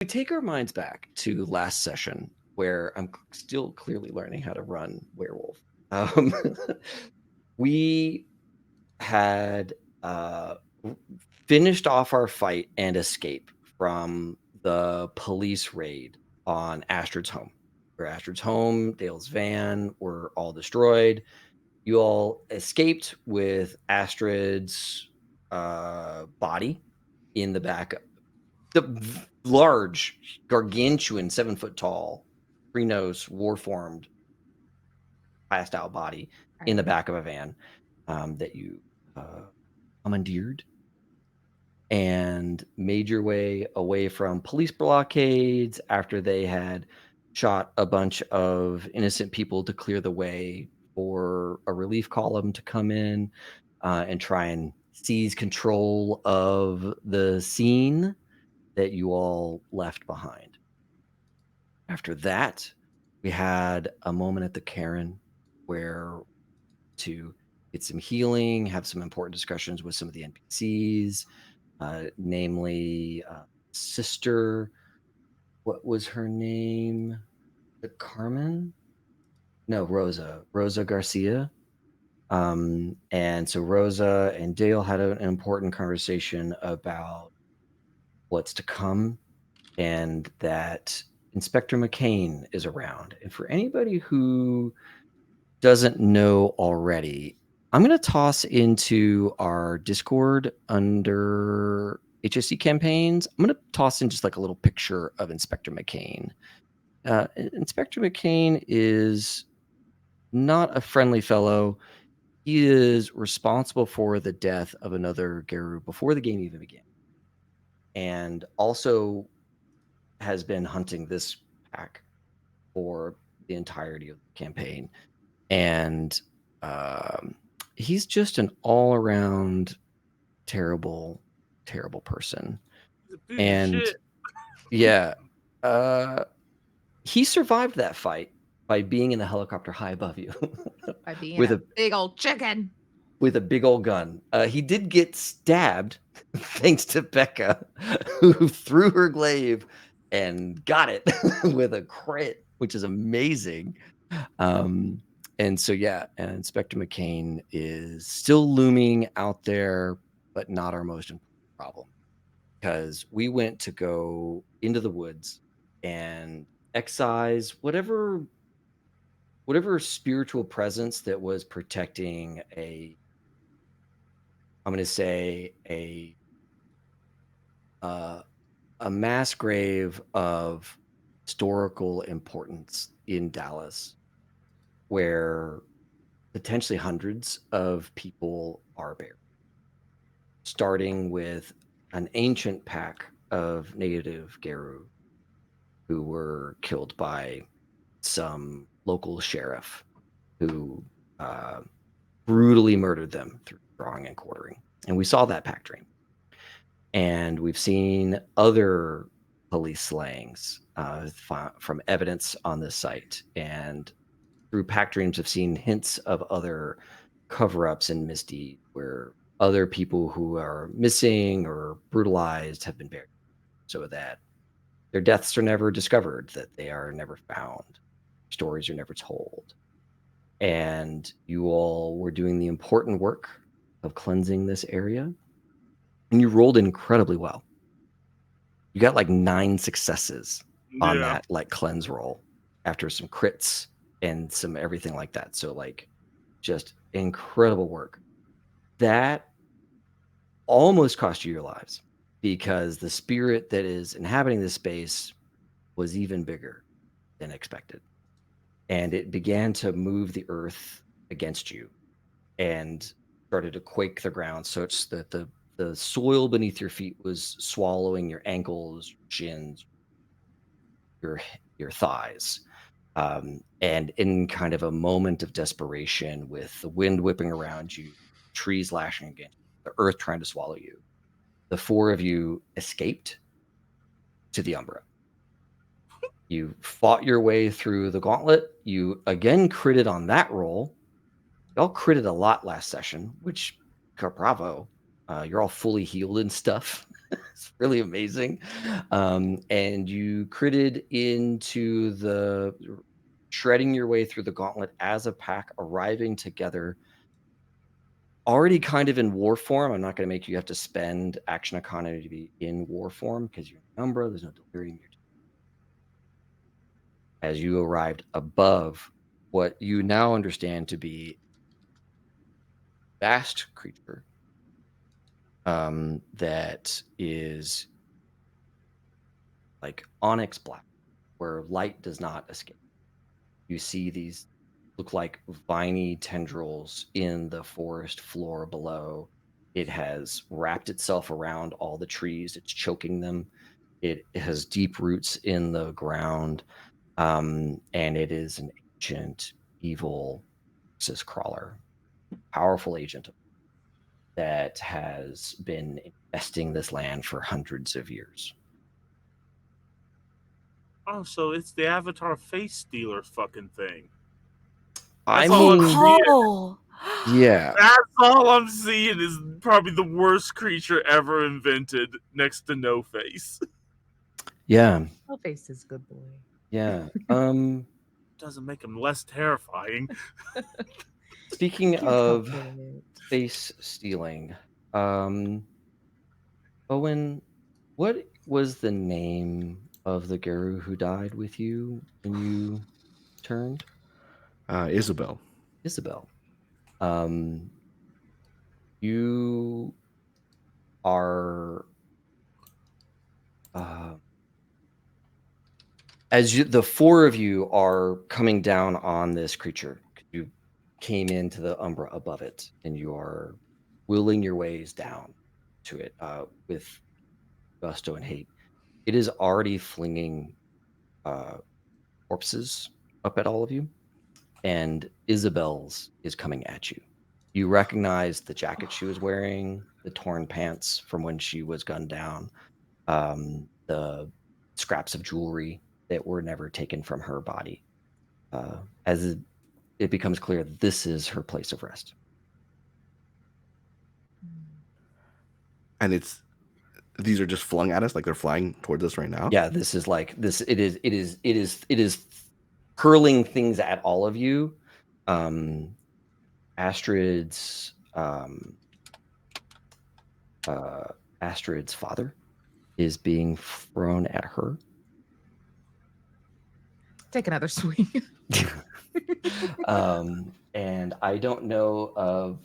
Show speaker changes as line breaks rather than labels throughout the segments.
take our minds back to last session where I'm still clearly learning how to run Werewolf. Um, we had finished off our fight and escape from the police raid on Astrid's home. Where Astrid's home, Dale's van were all destroyed. You all escaped with Astrid's body in the back. The large, gargantuan, 7-foot tall, three-nose, war-formed, passed-out body in the back of a van that you commandeered and made your way away from police blockades after they had shot a bunch of innocent people to clear the way for a relief column to come in and try and seize control of the scene that you all left behind. After that, we had a moment at the Cairn where to get some healing, have some important discussions with some of the NPCs, namely Sister, what was her name? Carmen? No, Rosa Garcia. And so Rosa and Dale had an important conversation about what's to come and that Inspector McCain is around. And for anybody who doesn't know already, I'm going to toss into our Discord under HSC campaigns. I'm going to toss in just like a little picture of Inspector McCain. Inspector McCain is not a friendly fellow. He is responsible for the death of another Geru before the game even began. And also has been hunting this pack for the entirety of the campaign. And he's just an all-around terrible person. And yeah, he survived that fight by being in the helicopter high above you.
By being
with
a big old chicken.
With a big old gun. He did get stabbed thanks to Becca, who threw her glaive and got it with a crit, which is amazing. And so, yeah, and Inspector McCain is still looming out there, but not our most important problem. Because we went to go into the woods and excise whatever spiritual presence that was protecting I'm going to say a mass grave of historical importance in Dallas, where potentially hundreds of people are buried, starting with an ancient pack of native Geru who were killed by some local sheriff who brutally murdered them through drawing and quartering. And we saw that pack dream. And we've seen other police slayings from evidence on this site. And through pack dreams, have seen hints of other cover-ups and misdeeds where other people who are missing or brutalized have been buried so that their deaths are never discovered, that they are never found. Stories are never told. And you all were doing the important work of cleansing this area. And you rolled incredibly well. You got like 9 successes on that like cleanse roll after some crits and some everything like that. So like just incredible work. That almost cost you your lives because the spirit that is inhabiting this space was even bigger than expected. And it began to move the earth against you and started to quake the ground such that the soil beneath your feet was swallowing your ankles, your shins, your thighs. And in kind of a moment of desperation with the wind whipping around you, trees lashing against you, the earth trying to swallow you, the 4 of you escaped to the Umbra. You fought your way through the gauntlet. You again critted on that roll. Y'all critted a lot last session, which, bravo. You're all fully healed and stuff. It's really amazing. And you critted into the shredding your way through the gauntlet as a pack, arriving together, already kind of in war form. I'm not going to make you have to spend action economy to be in war form because you're in Umbra. There's no delirium. As you arrived above what you now understand to be vast creature that is like onyx black, where light does not escape. You see these look like viney tendrils in the forest floor below. It has wrapped itself around all the trees. It's choking them. It has deep roots in the ground, and it is an ancient, evil Nexus crawler, powerful agent that has been infesting this land for hundreds of years.
Oh, so it's the Avatar face stealer fucking thing.
I
That's all I'm
mean,
seeing.
Oh.
yeah,
That's all I'm seeing is probably the worst creature ever invented next to No Face.
yeah,
No face is good boy.
yeah.
Doesn't make him less terrifying.
Speaking
Can't
of
help it.
face stealing, um, Owen, what was the name of the Guru who died with you when you turned?
Isabel.
Isabel. Um, you are the four of you are coming down on this creature. You came into the umbra above it, and you are willing your ways down to it with gusto and hate. It is already flinging corpses up at all of you, and Isabel's is coming at you. You recognize the jacket she was wearing, the torn pants from when she was gunned down, the scraps of jewelry that were never taken from her body. As it becomes clear, this is her place of rest.
And these are just flung at us, like they're flying towards us right now.
Yeah, this is like this. It is hurling things at all of you. Astrid's Astrid's father is being thrown at her.
Take another swing.
And I don't know of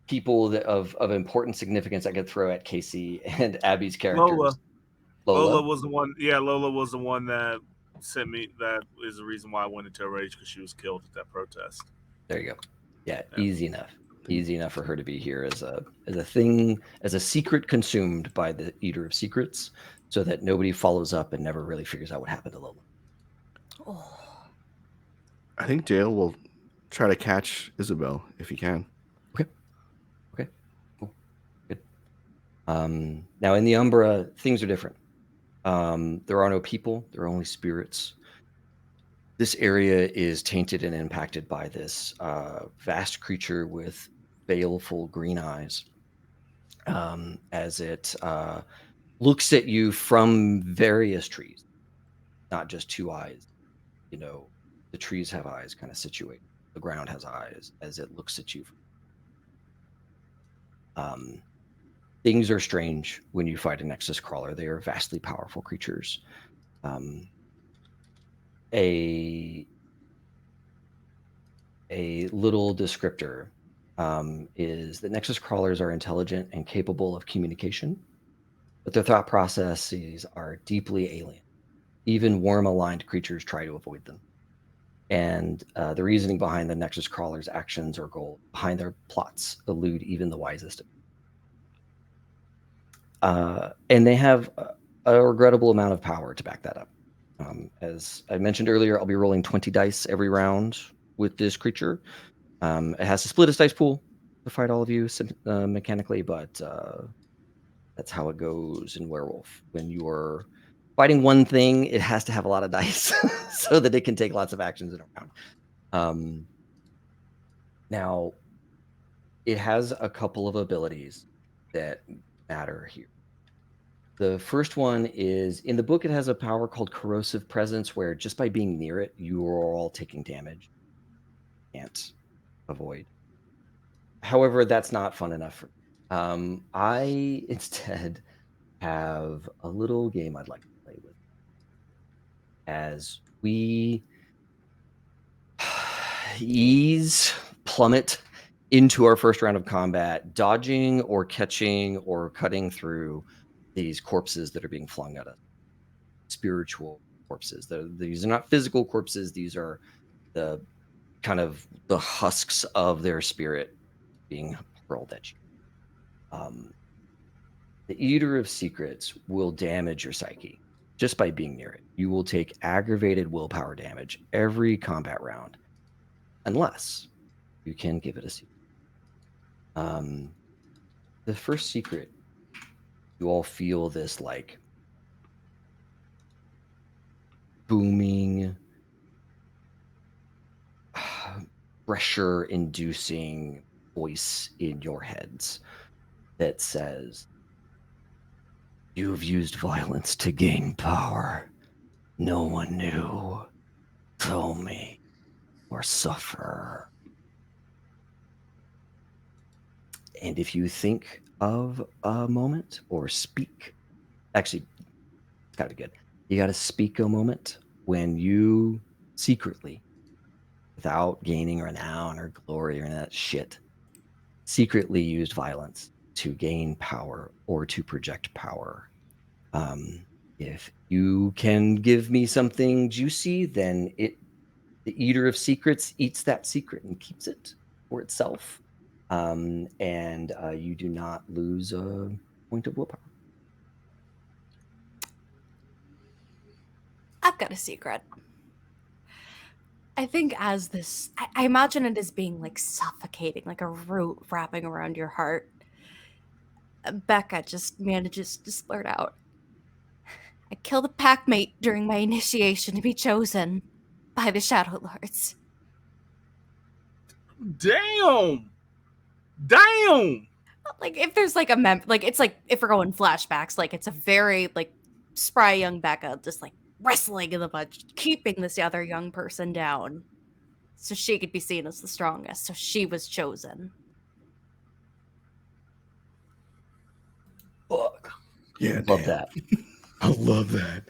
people that of important significance I could throw at Casey and Abby's characters.
Lola was the one. Yeah, Lola was the one that sent me. That is the reason why I went into a rage, because she was killed at that protest.
There you go. Yeah, easy enough. Easy enough for her to be here as a thing, as a secret consumed by the Eater of Secrets, so that nobody follows up and never really figures out what happened to Lola.
Oh.
I think Jail will try to catch Isabel if he can.
Okay. Cool. Good. Now in the Umbra, things are different. There are no people, there are only spirits. This area is tainted and impacted by this vast creature with baleful green eyes, as it looks at you from various trees, not just two eyes. You know, the trees have eyes kind of situated. The ground has eyes as it looks at you. Things are strange when you fight a Nexus crawler. They are vastly powerful creatures. A little descriptor is that Nexus crawlers are intelligent and capable of communication, but their thought processes are deeply alien. Even worm-aligned creatures try to avoid them. And the reasoning behind the Nexus crawlers' actions or goals behind their plots elude even the wisest. And they have a regrettable amount of power to back that up. As I mentioned earlier, I'll be rolling 20 dice every round with this creature. It has to split its dice pool to fight all of you mechanically, but that's how it goes in Werewolf. When you are fighting one thing, it has to have a lot of dice so that it can take lots of actions in a round. Now, it has a couple of abilities that matter here. The first one is in the book, it has a power called corrosive presence, where just by being near it, you are all taking damage. Can't avoid. However, that's not fun enough for me. I instead have a little game I'd like to play with as we plummet into our first round of combat, dodging or catching or cutting through these corpses that are being flung at us. Spiritual corpses. These are not physical corpses. These are the kind of the husks of their spirit being hurled at you. The Eater of Secrets will damage your psyche just by being near it. You will take aggravated willpower damage every combat round, unless you can give it a secret. The first secret, you all feel this like booming, pressure-inducing voice in your heads that says, "You have used violence to gain power. No one knew. Tell me or suffer." And if you think of a moment or speak, actually, it's kind of good. You got to speak a moment when you secretly, without gaining renown or glory or that shit, secretly used violence to gain power or to project power. If you can give me something juicy, then the Eater of Secrets eats that secret and keeps it for itself. And you do not lose a point of willpower.
I've got a secret. I think as this, I imagine it as being like suffocating, like a root wrapping around your heart. Becca just manages to splurt out, "I killed a packmate during my initiation to be chosen by the Shadow Lords."
Damn.
Like if there's like like it's like if we're going flashbacks, like it's a very like spry young Becca just like wrestling in the mud, keeping this other young person down so she could be seen as the strongest. So she was chosen.
Fuck.
Yeah,
Love that. I love that.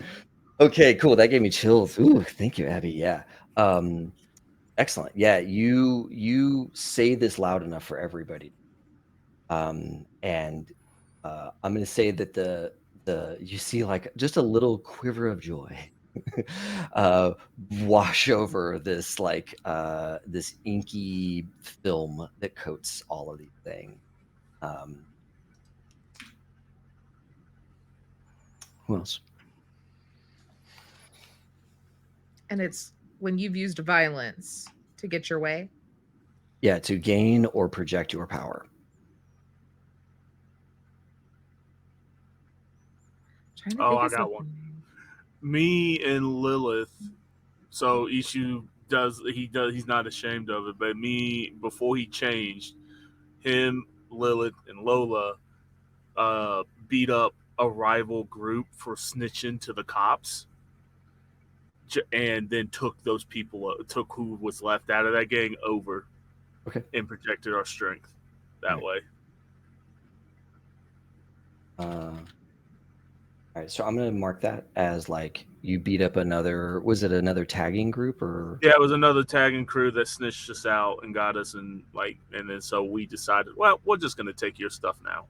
Okay, cool. That gave me chills. Ooh, thank you, Abby. Yeah. Excellent. Yeah, you say this loud enough for everybody. And I'm going to say that the you see like just a little quiver of joy wash over this like this inky film that coats all of these things. Who else?
And it's when you've used violence to get your way.
Yeah, to gain or project your power.
Trying to
Oh,
think
I
of
got
something.
one. Me and Lilith. So Ishu he's not ashamed of it, but me, before he changed, him, Lilith, and Lola beat up a rival group for snitching to the cops, and then took those people, took who was left out of that gang over,
Okay.
and projected our strength that
Right.
way.
All right, so I'm gonna mark that as like you beat up another. Was it another tagging group or?
Yeah, it was another tagging crew that snitched us out and got us, and then so we decided, well, we're just gonna take your stuff now.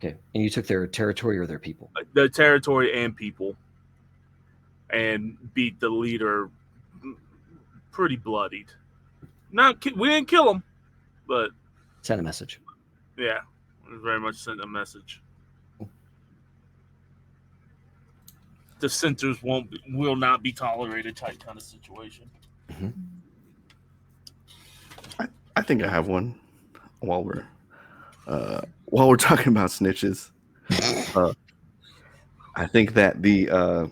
Okay, and you took their territory or their people?
The territory and people, and beat the leader pretty bloodied. We didn't kill him, but
Send a message.
yeah, we very much sent a message. Dissenters will not be tolerated type kind of situation.
Mm-hmm.
I think I have one while we're talking about snitches. I think that the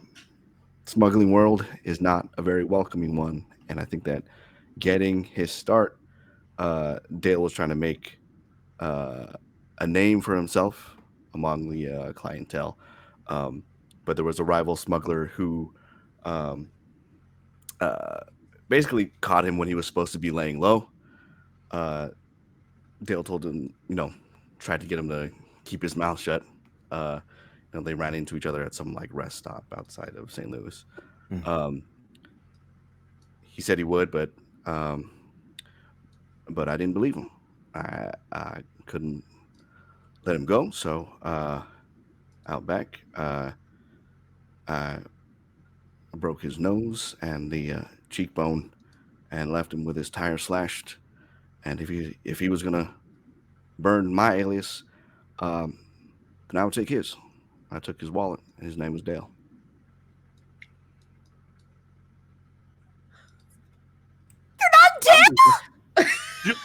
smuggling world is not a very welcoming one, and I think that getting his start, Dale was trying to make a name for himself among the clientele. But there was a rival smuggler who um, basically caught him when he was supposed to be laying low. Dale told him, tried to get him to keep his mouth shut. They ran into each other at some like rest stop outside of St. Louis.
Mm.
He said he would, but I didn't believe him. I couldn't let him go. So out back, I broke his nose and the cheekbone, and left him with his tire slashed. And if he was gonna burn my alias, then I would take his. I took his wallet, and his name was Dale.
You're not Dale.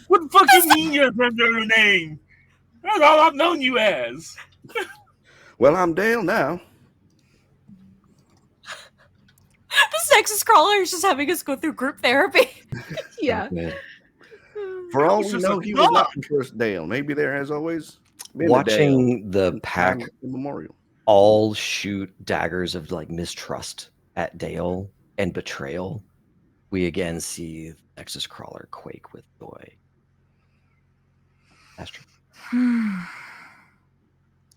What the fuck you mean you have your name? That's all I've known you as.
Well, I'm Dale now.
This Nexus crawler is just having us go through group therapy.
Yeah.
Okay.
For all
was
we
just
know,
a
he was not
dog.
the first Dale. Maybe there has always been a
Watching
Dale
the pack
since time immemorial.
all shoot daggers of like mistrust at Dale and betrayal, we again see Nexus Crawler quake with joy. Astrid.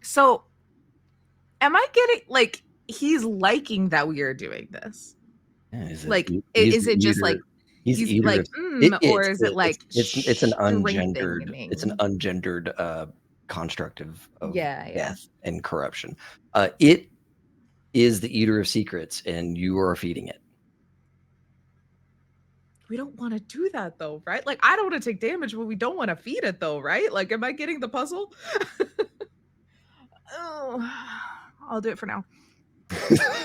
So, am I getting like he's liking that we are doing this?
Yeah, is
Like,
he's
is
the
it just
eater-
like
he's
he's
eater
like,
of-
or is it like
it's an ungendered
strengthening?
construct of
Yeah.
death and corruption. It is the eater of secrets, and you are feeding it.
We don't want to do that though, right? Like, I don't want to take damage, but we don't want to feed it though, right? Like, am I getting the puzzle? Oh, I'll do it for now.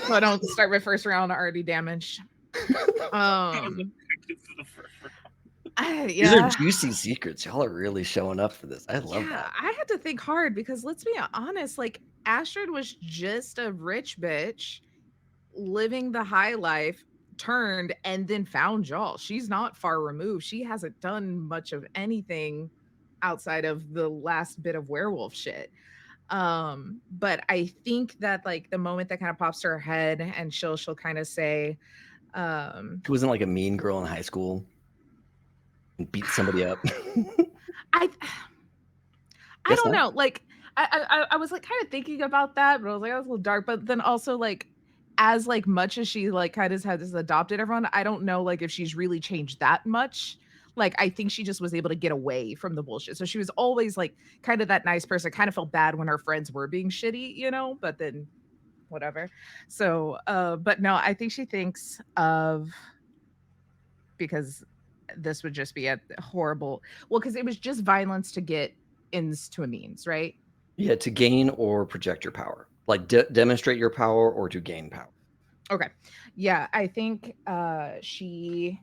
So I don't start my first round already damaged.
These are juicy secrets. Y'all are really showing up for this. I love
Yeah,
that.
I had to think hard because let's be honest, like Astrid was just a rich bitch living the high life, turned and then found y'all. She's not far removed. She hasn't done much of anything outside of the last bit of werewolf shit. But I think that like the moment that kind of pops to her head and she'll kind of say,
She wasn't like a mean girl in high school and beat somebody up.
I
Guess
don't
not.
know. Like I was like kind of thinking about that, but I was like, that was a little dark. But then also like as like much as she like kind of has adopted everyone, I don't know like if she's really changed that much. Like I think she just was able to get away from the bullshit. So she was always like kind of that nice person, kind of felt bad when her friends were being shitty, you know, but then whatever. So but no, I think she thinks of because this would just be a horrible because it was just violence to get ends to a means, right?
Yeah, to gain or project your power, like demonstrate your power or to gain power.
Okay. Yeah, I think she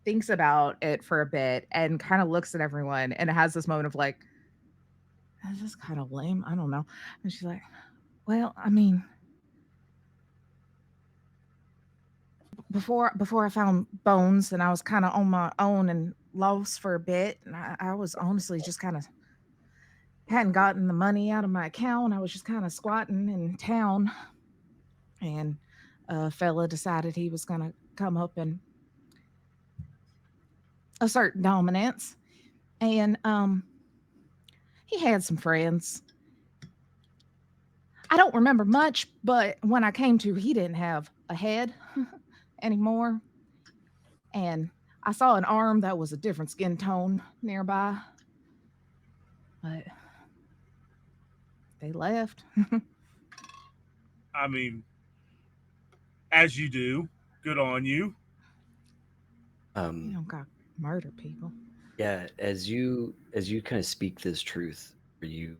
thinks about it for a bit and kind of looks at everyone and has this moment of like, this is kind of lame. I don't know. And she's like, well, I mean, before I found Bones and I was kind of on my own and lost for a bit, and I was honestly just kind of hadn't gotten the money out of my account. I was just kind of squatting in town, and a fella decided he was going to come up and assert dominance, and he had some friends. I don't remember much, but when I came to, he didn't have a head anymore, and I saw an arm that was a different skin tone nearby, but they left.
I mean, as you do, good on you.
You don't got murder people.
Yeah, as you kind of speak this truth, you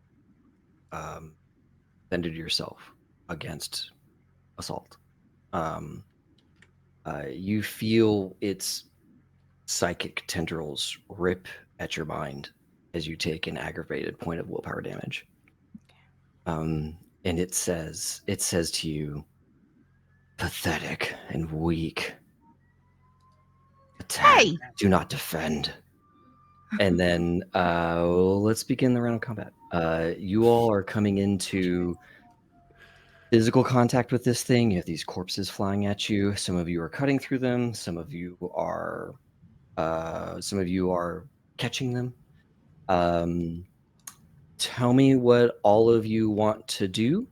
defended yourself against assault. You feel its psychic tendrils rip at your mind as you take an aggravated point of willpower damage. And it says to you, pathetic and weak. Attack,
Hey!
do not defend. And then let's begin the round of combat. You all are coming into physical contact with this thing. You have these corpses flying at you. Some of you are cutting through them. Some of you are catching them. Tell me what all of you want to do,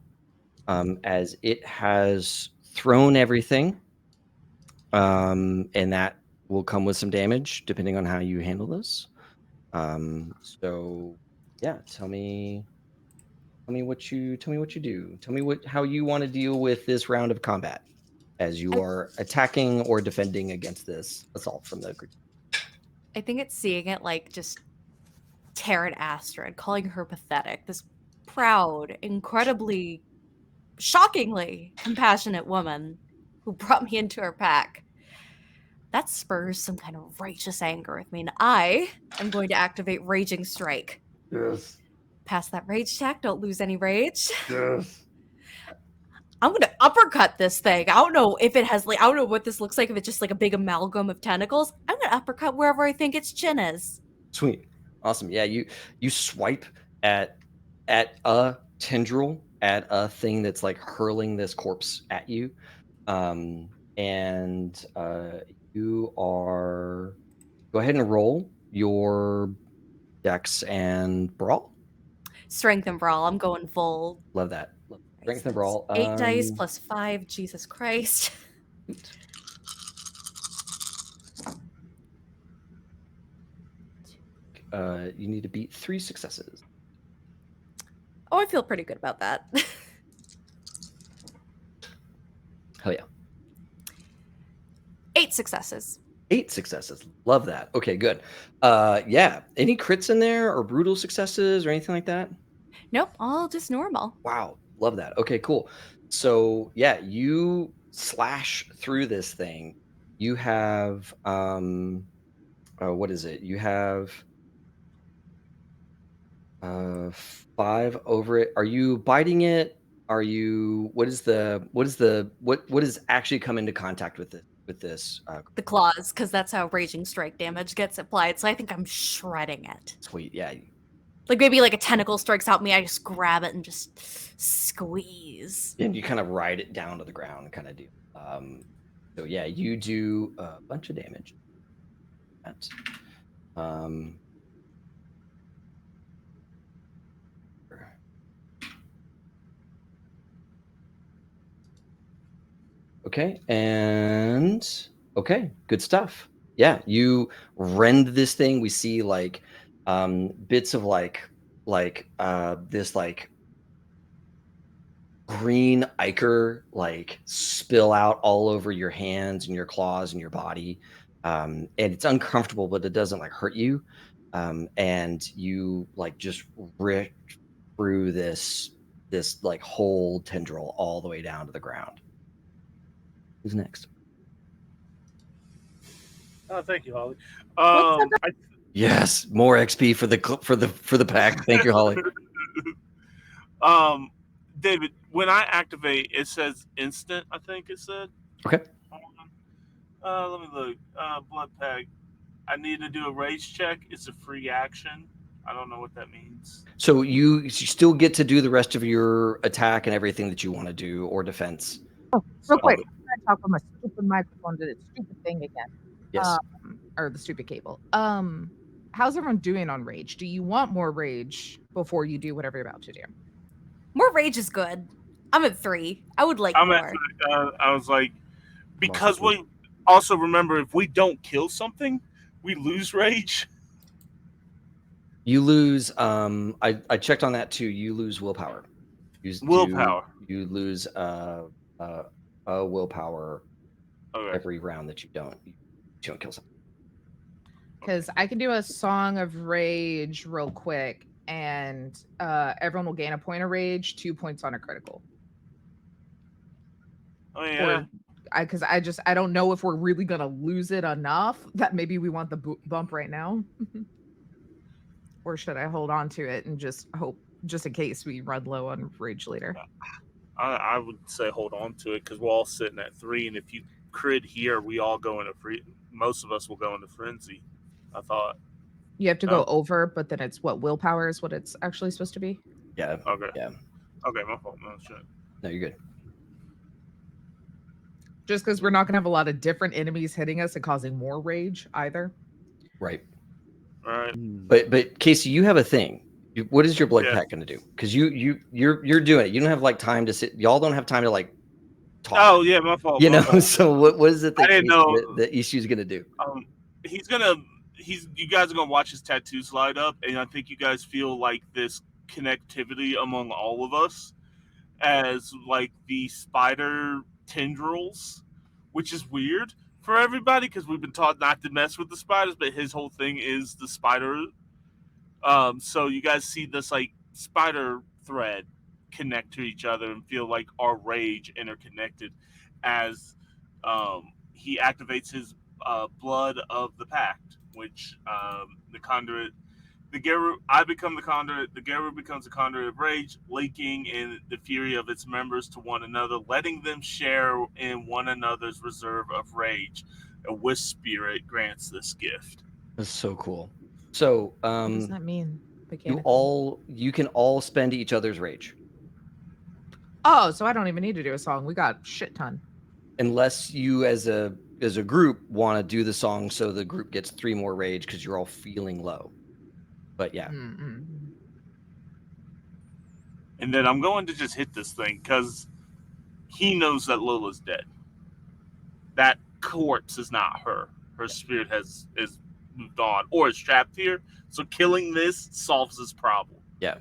as it has thrown everything, and that will come with some damage depending on how you handle this. So yeah, tell me what you do. Tell me how you want to deal with this round of combat as you are attacking or defending against this assault from the group.
I think it's seeing it like just tear at Astrid, calling her pathetic. This proud, incredibly, shockingly compassionate woman who brought me into her pack. That spurs some kind of righteous anger with me, and I am going to activate Raging Strike.
Yes.
Pass that rage check, don't lose any rage.
Yes.
I'm gonna uppercut this thing. I don't know if it has like I don't know what this looks like, if it's just like a big amalgam of tentacles. I'm gonna uppercut wherever I think its chin is.
Sweet. Awesome. Yeah, you swipe at a tendril, at a thing that's like hurling this corpse at you. And you are go ahead and roll your dex and brawl.
Strength and brawl. I'm going full.
Love that. Strength and
That's
brawl.
8 dice plus 5. Jesus Christ.
You need to beat 3 successes.
Oh, I feel pretty good about that.
Hell yeah.
8 successes.
8 successes. Love that. Okay, good. Yeah. Any crits in there or brutal successes or anything like that?
Nope, all just normal.
Wow. Love that. Okay, cool. So yeah, you slash through this thing. You have what is it? You have 5 over it. Are you biting it? Are you what is actually come into contact with this
The claws, because that's how Raging Strike damage gets applied. So I think I'm shredding it.
sweet. Yeah.
Like maybe like a tentacle strikes out me, I just grab it and just squeeze.
And you kind of ride it down to the ground kind of deal. So yeah, you do a bunch of damage. That. Okay, and okay, good stuff. Yeah, you rend this thing. We see like bits of this like green ichor like spill out all over your hands and your claws and your body. And it's uncomfortable, but it doesn't like hurt you. And you like just rip through this like whole tendril all the way down to the ground. Who's next?
Oh, thank you, Holly.
Yes, more XP for the pack. Thank you, Holly.
David, when I activate, it says instant. I think it said.
Okay.
Let me look. Blood pack. I need to do a rage check. It's a free action. I don't know what that means.
So you still get to do the rest of your attack and everything that you want to do or defense.
Oh, real quick, I'm gonna talk on my stupid microphone to the stupid thing again.
Yes.
Or the stupid cable. How's everyone doing on rage? Do you want more rage before you do whatever you're about to do?
More rage is good. I'm at 3. I would like
I'm
more.
I was like, because we also remember if we don't kill something, we lose rage.
You lose. I checked on that too. You lose willpower.
Willpower.
You lose a willpower every round that you don't kill something.
Because I can do a song of rage real quick, and everyone will gain a point of rage, 2 points on a critical.
Oh yeah.
Because I don't know if we're really gonna lose it enough that maybe we want the bump right now, or should I hold on to it and just hope, just in case we run low on rage later?
I would say hold on to it because we're all sitting at 3, and if you crit here, we all go into most of us will go into frenzy. I thought.
You have to go
Oh.
over, but then it's what willpower is what it's actually supposed to be.
Yeah.
Okay.
Yeah.
Okay, my fault. No shit.
No, you're good.
Just because we're not gonna have a lot of different enemies hitting us and causing more rage either.
Right.
All right.
But Casey, you have a thing. What is your blood
Yeah.
pack going to do? Because you're doing it. You don't have like time to sit. Y'all don't have time to like talk.
Oh yeah, my fault.
You
my
know.
fault.
So what is it
I
that
didn't
Casey,
know.
that Issue's going to do?
You guys are gonna watch his tattoo slide up, and I think you guys feel like this connectivity among all of us as like the spider tendrils, which is weird for everybody because we've been taught not to mess with the spiders, but his whole thing is the spider. So you guys see this like spider thread connect to each other and feel like our rage interconnected as he activates his blood of the pact, which the conduit. The Geru, I become the conduit. The Geru becomes a conduit of rage, linking in the fury of its members to one another, letting them share in one another's reserve of rage. A wisp spirit grants this gift.
That's so cool. So
What does that mean?
you can all spend each other's rage.
Oh, so I don't even need to do a song. We got shit ton.
Unless you as a group want to do the song so the group gets 3 more rage because you're all feeling low. But yeah.
Mm-mm.
And then I'm going to just hit this thing because he knows that Lola's dead. That corpse is not her. Her spirit is moved on or is trapped here. So killing this solves this problem.
Yeah.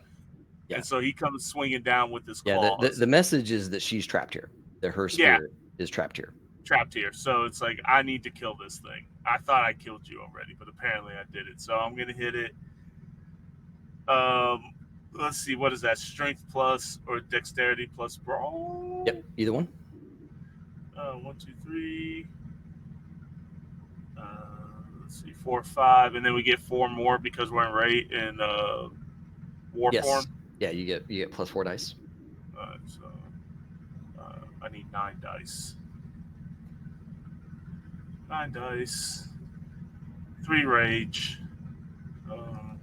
And so he comes swinging down with his
Yeah.
claws.
The message is that she's trapped here. That her spirit is trapped here.
Trapped here. So it's like, I need to kill this thing. I thought I killed you already, but apparently I did it. So I'm going to hit it. Let's see, what is that? Strength plus or dexterity plus brawl?
Yep, either one.
1, 2, 3. Let's see, 4, 5, and then we get 4 more because we're in war form.
Yeah, you get plus 4 dice.
So I need 9 dice. 9 dice. 3 rage. 1,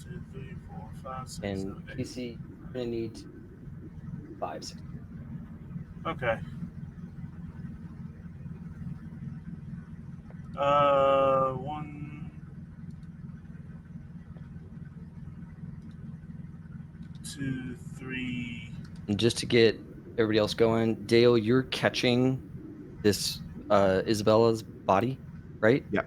2, 3, 4, 5, 6,
And
7, 8.
Casey, you're gonna need 5, 6.
Okay. 1, 2, 3.
And just to get everybody else going, Dale, you're catching this Isabella's body, right?
Yeah.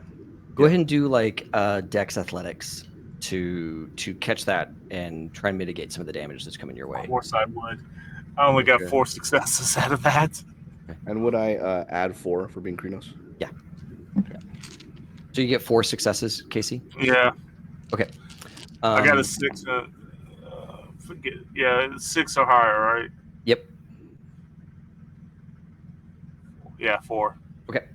Go ahead and do like Dex Athletics to catch that and try and mitigate some of the damage that's coming your way.
Of course I would. I only got 4 successes out of that.
And would I add 4 for being Krynos?
Yeah. So you get 4 successes, Casey?
Yeah.
Okay.
I got a 6. Forget. Yeah, 6 or higher, right?
Yep.
Yeah, 4.
Okay.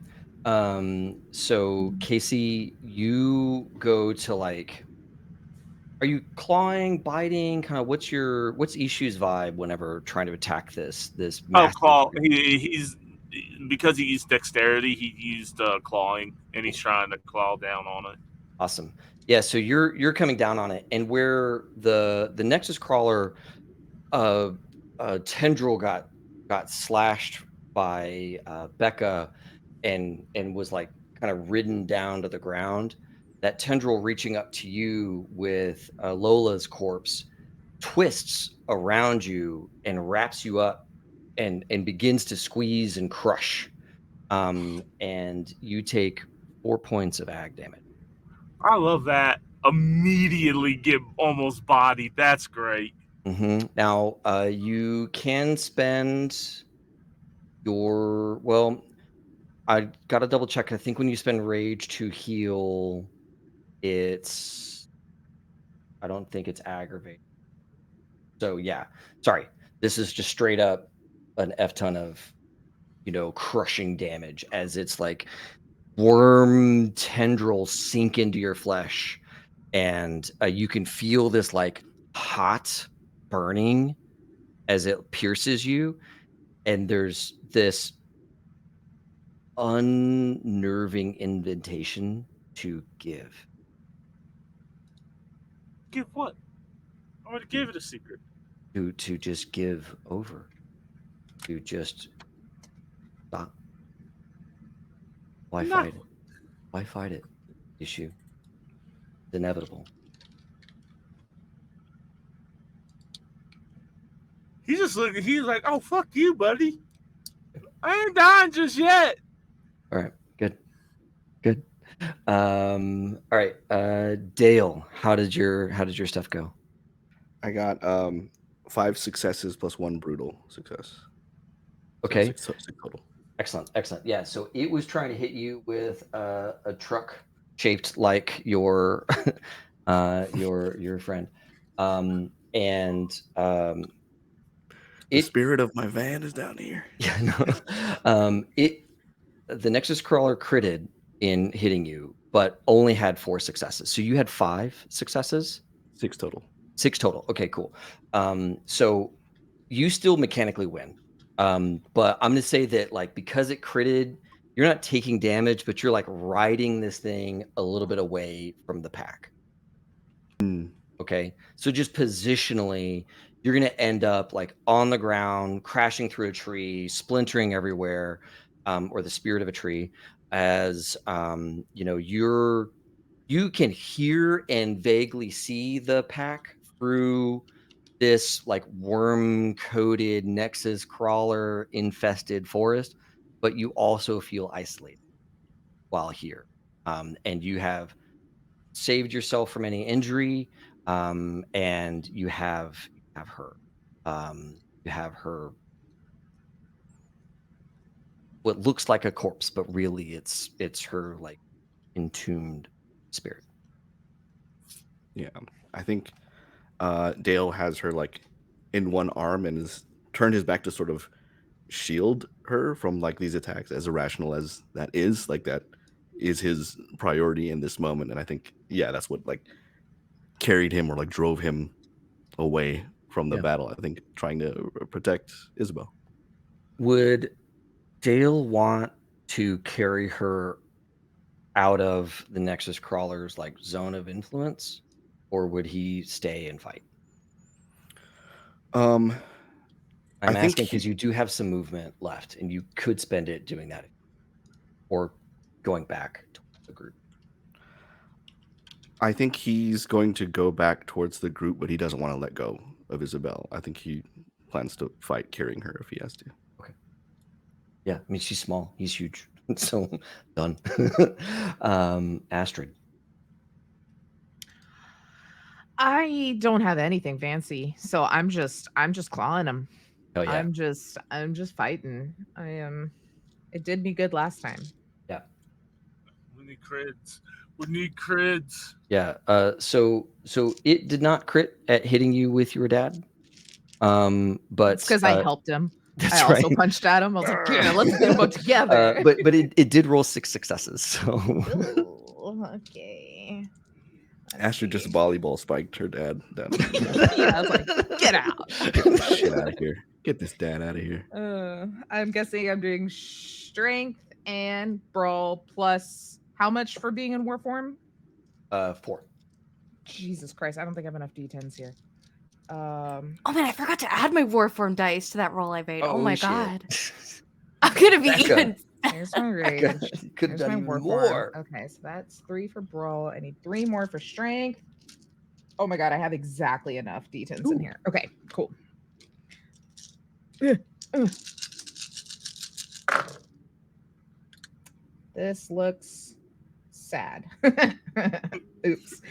So Casey, you go to like, are you clawing, biting? Kind of what's Ishu's vibe whenever trying to attack this massive
claw. He's because he used dexterity, he used clawing, and he's trying to claw down on it.
Awesome. Yeah, so you're coming down on it, and where the Nexus crawler tendril got slashed by Becca and was like kind of ridden down to the ground. That tendril reaching up to you with Lola's corpse twists around you and wraps you up and begins to squeeze and crush. And you take 4 points of ag damage.
I love that. Immediately get almost bodied. That's great.
Mm-hmm. Now, you can spend your I got to double check. I think when you spend rage to heal, I don't think it's aggravate. So yeah, sorry. This is just straight up an F ton of, crushing damage as it's like worm tendrils sink into your flesh, and you can feel this like hot burning as it pierces you, and there's this unnerving indentation to give.
Give what? I'm gonna give it a secret.
To just give over. To just stop. Why
No.
fight it? Why fight it? Issue. It's inevitable.
He's just looking. He's like, "Oh, fuck you, buddy. I ain't dying just yet."
All right, good. All right, Dale, how did your stuff go?
I got 5 successes plus 1 brutal success. So
Okay,
6 total.
excellent. Yeah, so it was trying to hit you with a truck shaped like your your friend, and
The spirit of my van is down here.
Yeah, no. The Nexus Crawler critted in hitting you, but only had 4 successes. So you had 5 successes?
6 total.
6 total. Okay, cool. So you still mechanically win. But I'm gonna say that like because it critted, you're not taking damage, but you're like riding this thing a little bit away from the pack. Okay. So just positionally, you're going to end up like on the ground, crashing through a tree, splintering everywhere, or the spirit of a tree, as you can hear and vaguely see the pack through this like worm coated Nexus crawler infested forest, but you also feel isolated while here. And you have saved yourself from any injury, and you have her. You have her. What looks like a corpse, but really it's her like entombed spirit.
Yeah, I think Dale has her like in one arm and has turned his back to sort of shield her from like these attacks, as irrational as that is. Like that is his priority in this moment, and I think that's what like carried him or like drove him away from the battle. I think trying to protect Isabel.
Would Dale want to carry her out of the Nexus Crawler's like zone of influence, or would he stay and fight?
I'm
asking because you do have some movement left, and you could spend it doing that, or going back to the group.
I think he's going to go back towards the group, but he doesn't want to let go of Isabel. I think he plans to fight carrying her if he has to.
Okay. Yeah, I mean she's small, he's huge, so done. Astrid.
I don't have anything fancy, so I'm just clawing him.
Oh yeah.
I'm just fighting. It did me good last time.
Yeah.
We need crits. We need crits.
Yeah. So it did not crit at hitting you with your dad. But
it's because I helped him.
That's
I also
right.
punched at him. I was like, yeah, let's do them both together.
But it did roll 6 successes. So
Ooh, okay.
Astrid just volleyball spiked her dad down.
Yeah, I was like, get out.
Get this shit out of here. Get this dad out of here.
I'm guessing I'm doing strength and brawl plus how much for being in war form?
4.
Jesus Christ, I don't think I have enough D10s here.
Oh man, I forgot to add my war form dice to that roll I made. Oh my
shit.
God. I'm gonna be
Becca.
even.
Here's my range.
You could have
Here's my
done
war
more.
form. Okay, so that's 3 for brawl. I need 3 more for strength. Oh my God, I have exactly enough D10s in here. Okay, cool. This looks sad. Oops.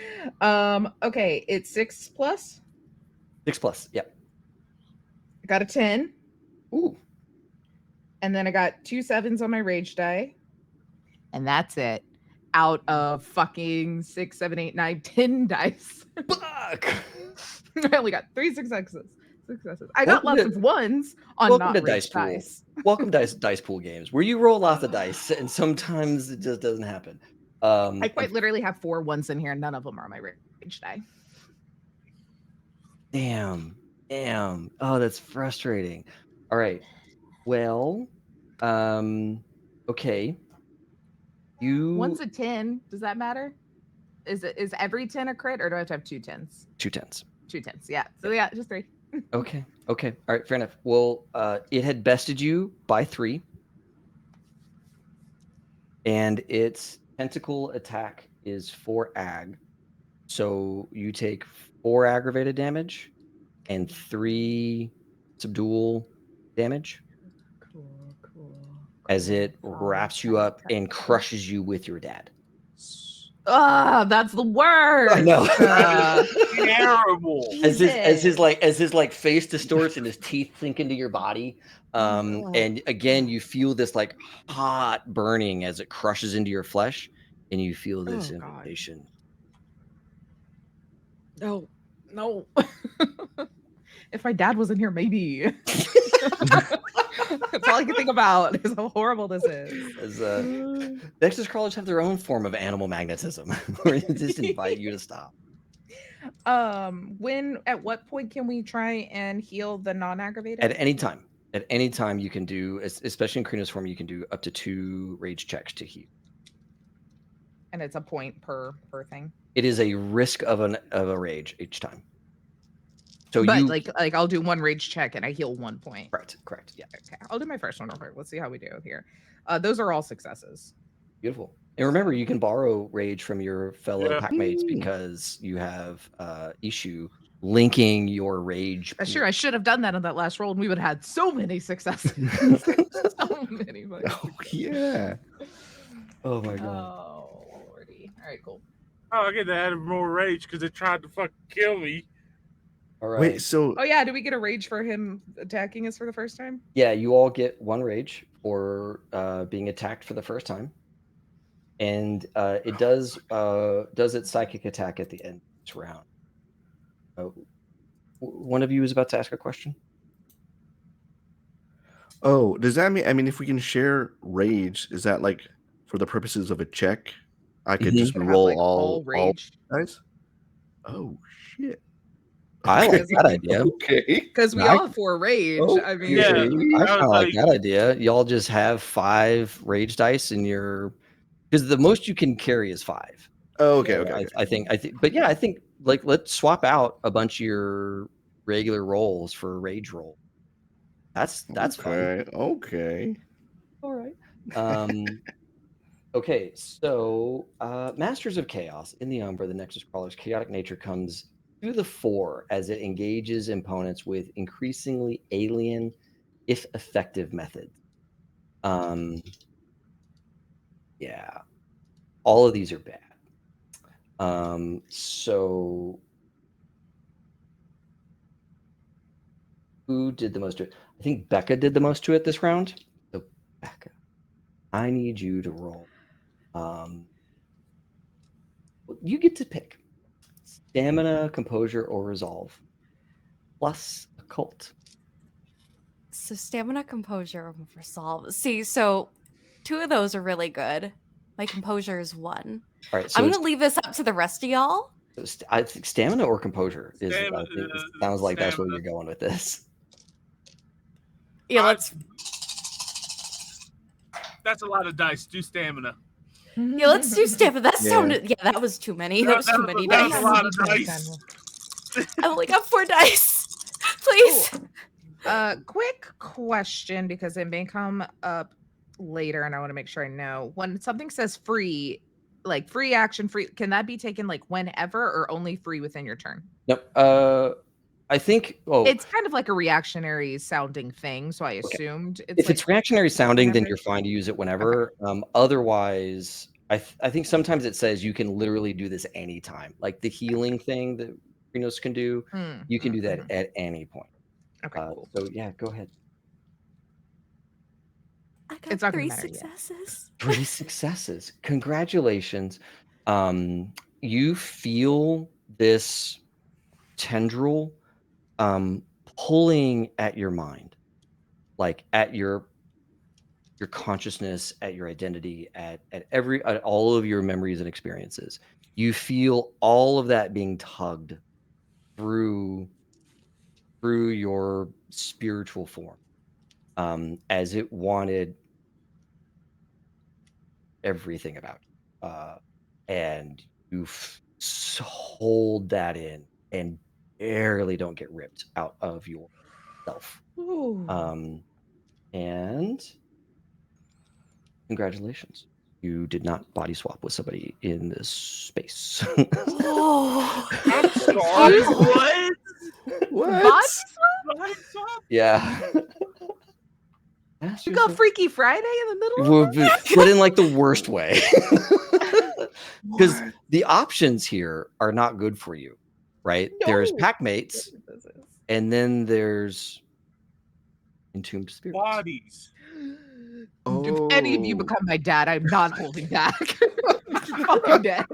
Okay, it's 6 plus.
6 plus. Yep.
I got a 10.
Ooh.
And then I got 2 7s on my rage die. And that's it. Out of fucking 6, 7, 8, 9, 10 dice.
Fuck.
I only got 3 successes. I got lots of ones on not rage dice.
Welcome to dice pool games where you roll lots of dice and sometimes it just doesn't happen.
I quite literally have 4 ones in here and none of them are my rage die.
Damn. Oh, that's frustrating. All right. Well, okay.
One's
You
a 10. Does that matter? Is every 10 a crit, or do I have to have 2 10s?
2 10s.
2 10s. Yeah. So yeah, just 3.
Okay. Okay. All right. Fair enough. Well, it had bested you by 3, and its tentacle attack is 4 ag. So you take 4 aggravated damage and 3 subdual damage
Cool.
as it wraps you up and crushes you with your dad.
That's the worst.
I know.
Terrible.
as his like face distorts and his teeth sink into your body. And again, you feel this like hot burning as it crushes into your flesh, and you feel this
Oh, God.
invitation.
No. If my dad wasn't here, maybe. That's all I can think about is how horrible this is.
As Nexus crawlers have their own form of animal magnetism, where they just invite you to stop.
At what point can we try and heal the non-aggravated?
At any time. At any time you can do, especially in Krina's form, you can do up to 2 rage checks to heal.
And it's a point per thing.
It is a risk of a rage each time. So
but
you
like I'll do 1 rage check and I heal 1 point.
correct. Yeah.
Okay. I'll do my first one real quick. Let's see how we do here. Those are all successes.
Beautiful. And remember, you can borrow rage from your fellow packmates
Ooh.
because you have Ishu linking your rage.
Sure, I should have done that on that last roll, and we would have had so many successes. So many.
Oh yeah.
Oh my god.
Oh lordy. All right, cool.
Oh, I get to add more rage because they tried to fucking kill me.
All right.
Wait, so
Oh yeah, do we get a rage for him attacking us for the first time?
Yeah, you all get 1 rage for being attacked for the first time. And it does its psychic attack at the end of this round. One of you is about to ask a question.
oh, does that mean, I mean, if we can share rage, is that like for the purposes of a check? I could just
Have,
roll
like,
all
rage.
dice? Oh shit.
I like that idea.
Okay.
Because we
I-
all have 4 rage. I mean,
Yeah.
I
I
kind of
was
like
like-
that idea. Y'all just have 5 rage dice in your, because the most you can carry is 5.
Oh, okay,
So
okay.
I think, but yeah, I think like let's swap out a bunch of your regular rolls for a rage roll. That's fun.
Okay.
All right. Okay, so Masters of Chaos in the Umbra, the Nexus Crawler's chaotic nature comes to the fore as it engages opponents with increasingly alien, if effective, methods. Yeah, all of these are bad. So who did the most to it? I think Becca did the most to it this round. So Becca, I need you to roll. You get to pick stamina, composure, or resolve, plus occult.
So stamina, composure, and resolve. See, so 2 of those are really good. My composure is 1.
All right, so
I'm gonna leave this up to the rest of y'all.
I think stamina or composure is. I
Stamina,
think it sounds like that's where
stamina.
you're going with this.
Yeah, let's
That's a lot of dice. Do stamina.
do stamina. That
Yeah.
sounded that was too many. That was too many
that was
dice.
a lot of dice.
I only got 4 dice. Please.
Quick question, because it may come up later and I want to make sure I know. When something says free, like free action, free, can that be taken like whenever or only free within your turn?
Nope. I think. Oh,
It's kind of like a reactionary sounding thing, so I assumed it's
if
like,
it's reactionary sounding, then
whenever?
you're fine to use it whenever. Otherwise, I think sometimes it says you can literally do this anytime. Like the healing thing that Krenos can do, you can do that at any point.
Okay, cool.
So yeah, go ahead.
I got
It's not gonna
3
matter yet.
successes.
3 successes. Congratulations. You feel this tendril pulling at your mind, like at your consciousness, at your identity, at all of your memories and experiences. You feel all of that being tugged through your spiritual form, as it wanted everything about you. And you hold that in and barely don't get ripped out of yourself.
Ooh.
And congratulations. You did not body swap with somebody in this space.
Oh,
I'm sorry.
Excuse me?
What?
What?
Body
Body swap?
Yeah. Ask
You go
yourself-
Freaky Friday in the middle of
Well, but in like the worst way. Because the options here are not good for you, right? There's
No.
pack mates, and then there's entombed spirits.
Bodies.
If any of you
Oh.
become my dad, I'm not holding back. You're fucking dead.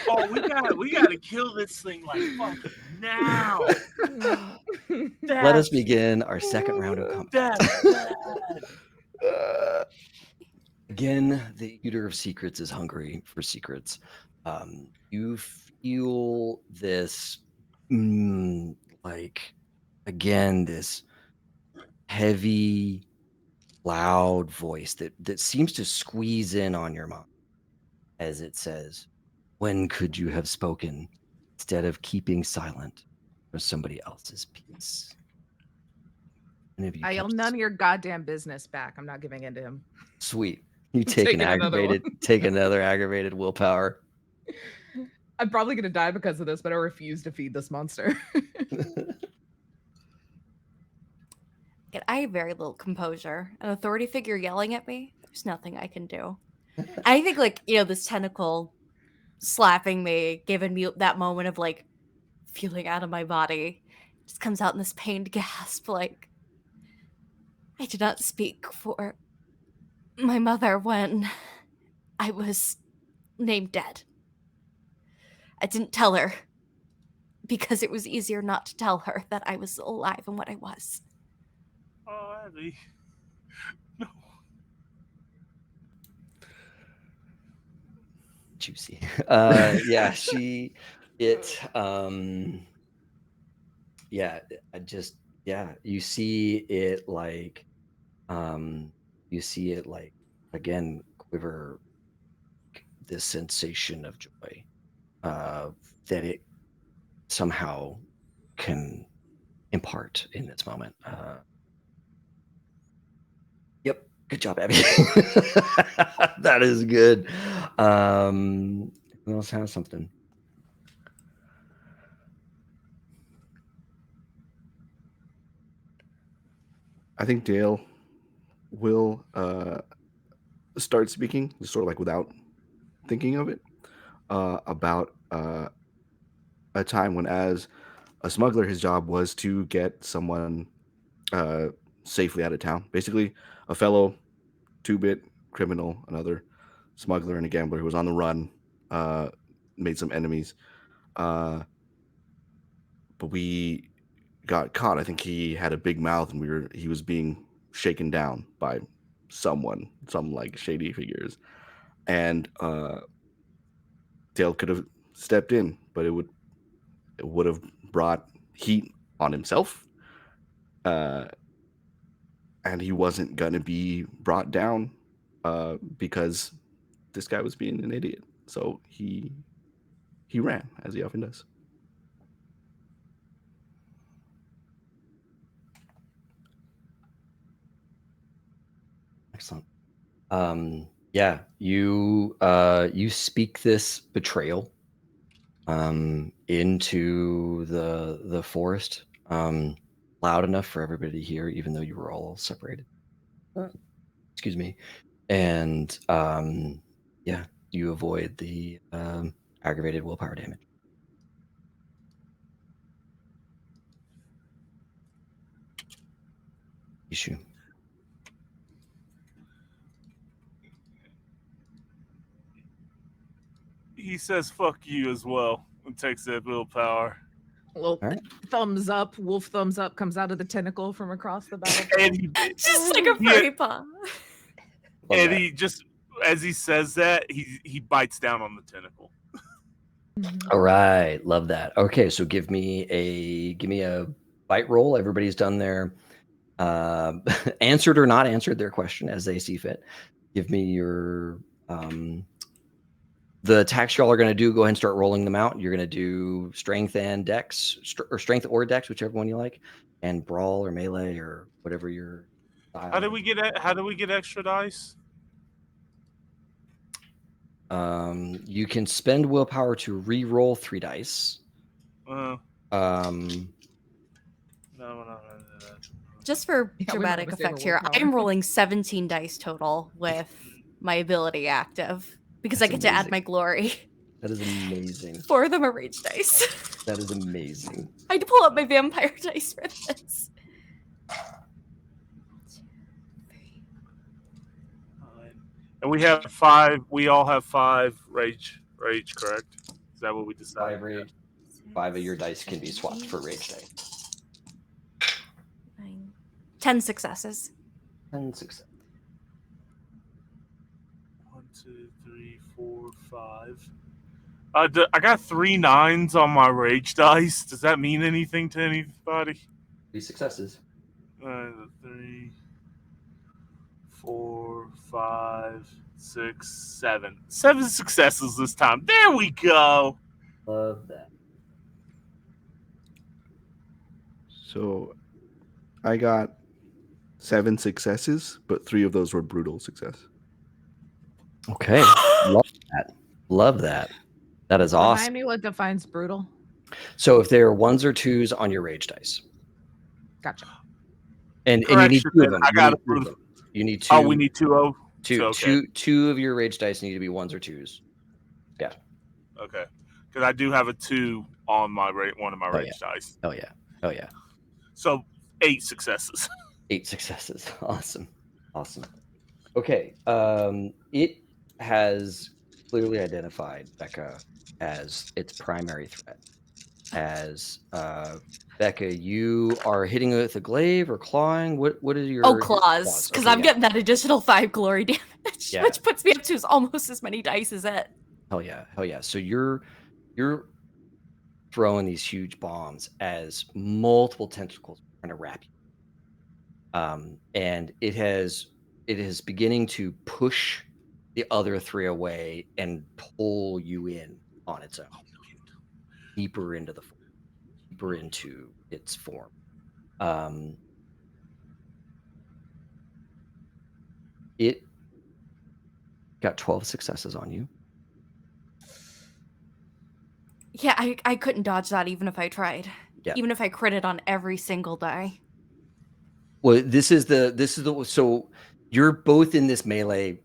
Oh, we gotta kill this thing like fucking now.
Let us begin our second round of combat.
That's bad.
Again, the Eater of Secrets is hungry for secrets. You feel this, like, again, this heavy, loud voice that seems to squeeze in on your mind as it says, "When could you have spoken instead of keeping silent for somebody else's peace?" And if you
I yell
kept
none of your goddamn business back. I'm not giving in to him.
sweet, you take an
Taking another one.
take another aggravated willpower.
I'm probably gonna die because of this, but I refuse to feed this monster.
I have very little composure. An authority figure yelling at me, there's nothing I can do. I think, like, this tentacle slapping me, giving me that moment of, like, feeling out of my body, just comes out in this pained gasp, like, I did not speak for my mother when I was named dead. I didn't tell her because it was easier not to tell her that I was alive and what I was.
Oh, Abby. No.
Juicy. Yeah, you see it like, again, quiver, this sensation of joy, that it somehow can impart in this moment. Yep, good job, Abby. That is good. Who else has something?
I think Dale will start speaking, just sort of like without thinking of it, about a time when, as a smuggler, his job was to get someone safely out of town. Basically, a fellow 2-bit criminal, another smuggler and a gambler who was on the run, made some enemies. But we got caught. I think he had a big mouth, and he was being shaken down by some like shady figures. And Dale could have stepped in, but it would have brought heat on himself. And he wasn't gonna be brought down because this guy was being an idiot. So he ran, as he often does.
Excellent. Yeah, you speak this betrayal into the forest, loud enough for everybody to hear, even though you were all separated. Excuse me. And yeah, you avoid the aggravated willpower damage. Issue.
He says fuck you as well and takes that willpower.
Well,
All right.
thumbs up, wolf thumbs up comes out of the tentacle from across the battlefield.
And he,
Just like a furry paw.
Love
and
that.
he just, as he says that, he bites down on the tentacle.
All right, love that. Okay, so give me a bite roll. Everybody's done their answered or not answered their question as they see fit. Give me your the attacks y'all are going to do. Go ahead and start rolling them out. You're going to do strength and dex, or strength or dex, whichever one you like, and brawl or melee or whatever your style.
How do we get extra dice?
You can spend willpower to re-roll 3 dice.
No,
Um,
no.
Just for
Yeah, we
dramatic
might save
effect
our
here,
willpower.
I'm rolling 17 dice total with my ability active because I
That's
get to add
amazing.
my glory.
That is amazing.
4 of them are rage dice.
That is amazing.
I had to pull up my vampire dice for this.
And we have 5. We all have 5 rage. Correct? Is that what we decided?
5 rage. 5 of your dice can be swapped for rage dice.
9, 10 successes.
10 success.
1, 2, 3, 4, 5. I got 3 9s on my rage dice. Does that mean anything to anybody?
3 successes.
3, 4, 5, 6, 7. 7 successes this time. There we go.
Love that.
So I got 7 successes, but 3 of those were brutal success.
Okay. Love that. Love that. That is awesome.
Remind me what defines brutal.
So if there are 1s or 2s on your rage dice,
Gotcha.
and you need
Correction,
2 of them.
I got it.
You need 2.
Oh, we need 2 of
two.
Okay.
Two of your rage dice need to be 1s or 2s. Yeah.
Okay. Because I do have a 2 on my one of my rage dice.
Oh yeah. Oh yeah.
So 8 successes.
8 successes. Awesome. Okay. It has clearly identified Becca as its primary threat. As Becca, you are hitting it with a glaive or clawing. What is your
claws? Because I'm getting that additional 5 glory damage, which puts me up to almost as many dice as it.
Hell yeah. So you're throwing these huge bombs as multiple tentacles are trying to wrap you. And it is beginning to push the other 3 away and pull you in on its own, deeper into its form. It got 12 successes on you.
Yeah, I couldn't dodge that even if I tried.
Yeah.
Even if I critted on every single die.
Well, this is the so you're both in this grand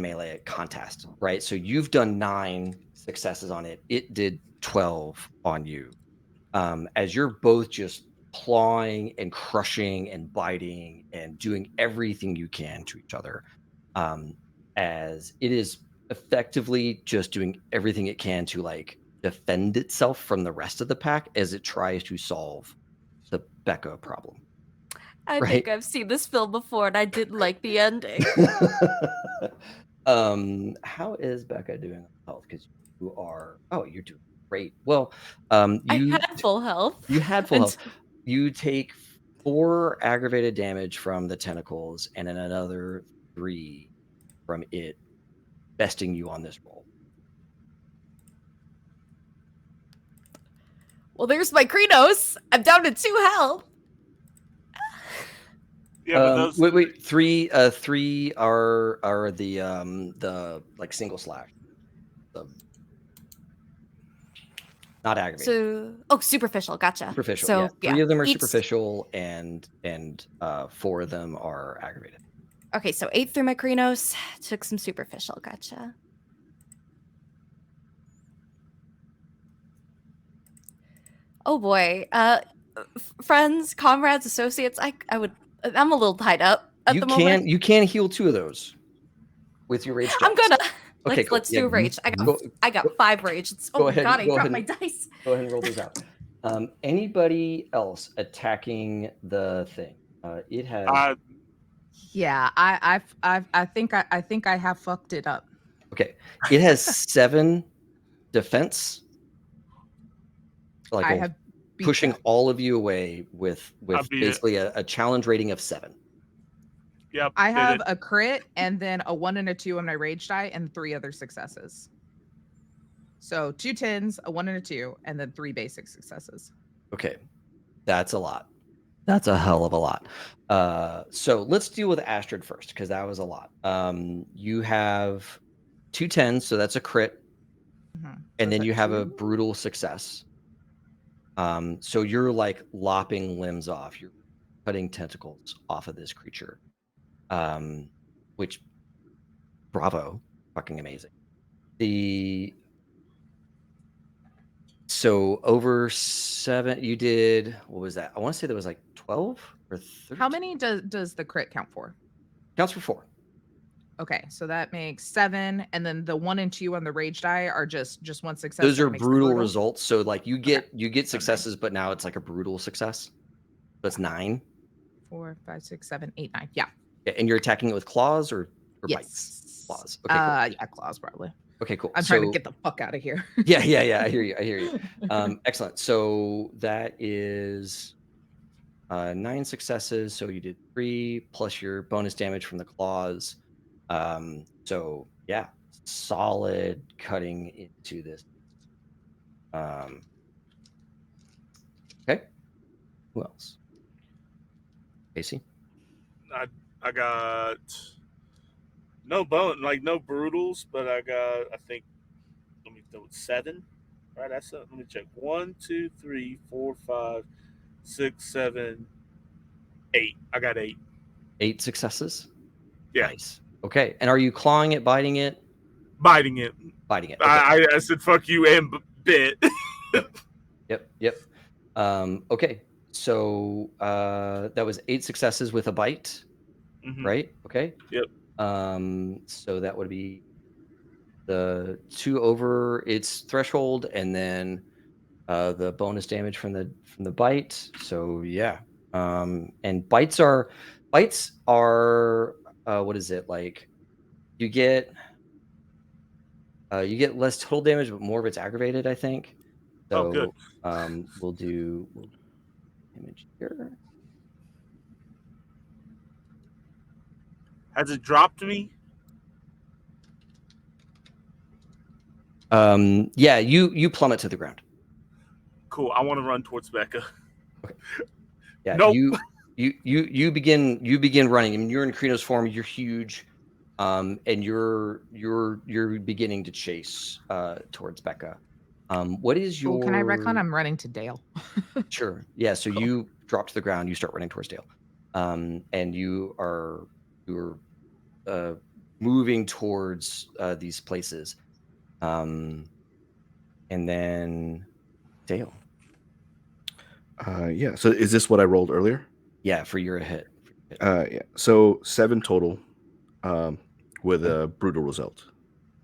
melee contest, right? So you've done 9 successes on it. It did 12 on you. As you're both just clawing and crushing and biting and doing everything you can to each other, as it is effectively just doing everything it can to like defend itself from the rest of the pack as it tries to solve the Becca problem.
I think I've seen this film before and I didn't like the ending.
How is Becca doing on health? Because you're doing great. Well,
I had full health.
You had full health. You take 4 aggravated damage from the tentacles and then another 3 from it besting you on this roll.
Well, there's my Krenos. I'm down to 2 health.
Yeah, but those
wait. 3 are the like single slash. Not aggravated.
So superficial. Gotcha.
Superficial.
So
yeah. 3 of them are superficial, and 4 of them are aggravated.
Okay, so 8 through my Krenos, took some superficial. Gotcha. Oh boy, friends, comrades, associates. I'm a little tied up at the moment.
You can heal 2 of those with your rage dice.
I'm gonna.
Okay,
let's do a rage. I got 5 rage. Oh my god, I dropped my dice.
Go ahead and roll those out. Anybody else attacking the thing? It has.
Yeah, I think I have fucked it up.
Okay, it has 7 defense.
I have
pushing all of you away with basically a challenge rating of 7.
Yep.
I
did
have
it.
a crit and then a 1 and a 2 on my rage die and 3 other successes. So 2 10s, a 1 and a 2, and then 3 basic successes.
Okay, that's a lot. That's a hell of a lot. So let's deal with Astrid first because that was a lot. You have 2 10s, so that's a crit,
Mhm. So
and
is
then
that
you have a
2?
brutal success. So you're like lopping limbs off. You're cutting tentacles off of this creature. Which bravo, fucking amazing. So over 7, you did, what was that? I want to say there was like 12 or 13.
How many does the crit count for?
Counts for 4.
Okay, so that makes 7, and then the 1 and 2 on the rage die are just 1 success.
Those
so
are
it makes them
brutal results. So like you
Okay.
get
So 9.
successes, but now it's like a brutal success. So it's 9.
4, 5, 6, 7, 8, 9. Yeah.
Yeah, and you're attacking it with claws or bites?
Yes.
Claws. Okay, cool.
Yeah, claws probably.
Okay, cool.
I'm trying to get the fuck out of here.
Yeah. I hear you. Excellent. So that is 9 successes. So you did 3 plus your bonus damage from the claws. So yeah, solid cutting into this. Okay. Who else? Casey.
I got no no brutals, but I got, I think, let me know, 7. Right, let me check. 1, 2, 3, 4, 5, 6, 7, 8. I got 8.
8 successes.
Yeah.
Nice. Okay. And are you clawing it, biting it?
Biting it.
Biting it. Okay.
I said fuck you and bit.
Yep. Okay. So that was 8 successes with a bite,
Mhm.
right? Okay.
Yep.
So that would be the 2 over its threshold, and then the bonus damage from the bite. So yeah. And bites are what is it like? You get less total damage, but more of it's aggravated, I think.
Oh, good.
So we'll do damage here.
Has it dropped me?
Yeah, you plummet to the ground.
Cool. I want to run towards Becca.
Yeah,
Nope.
you begin running. I mean, you're in Krino's form. You're huge, and you're beginning to chase towards Becca. What is
Oh, can I retcon?
your
I'm running to Dale.
Sure? Yeah, so
Cool.
you drop to the ground. You start running towards Dale, and you're uh, moving towards these places, and then Dale.
Yeah. So is this what I rolled earlier?
Yeah, for your hit.
Yeah. So 7 total, with a brutal result.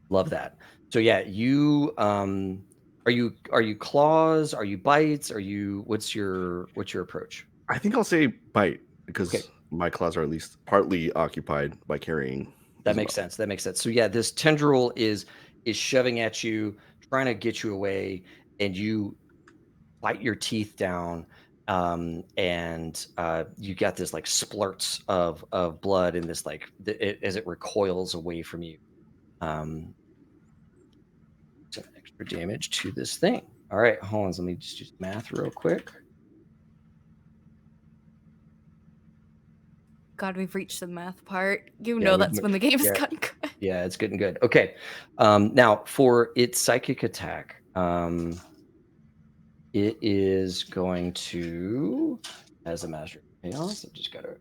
Love that. So yeah, you are you claws? Are you bites? What's your approach?
I think I'll say bite because
Okay,
my claws are at least partly occupied by carrying
that
as
makes
well.
sense. That makes sense. So yeah, this tendril is shoving at you, trying to get you away, and you bite your teeth down, and you got this like splurts of blood and this like as it recoils away from you. Um, some extra damage to this thing. All right, hold on. Let me just do some math real quick.
God, we've reached the math part. You
Yeah,
know that's when the game's
yeah,
gotten good.
yeah, it's getting good. Okay, now for its psychic attack, it is going to, as a master of chaos, I just got to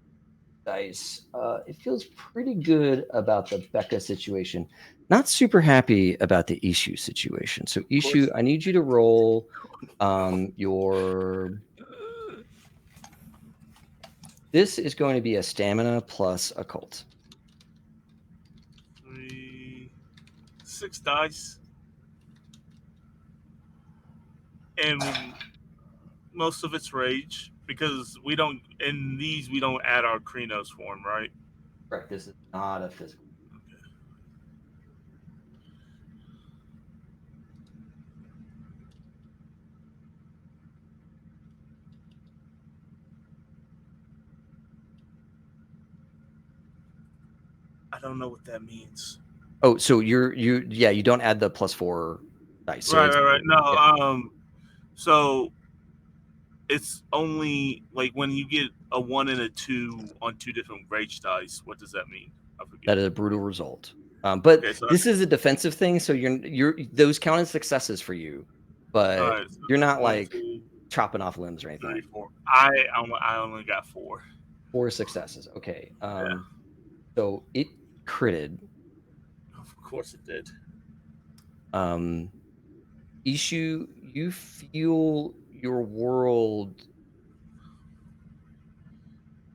dice. It feels pretty good about the Becca situation. Not super happy about the Ishu situation. So Ishu, I need you to roll your. This is going to be a stamina plus occult.
3, 6 dice, and most of it's rage because we don't add our Krinos form, right?
Correct. This is not a physical.
I don't know what that means.
Oh, so you don't add the +4 dice. So
Right. No,
yeah.
So it's only like when you get a 1 and a 2 on 2 different rage dice. What does that mean? I forget.
That is a brutal result. But
Okay, so
this is a defensive thing, so you're those count as successes for you, but
all right, so
you're not
1,
like
2,
chopping off limbs or anything
3,
like that.
4. I only got 4.
4 successes. Okay.
Yeah.
So it critted.
Of course it did.
Ishu, you feel your world.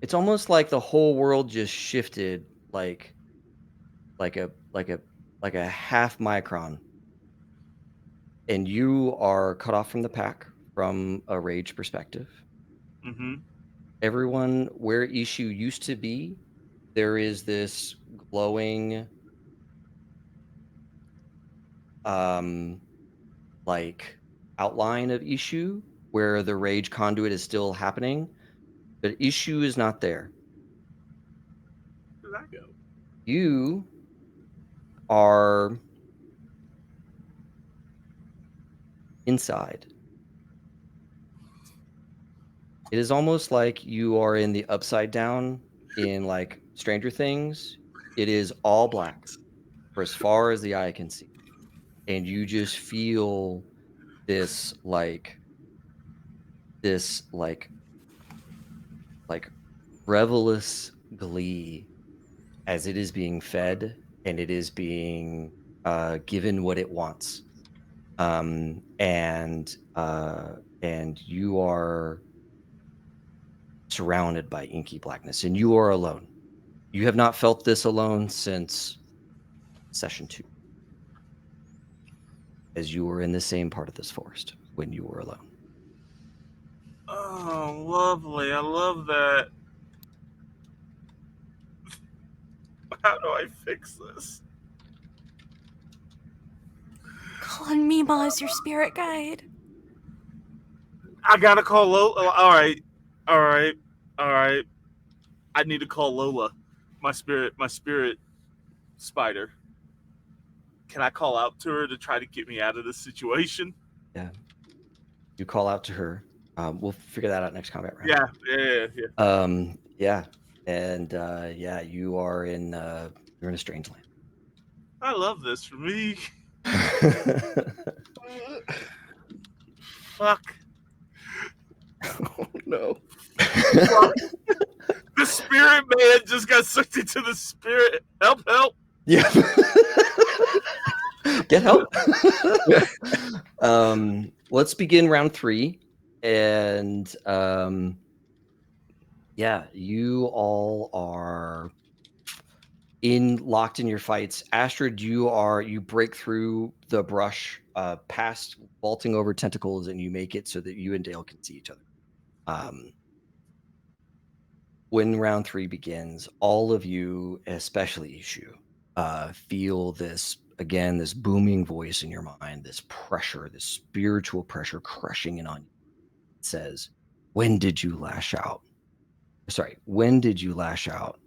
It's almost like the whole world just shifted like a like a like a half micron, and you are cut off from the pack from a rage perspective.
Mm-hmm.
Everyone where Ishu used to be, there is this glowing like outline of Ishu where the rage conduit is still happening, but Ishu is not there.
Where did I go?
You are inside. It is almost like you are in the upside down in like Stranger Things. It is all black for as far as the eye can see. And you just feel this like this like revelous glee as it is being fed and it is being given what it wants. And you are surrounded by inky blackness, and you are alone. You have not felt this alone since session 2, as you were in the same part of this forest when you were alone.
Oh, lovely. I love that. How do I fix this?
Call on Mima as your spirit guide.
I gotta call Lola. All right. I need to call Lola, my spirit spider. Can I call out to her to try to get me out of this situation?
Yeah. You call out to her. We'll figure that out next combat round.
Yeah.
Yeah. And yeah, you are in you're in a strange land.
I love this for me. Fuck.
Oh no.
Fuck. The spirit man just got sucked into the spirit. Help.
Yeah. Get help. Let's begin round 3. And yeah, you all are locked in your fights. Astrid, you break through the brush, past vaulting over tentacles, and you make it so that you and Dale can see each other. When round 3 begins, all of you, especially Ishu, feel this again, this booming voice in your mind, this pressure, this spiritual pressure crushing in on you. It says, "When did you lash out? Sorry, when did you lash out?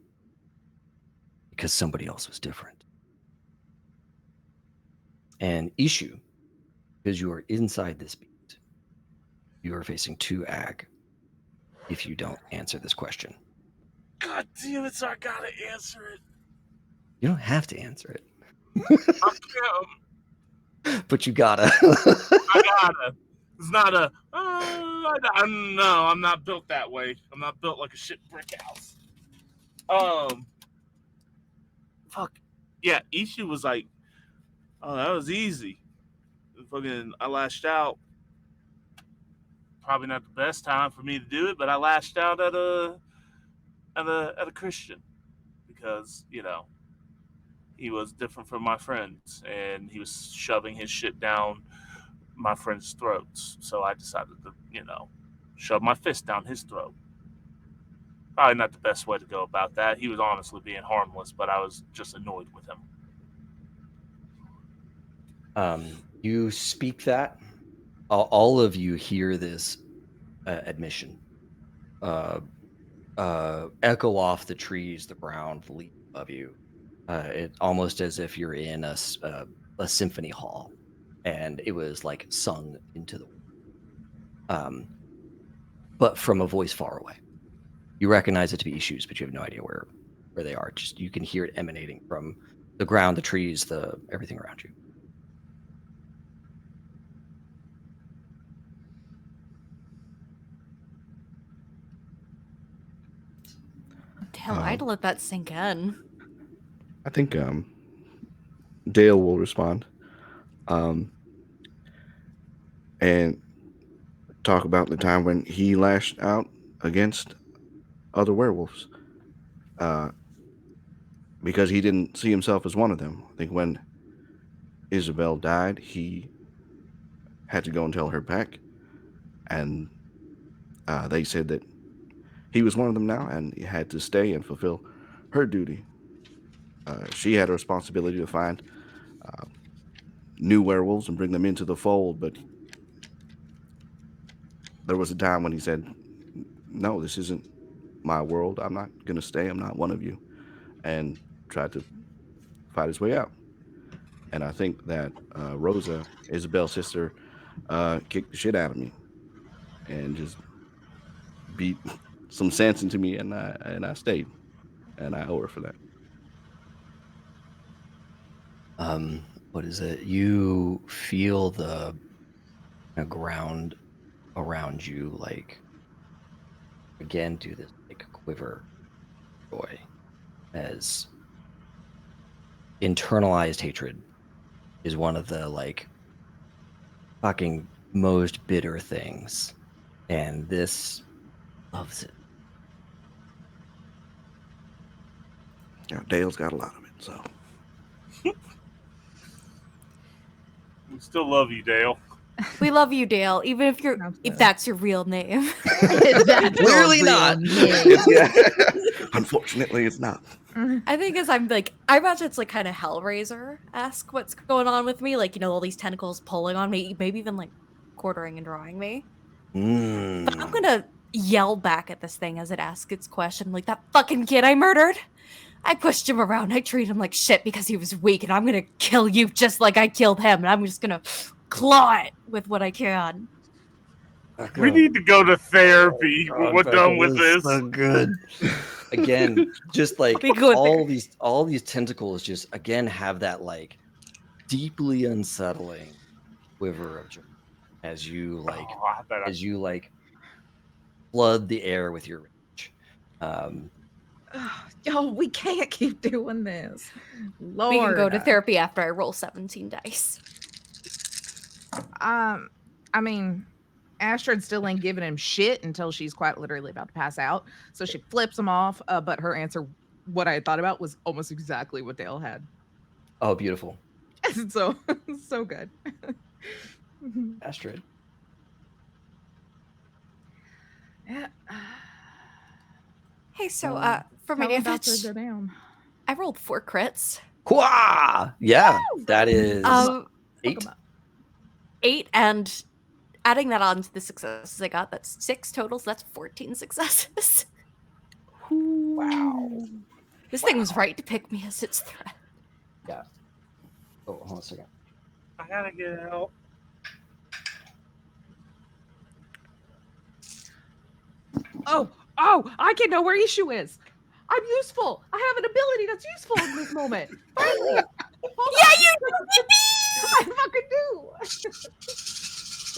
Because somebody else was different." And Ishu, because you are inside this beast, you are facing 2 ag if you don't answer this question.
God damn it, so I gotta answer it.
You don't have to answer it,
I can't.
but you gotta.
I gotta. It's not a. No, I'm not built that way. I'm not built like a shit brick house. Fuck. Yeah, Ishu was like, "Oh, that was easy." Fucking, I lashed out. Probably not the best time for me to do it, but I lashed out at a Christian because he was different from my friends and he was shoving his shit down my friends' throats. So I decided to, shove my fist down his throat. Probably not the best way to go about that. He was honestly being harmless, but I was just annoyed with him.
You speak that. All of you hear this admission echo off the trees, the ground, the leaves above you. It almost as if you're in a symphony hall, and it was like sung into the but from a voice far away. You recognize it to be issues, but you have no idea where they are. Just you can hear it emanating from the ground, the trees, the everything around you.
Damn, I'd let that sink in.
I think Dale will respond and talk about the time when he lashed out against other werewolves because he didn't see himself as one of them. I think when Isabel died, he had to go and tell her pack, and they said that he was one of them now, and he had to stay and fulfill her duty. She had a responsibility to find new werewolves and bring them into the fold, but there was a time when he said, no, this isn't my world. I'm not going to stay. I'm not one of you. And tried to fight his way out. And I think that Rosa, Isabel's sister, kicked the shit out of me and just beat some sense into me, and I stayed. And I owe her for that.
What is it? You feel the ground around you, like, again, do this like quiver joy as internalized hatred is one of the like fucking most bitter things, and this loves it.
Yeah, Dale's got a lot of it, so.
We still love you, Dale.
We love you, Dale, even if you're
Sounds
if
good.
that's your real name.
That's
Clearly
your real
not.
name.
Yeah. Unfortunately, it's not.
I think as I'm like, I imagine it's like kind of Hellraiser-esque what's going on with me. Like, all these tentacles pulling on me, maybe even like quartering and drawing me. But I'm gonna yell back at this thing as it asks its question, like, that fucking kid I murdered. I pushed him around. I treated him like shit because he was weak, and I'm gonna kill you just like I killed him. And I'm just gonna claw it with what I can.
We need to go to therapy when we're done with this.
So good. Again, just like
Be good
all these tentacles just again have that like deeply unsettling quiver of joy as you like flood the air with your rage.
Yo, we can't keep doing this. Lord.
We can go to therapy after I roll 17 dice.
I mean, Astrid still ain't giving him shit until she's quite literally about to pass out. So she flips him off. But her answer, what I had thought about, was almost exactly what Dale had.
Oh, beautiful.
So good.
Astrid.
Yeah.
Hey, so for my
Tell him about
damage,
to go down.
I rolled 4 crits.
Quah! Yeah, that is 8.
8, and adding that on to the successes I got, that's 6 totals. That's 14 successes.
Wow.
This thing was right to pick me as its threat.
Yeah. Oh, hold on a second.
I gotta get out.
Oh, I can know where Ishu is. I'm useful. I have an ability that's useful in this moment. Finally.
Yeah, you do.
I fucking do.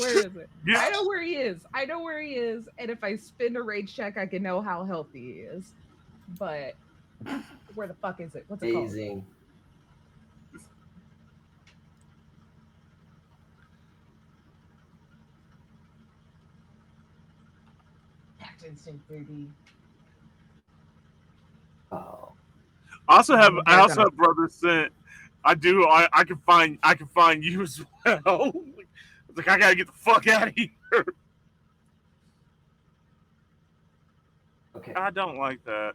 Where is it?
Yeah.
I know where he is. And if I spin a rage check, I can know how healthy he is. But where the fuck is it? What's it called?
Amazing.
Act instinct 3D.
Oh.
I also have Brother Sent. I can find you as well. It's like I gotta get the fuck out of here.
Okay.
I don't like that.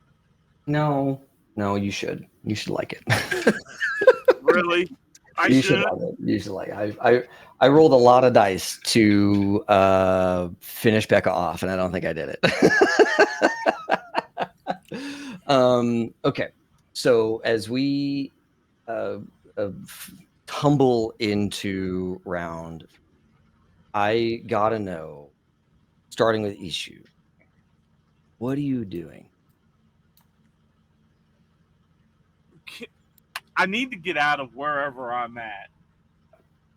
No, you should. You should like it.
Really?
You should love it. You should like it. I rolled a lot of dice to finish Becca off, and I don't think I did it. Okay. So as we tumble into round, I gotta know, starting with Ishu, what are you doing?
I need to get out of wherever I'm at.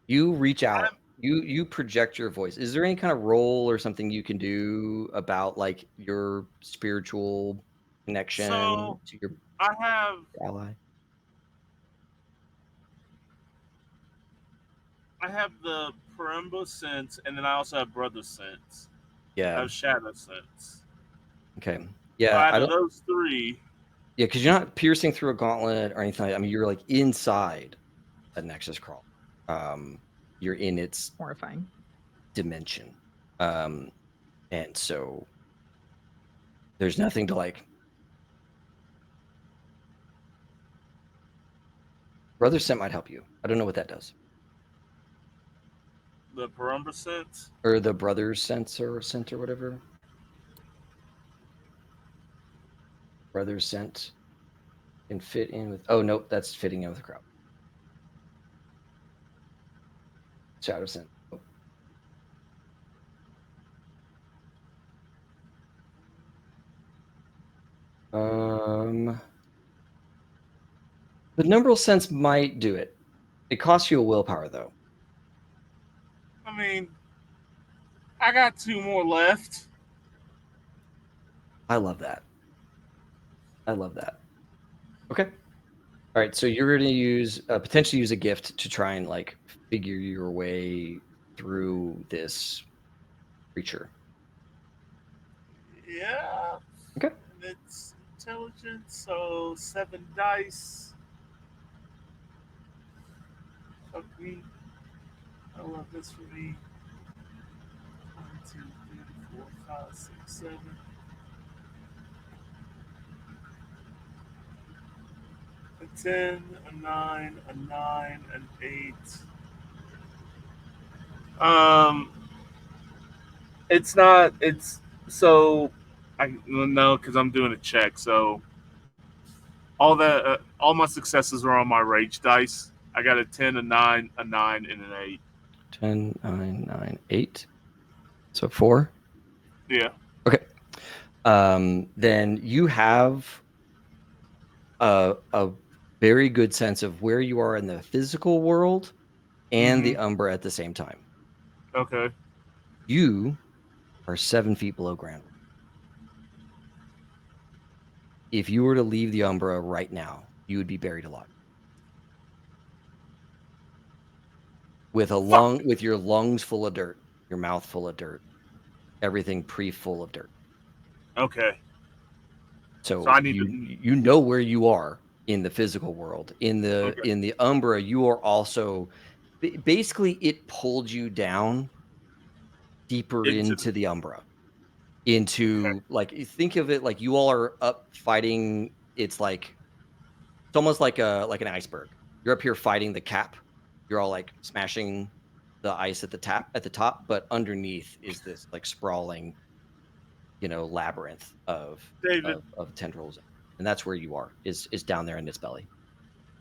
You reach out. You project your voice. Is there any kind of role or something you can do about like your spiritual connection
So
to your
I have
ally?
the Paremba sense, and then I also have Brother sense. I
Yeah.
have Shadow sense.
Okay.
So
Yeah.
out
I
of
don't.
those three,
Yeah, because you're not piercing through a gauntlet or anything. I mean, you're like inside a Nexus crawl. You're in its
Horrifying.
dimension, and so there's nothing to like. Brother Scent might help you. I don't know what that does.
the Paremba sense.
Or the Brothers Sense or whatever. Brothers Scent can fit in with. Oh nope, that's fitting in with the crowd. Shadow Scent. The numeral sense might do it. It costs you a willpower though.
I mean, I got 2 more left.
I love that. I love that. Okay. All right. So you're going to use potentially use a gift to try and like figure your way through this creature.
Yeah.
Okay.
And it's intelligence, so 7 dice. Fuck me. I love this for me. 1, 2, 3, 4, 5, 6, 7. A 10, a 9, a 9, an 8. It's not. It's so. No, because I'm doing a check. So all my successes are on my rage dice. I got a 10, a 9, a 9, and an 8.
10, 9, 9, 8. So 4.
Yeah.
Okay. Then you have a very good sense of where you are in the physical world and the Umbra at the same time.
Okay.
You are 7 feet below ground. If you were to leave the Umbra right now, you would be buried alive. With with your lungs full of dirt, your mouth full of dirt, everything full of dirt.
Okay.
So
I need
you know where you are in the physical world. In the Umbra, you are also basically it pulled you down deeper into the Umbra. Into like think of it like you all are up fighting. It's almost like an iceberg. You're up here fighting the cap. You're all like smashing the ice at the top, but underneath is this like sprawling, labyrinth of
David.
of tendrils, and that's where you are. Is down there in its belly.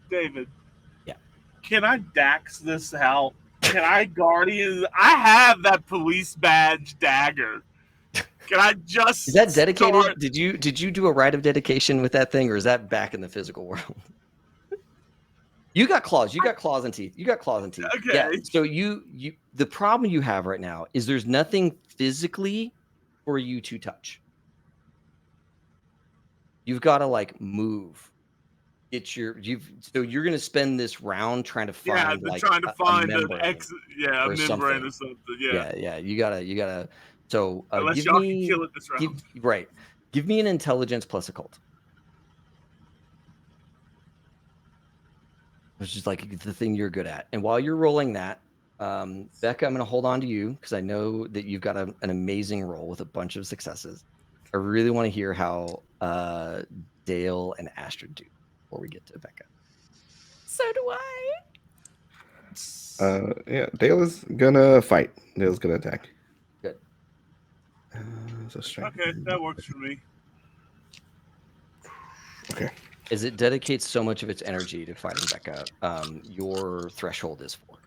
David.
Yeah.
Can I Dax this out? Can I Guardian? I have that police badge dagger. Can I just
Is that dedicated?
start?
Did you do a rite of dedication with that thing, or is that back in the physical world? You got claws. You got claws and teeth. You got claws and teeth.
Okay.
Yeah. So the problem you have right now is there's nothing physically for you to touch. You've got to like move. So you're gonna spend this round trying to find a membrane.
A
or
membrane
something.
or something. Yeah.
Yeah. You gotta. So
Unless
give
y'all
me
can kill it this round.
Give me an intelligence plus occult. Which is like the thing you're good at. And while you're rolling that, Becca, I'm going to hold on to you because I know that you've got an amazing roll with a bunch of successes. I really want to hear how Dale and Astrid do before we get to Becca.
So do I.
Yeah, Dale is gonna fight. Dale's gonna attack.
Good.
So strength.
Okay, that works for me.
Okay.
as it dedicates so much of its energy to fighting Becca, your threshold is 4.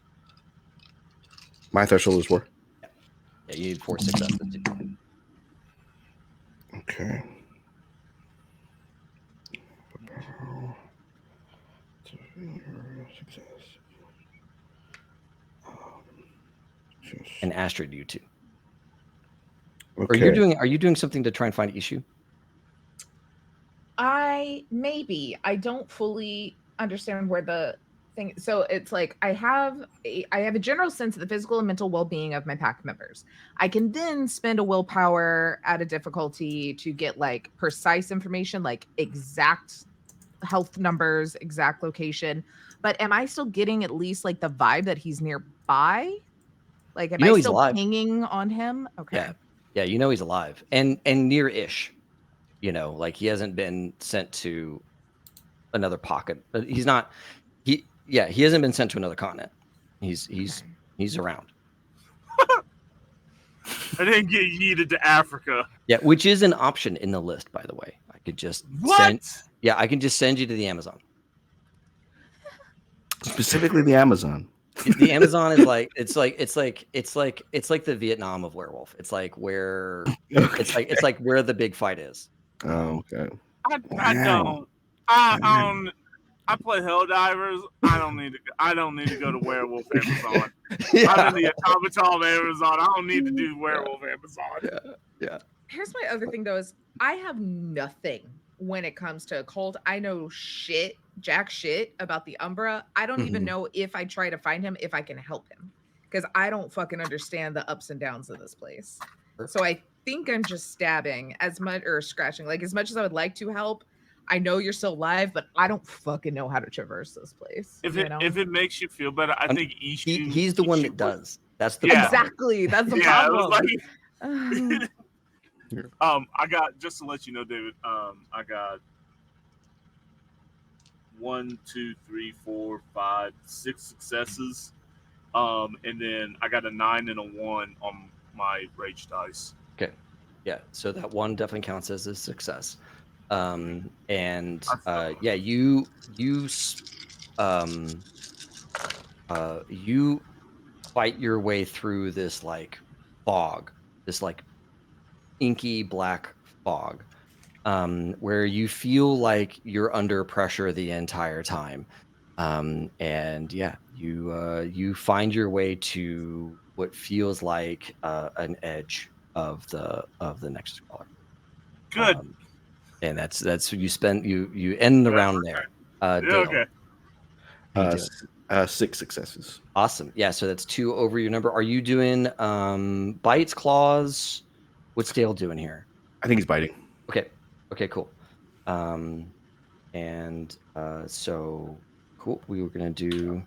My threshold is 4.
Yeah, you need 4 successes to do it.
Okay. Success.
And Astrid, you too.
Okay.
Are you doing something to try and find issue?
I don't fully understand where the thing. So it's like I have a general sense of the physical and mental well-being of my pack members. I can then spend a willpower at a difficulty to get like precise information, like exact health numbers, exact location. But am I still getting at least like the vibe that he's nearby? Like, am
You
I
know he's
still
alive.
pinging on him? Okay.
Yeah, you know he's alive and near-ish. You know, like he hasn't been sent to another pocket, but he's not. He hasn't been sent to another continent. He's around.
I didn't get yeeted to Africa.
Yeah, which is an option in the list, by the way. I could just
What?
I can just send you to the Amazon.
Specifically the Amazon.
The Amazon is like it's like the Vietnam of Werewolf. It's like where it's like where the big fight is.
Oh, okay.
I
Wow.
don't. I play Helldivers. I don't need to go to Werewolf Amazon.
Yeah.
I'm in the Automaton Amazon. I don't need to do Werewolf Amazon.
Yeah.
Here's my other thing though is I have nothing when it comes to occult. I know jack shit about the Umbra. I don't even know if I try to find him if I can help him because I don't fucking understand the ups and downs of this place. So I think I'm just stabbing as much or scratching. Like as much as I would like to help, I know you're still alive, but I don't fucking know how to traverse this place.
If it makes you feel better, I think
he's the one that does. That's the
exactly. That's the problem.
It was I got, just to let you know, David. I got 1, 2, 3, 4, 5, 6 successes, and then I got a 9 and a 1 on my rage dice.
Okay, yeah. So that one definitely counts as a success. You fight your way through this like fog, this like inky black fog, where you feel like you're under pressure the entire time. You find your way to what feels like an edge of the next scholar.
Good.
And that's you end the round there. Dale,
okay.
6 successes.
Awesome. Yeah, so that's 2 over your number. Are you doing bites, claws? What's Dale doing here?
I think he's biting.
Okay, cool. So cool. We were gonna do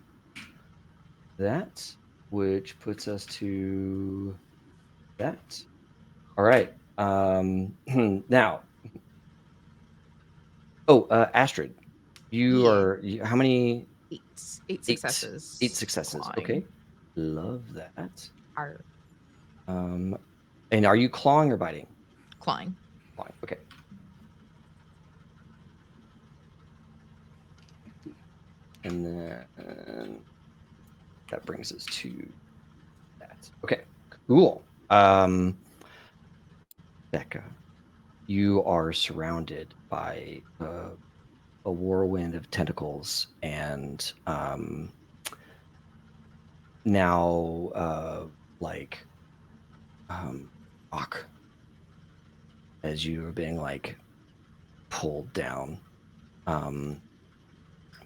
that, which puts us to that. All right. Now. Astrid, how many?
8 successes.
8 successes.
Clawing.
Okay. Love that.
Are
and are you clawing or biting?
clawing.
Clawing. Okay. And then that brings us to that. Okay. Cool. Becca, you are surrounded by a whirlwind of tentacles and now rock as you are being like pulled down,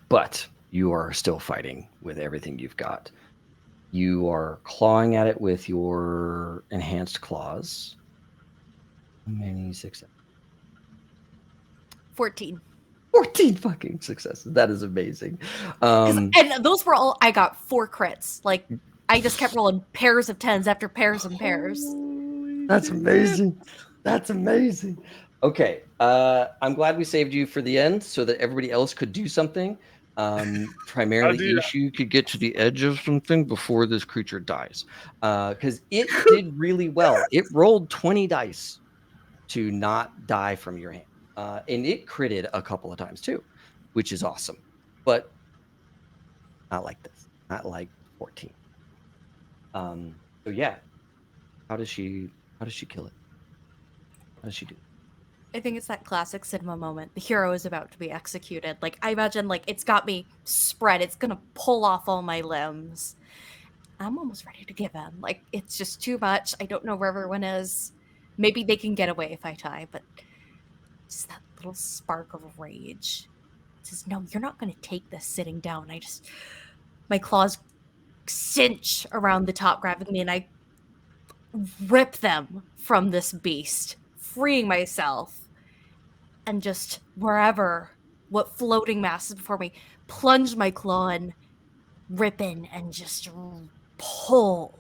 but you are still fighting with everything you've got. You are clawing at it with your enhanced claws. How many successes?
14.
14 fucking successes. That is amazing.
And those were all, I got 4 crits. Like, I just kept rolling pairs of 10s after pairs and pairs.
That's amazing. That's amazing. Okay. I'm glad we saved you for the end so that everybody else could do something. Primarily, Issue could get to the edge of something before this creature dies. Because it did really well. It rolled 20 dice to not die from your hand. And it critted a couple of times too, which is awesome. But not like this. Not like 14. So yeah, how does she kill it? How does she do it?
I think it's that classic cinema moment. The hero is about to be executed. Like, I imagine, like, it's got me spread. It's gonna pull off all my limbs. I'm almost ready to give in. Like, it's just too much. I don't know where everyone is. Maybe they can get away if I die, but just that little spark of rage. It says, no, you're not gonna take this sitting down. My claws cinch around the top, grabbing me, and I rip them from this beast, freeing myself. And just wherever, what floating mass is before me, plunge my claw and rip in and just pull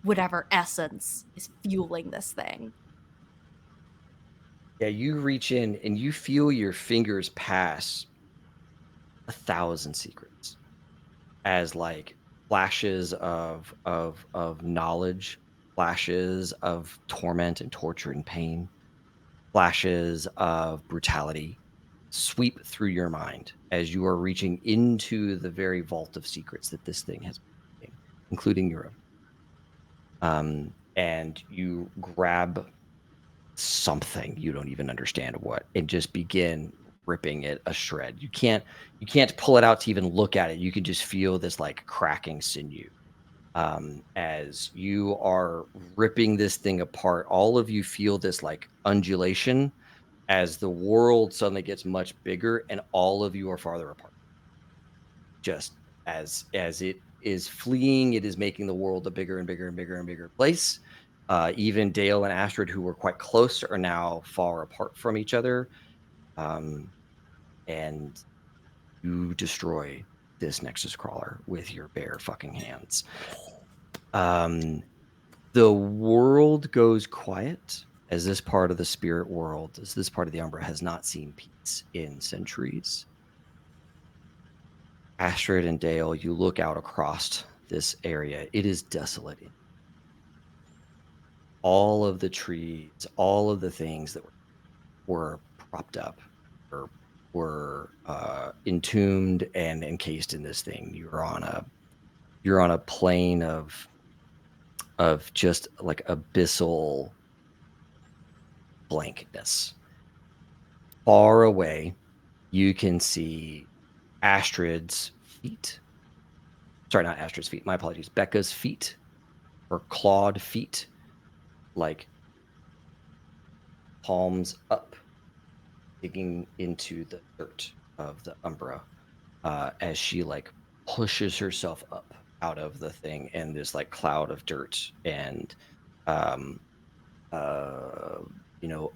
whatever essence is fueling this thing.
Yeah, you reach in and you feel your fingers pass 1,000 secrets as like flashes of knowledge, flashes of torment and torture and pain, flashes of brutality sweep through your mind as you are reaching into the very vault of secrets that this thing has been, including your own. And you grab something you don't even understand what and just begin ripping it a shred. You can't pull it out to even look at it. You can just feel this like cracking sinew as you are ripping this thing apart. All of you feel this like undulation as the world suddenly gets much bigger and all of you are farther apart. Just as it is fleeing, it is making the world a bigger and bigger and bigger and bigger place. Even Dale and Astrid, who were quite close, are now far apart from each other. And you destroy this Nexus crawler with your bare fucking hands. The world goes quiet as this part of the spirit world, as this part of the Umbra has not seen peace in centuries. Astrid and Dale, you look out across this area. It is desolate. All of the trees, all of the things that were propped up or were entombed and encased in this thing. You're on a plane of just like abyssal blankness. Far away, you can see Astrid's feet. Sorry, not Astrid's feet. My apologies. Becca's feet, or clawed feet, like palms up, digging into the dirt of the Umbra as she like pushes herself up out of the thing and this like cloud of dirt and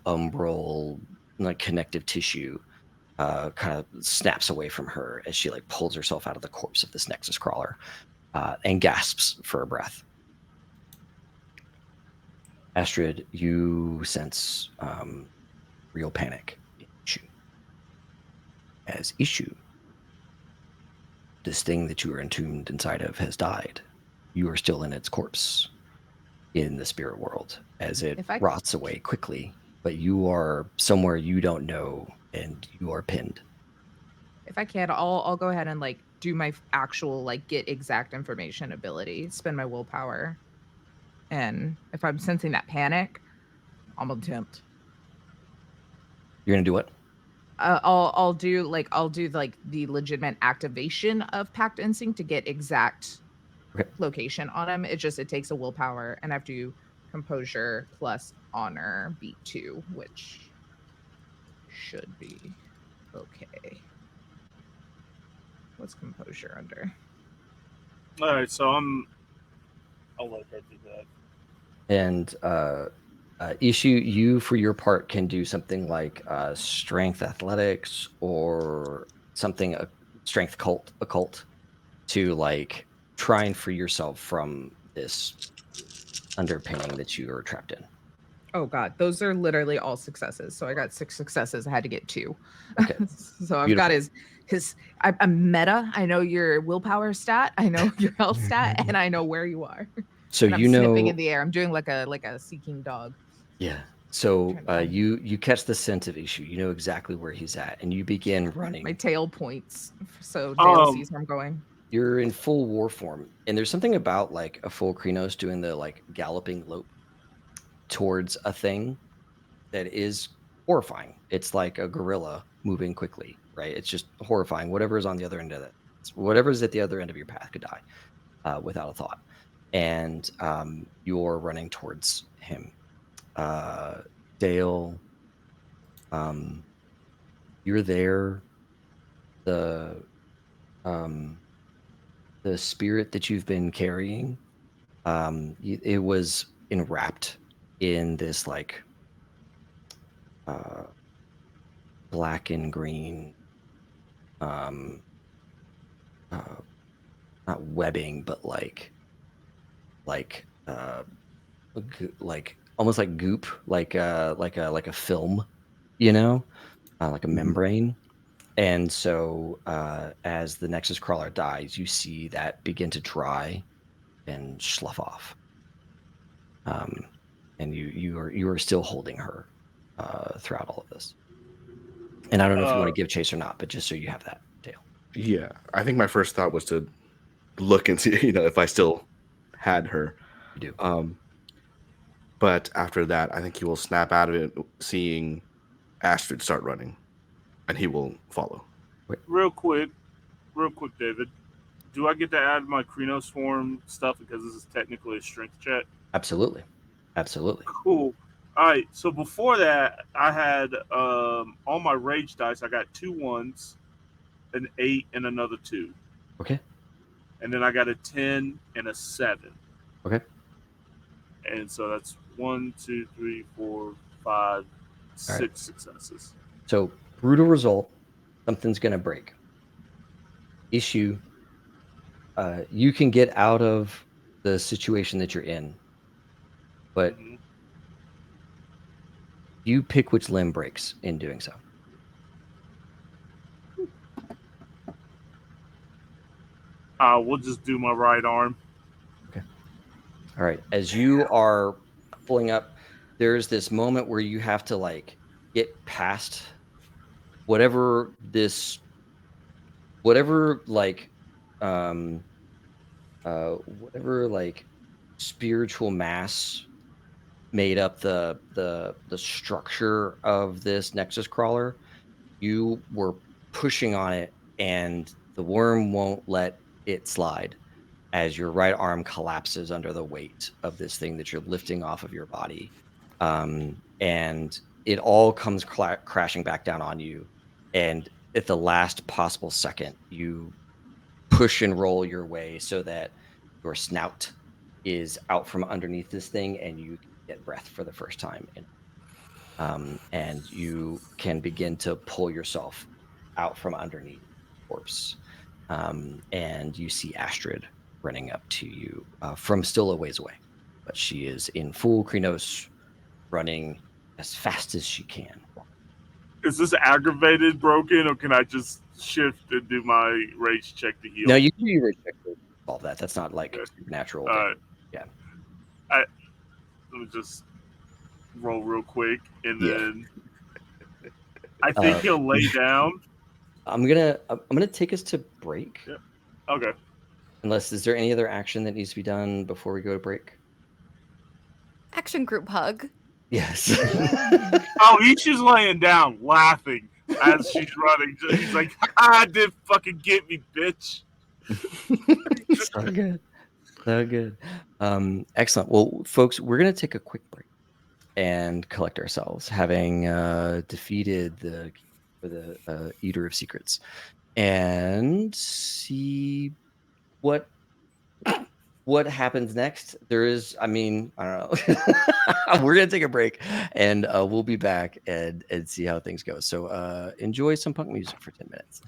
umbral like connective tissue kind of snaps away from her as she like pulls herself out of the corpse of this Nexus crawler and gasps for a breath. Astrid, you sense real panic in Ishu. As Ishu, this thing that you are entombed inside of has died. You are still in its corpse in the spirit world as it rots away quickly, but you are somewhere you don't know and you are pinned.
If I can, I'll go ahead and like do my actual like get exact information ability, spend my willpower. And if I'm sensing that panic, I'm gonna attempt.
You're gonna do what?
I'll do the legitimate activation of Pact Instinct to get exact location on him. It takes a willpower, and I have to composure plus honor beat 2, which should be okay. What's composure under?
All right, so I'll let her do that.
And Ishu, you for your part can do something like strength athletics or something strength occult to like try and free yourself from this underpinning that you are trapped in.
Oh god, those are literally all successes. So I got 6 successes. I had to get 2.
Okay.
So I've got his I'm meta. I know your willpower stat, I know your health stat, and I know where you are.
So
and I'm sniffing in the air. I'm doing like a seeking dog.
Yeah. So
Trying to find
you catch the scent of Ishu. You know exactly where he's at, and you begin running.
my tail points so Dale
Um,
sees where I'm going.
You're in full war form, and there's something about like a full Krynos doing the like galloping lope towards a thing that is horrifying. It's like a gorilla moving quickly, right? It's just horrifying. Whatever is on the other end of it, whatever's at the other end of your path could die without a thought. And you're running towards him. Dale, um, you're there. The um, the spirit that you've been carrying, it was enwrapped in this like uh, black and green, um, uh, not webbing, but like like almost like goop, like a film, you know, like a
Mhm.
membrane. And so as the Nexus crawler dies, you see that begin to dry and slough off. Um, and you are still holding her throughout all of this. And I don't know if you want to give chase or not, but just so you have that, Dale.
Yeah, I think my first thought was to look and see, if I still had her.
You do.
But after that, I think he will snap out of it, seeing Astrid start running, and he will follow.
real quick, David. Do I get to add my Krynos form stuff because this is technically a strength check?
Absolutely. Absolutely.
Cool. All right. So before that, I had on my rage dice, I got 2 1s, an 8, and another 2,
Okay.
and then I got a 10 and a 7,
Okay.
and so that's 1, 2, 3, 4, 5,
All right.
6 successes.
So brutal result. Something's going to break. Issue. You can get out of the situation that you're in, but
Mm-hmm.
you pick which limb breaks in doing so.
We'll just do my right arm.
Okay. All right. As you are pulling up, there's this moment where you have to like get past whatever this, whatever like, um, whatever like spiritual mass made up the structure of this Nexus crawler. You were pushing on it, and the worm won't let it slide as your right arm collapses under the weight of this thing that you're lifting off of your body. And it all comes crashing back down on you. And at the last possible second, you push and roll your way so that your snout is out from underneath this thing and you can get breath for the first time. And you can begin to pull yourself out from underneath the corpse. And you see Astrid running up to you from still a ways away, but she is in full Krynos, running as fast as she can.
Is this aggravated, broken, or can I just shift and do my rage check to heal?
No, you can do your check to solve that. That's not like
Okay.
supernatural.
All right.
Yeah.
Let me just roll real quick, and
Yeah.
then I think he'll lay down.
I'm gonna take us to break.
Yeah. Okay.
Unless, is there any other action that needs to be done before we go to break?
Action group hug.
Yes.
Oh, he's just laying down, laughing as she's running. He's like, "Ah, did fucking get me, bitch."
So good. So good. Excellent. Well, folks, we're gonna take a quick break and collect ourselves, having defeated the Eater of Secrets, and see what happens next. There is, I mean, I don't know. We're gonna take a break, and we'll be back and see how things go. So enjoy some punk music for 10 minutes.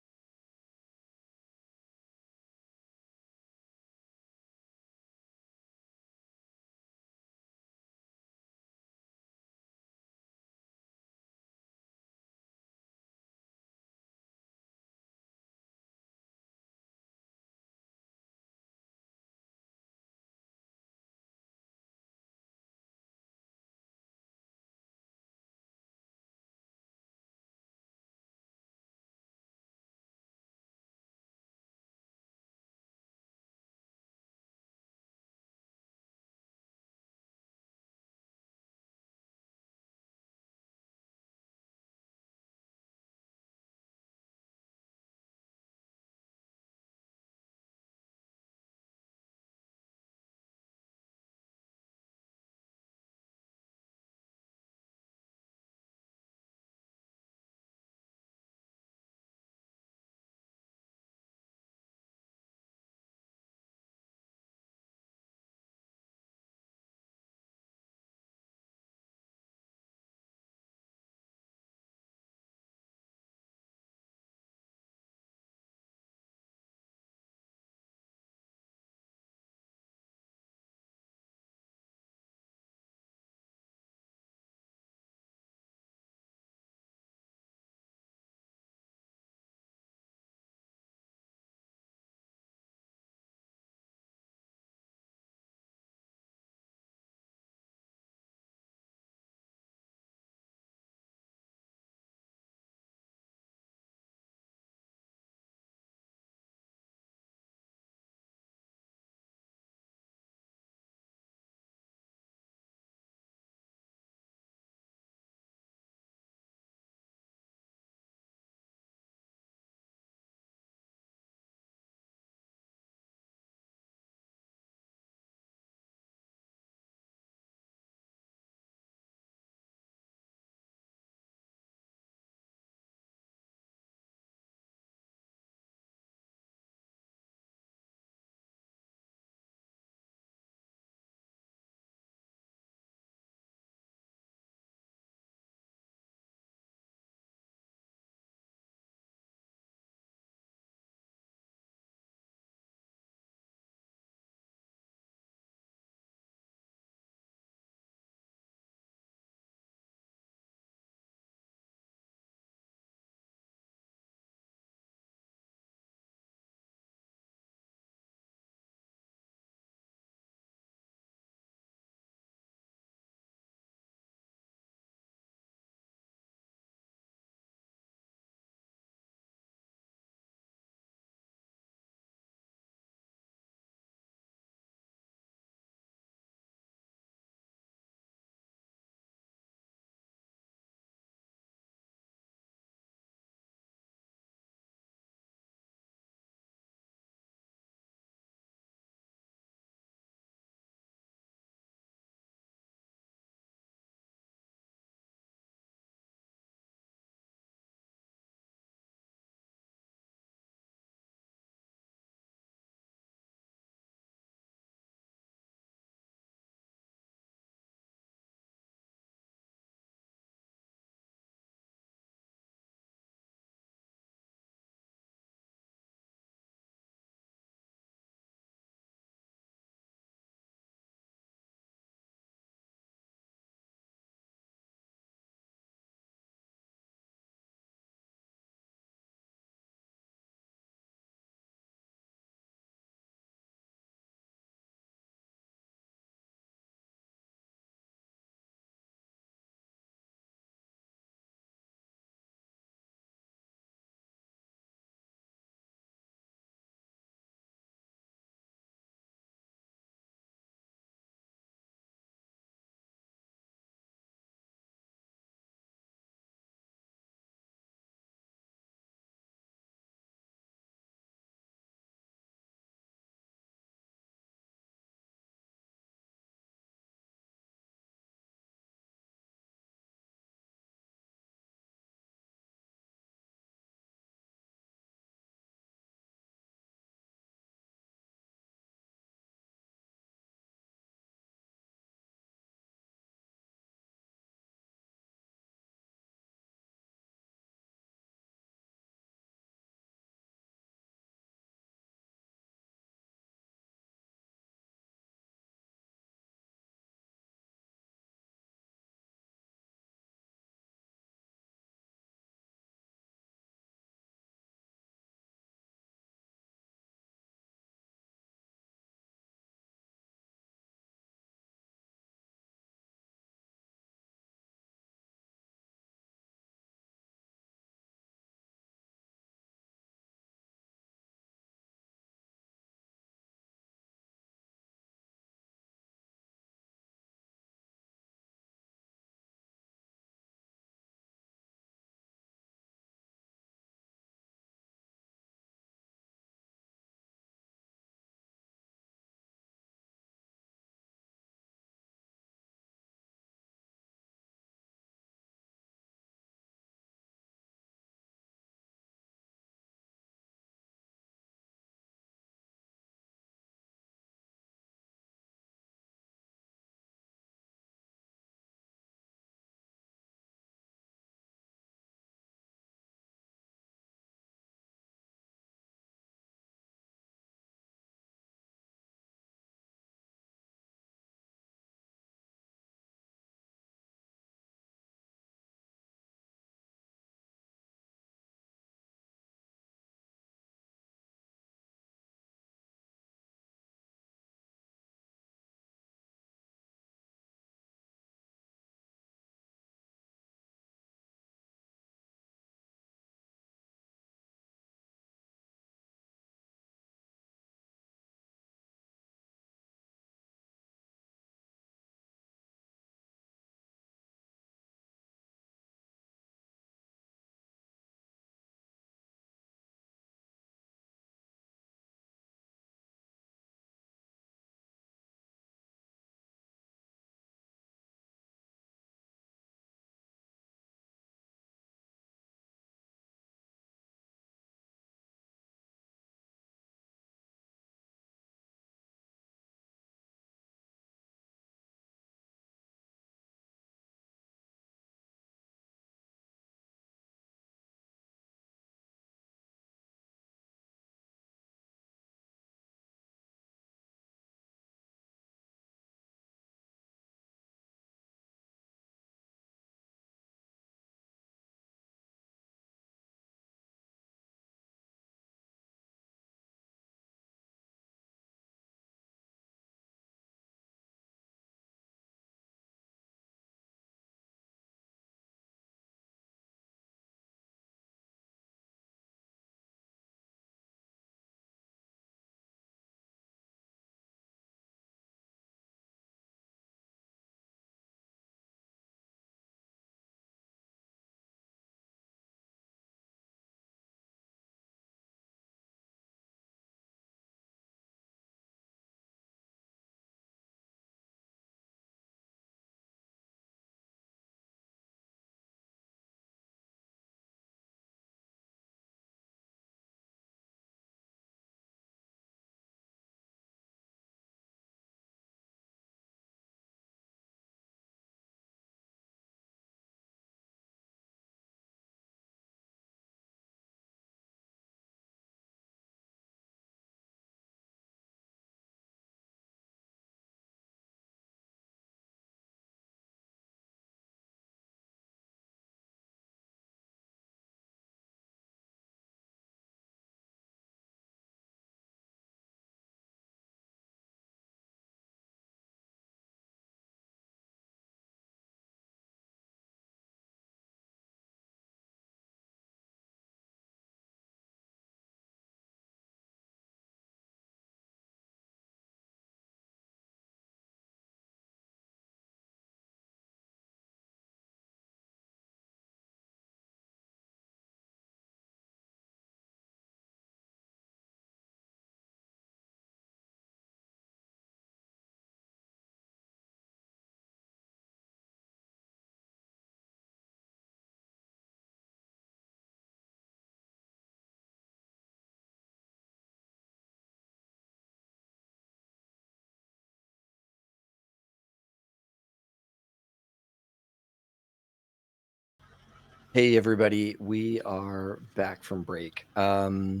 Hey everybody, we are back from break. So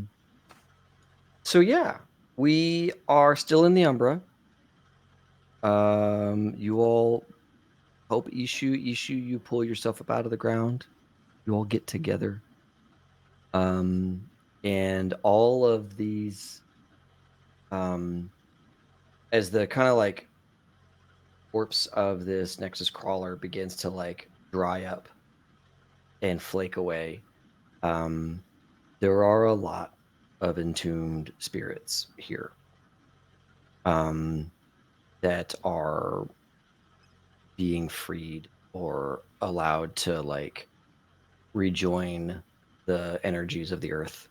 yeah, we are still in the Umbra. You all help Ishu, you pull yourself up out of the ground. You all get together. And all of these, um, as the kind of like corpse of this Nexus crawler begins to like dry up and flake away, um, there are a lot of entombed spirits here. That are being freed or allowed to like rejoin the energies of the earth.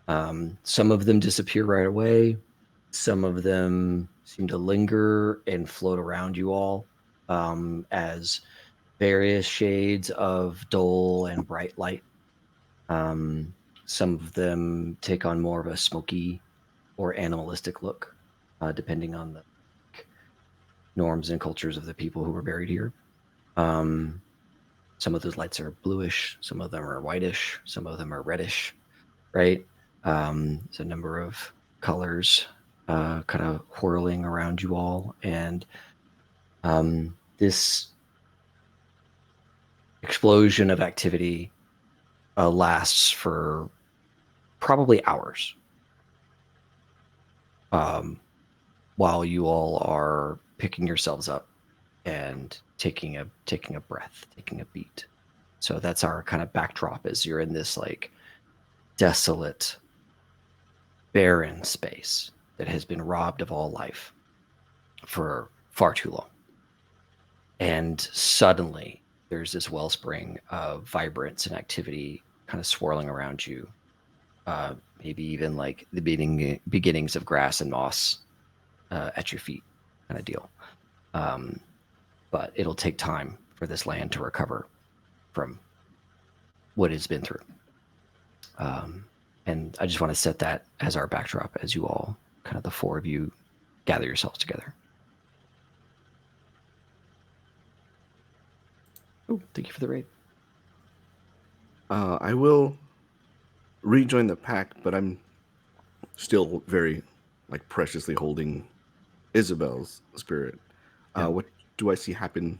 Some of them disappear right away. Some of them seem to linger and float around you all as various shades of dull and bright light. Um, some of them take on more of a smoky or animalistic look, depending on the norms and cultures of the people who were buried here. Some of those lights are bluish, some of them are whitish, some of them are reddish, right? There's a number of colors kind of whirling around you all. And this explosion of activity lasts for probably hours while you all are picking yourselves up and taking a breath, taking a beat. So that's our kind of backdrop as you're in this like desolate, barren space that has been robbed of all life for far too long. And suddenly there's this wellspring of vibrance and activity kind of swirling around you. Maybe even like the beginnings of grass and moss at your feet kind of deal. But it'll take time for this land to recover from what it's been through. And I just want to set that as our backdrop as you all, kind of the four of you, gather yourselves together. Oh, thank you for the raid.
I will rejoin the pack, but I'm still very like preciously holding Isabel's spirit.
Yeah.
What do I see happen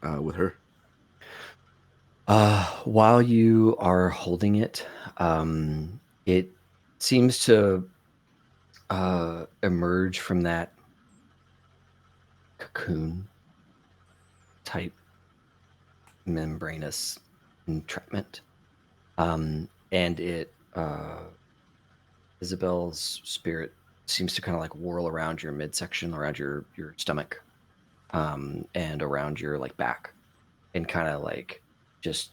with her?
While you are holding it, it seems to emerge from that cocoon type membranous entrapment. And it Isabel's spirit seems to kind of like whirl around your midsection, around your stomach, and around your like back, and kind of like just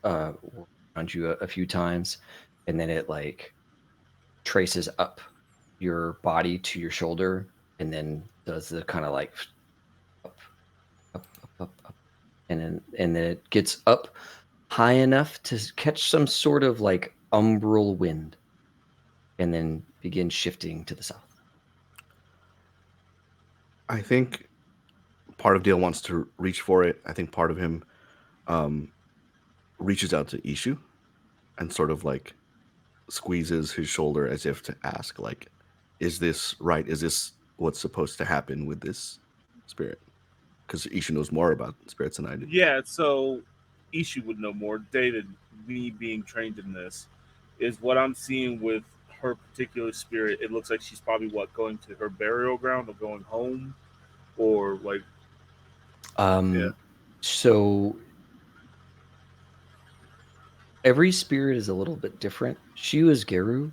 whirl around you a few times, and then it like traces up your body to your shoulder, and then does the kind of like up, up, and then it gets up high enough to catch some sort of like umbral wind, and then begin shifting to the south.
I think part of Dale wants to reach for it. I think part of him reaches out to Ishu and sort of like squeezes his shoulder as if to ask, like, is this right? Is this what's supposed to happen with this spirit? Because Ishu knows more about spirits than I do.
Yeah, so Ishu would know more. David, me being trained in this, is what I'm seeing with her particular spirit. It looks like she's probably going to her burial ground or going home, or like, yeah.
So every spirit is a little bit different. She was Geru,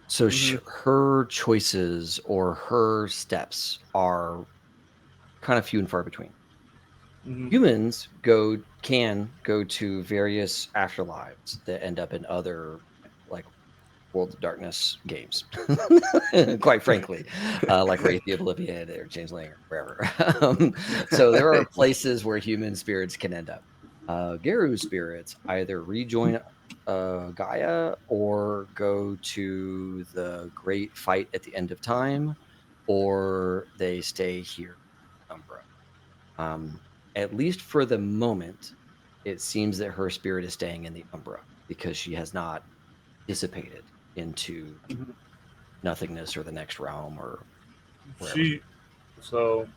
so her choices or her steps are kind of few and far between. Humans can go to various afterlives that end up in other like World of Darkness games, quite frankly, like Wraith the Oblivion or Changeling or wherever. So there are places where human spirits can end up. Geru spirits either rejoin Gaia or go to the great fight at the end of time, or they stay here, Umbra. At least for the moment, it seems that her spirit is staying in the Umbra because she has not dissipated into
Mhm.
nothingness or the next realm or wherever.
So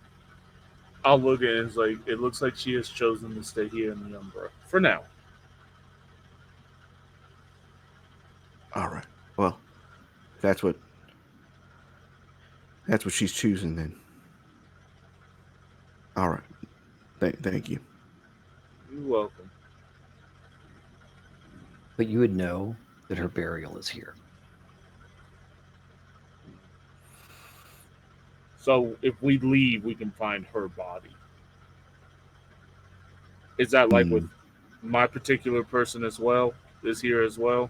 I'll look at it and it's like it looks like she has chosen to stay here in the Umbra for now.
All right. Well, that's what she's choosing then. All right. Thank you.
You're welcome.
But you would know that her burial is here.
So if we leave, we can find her body. Is that like with my particular person as well? Is here as well?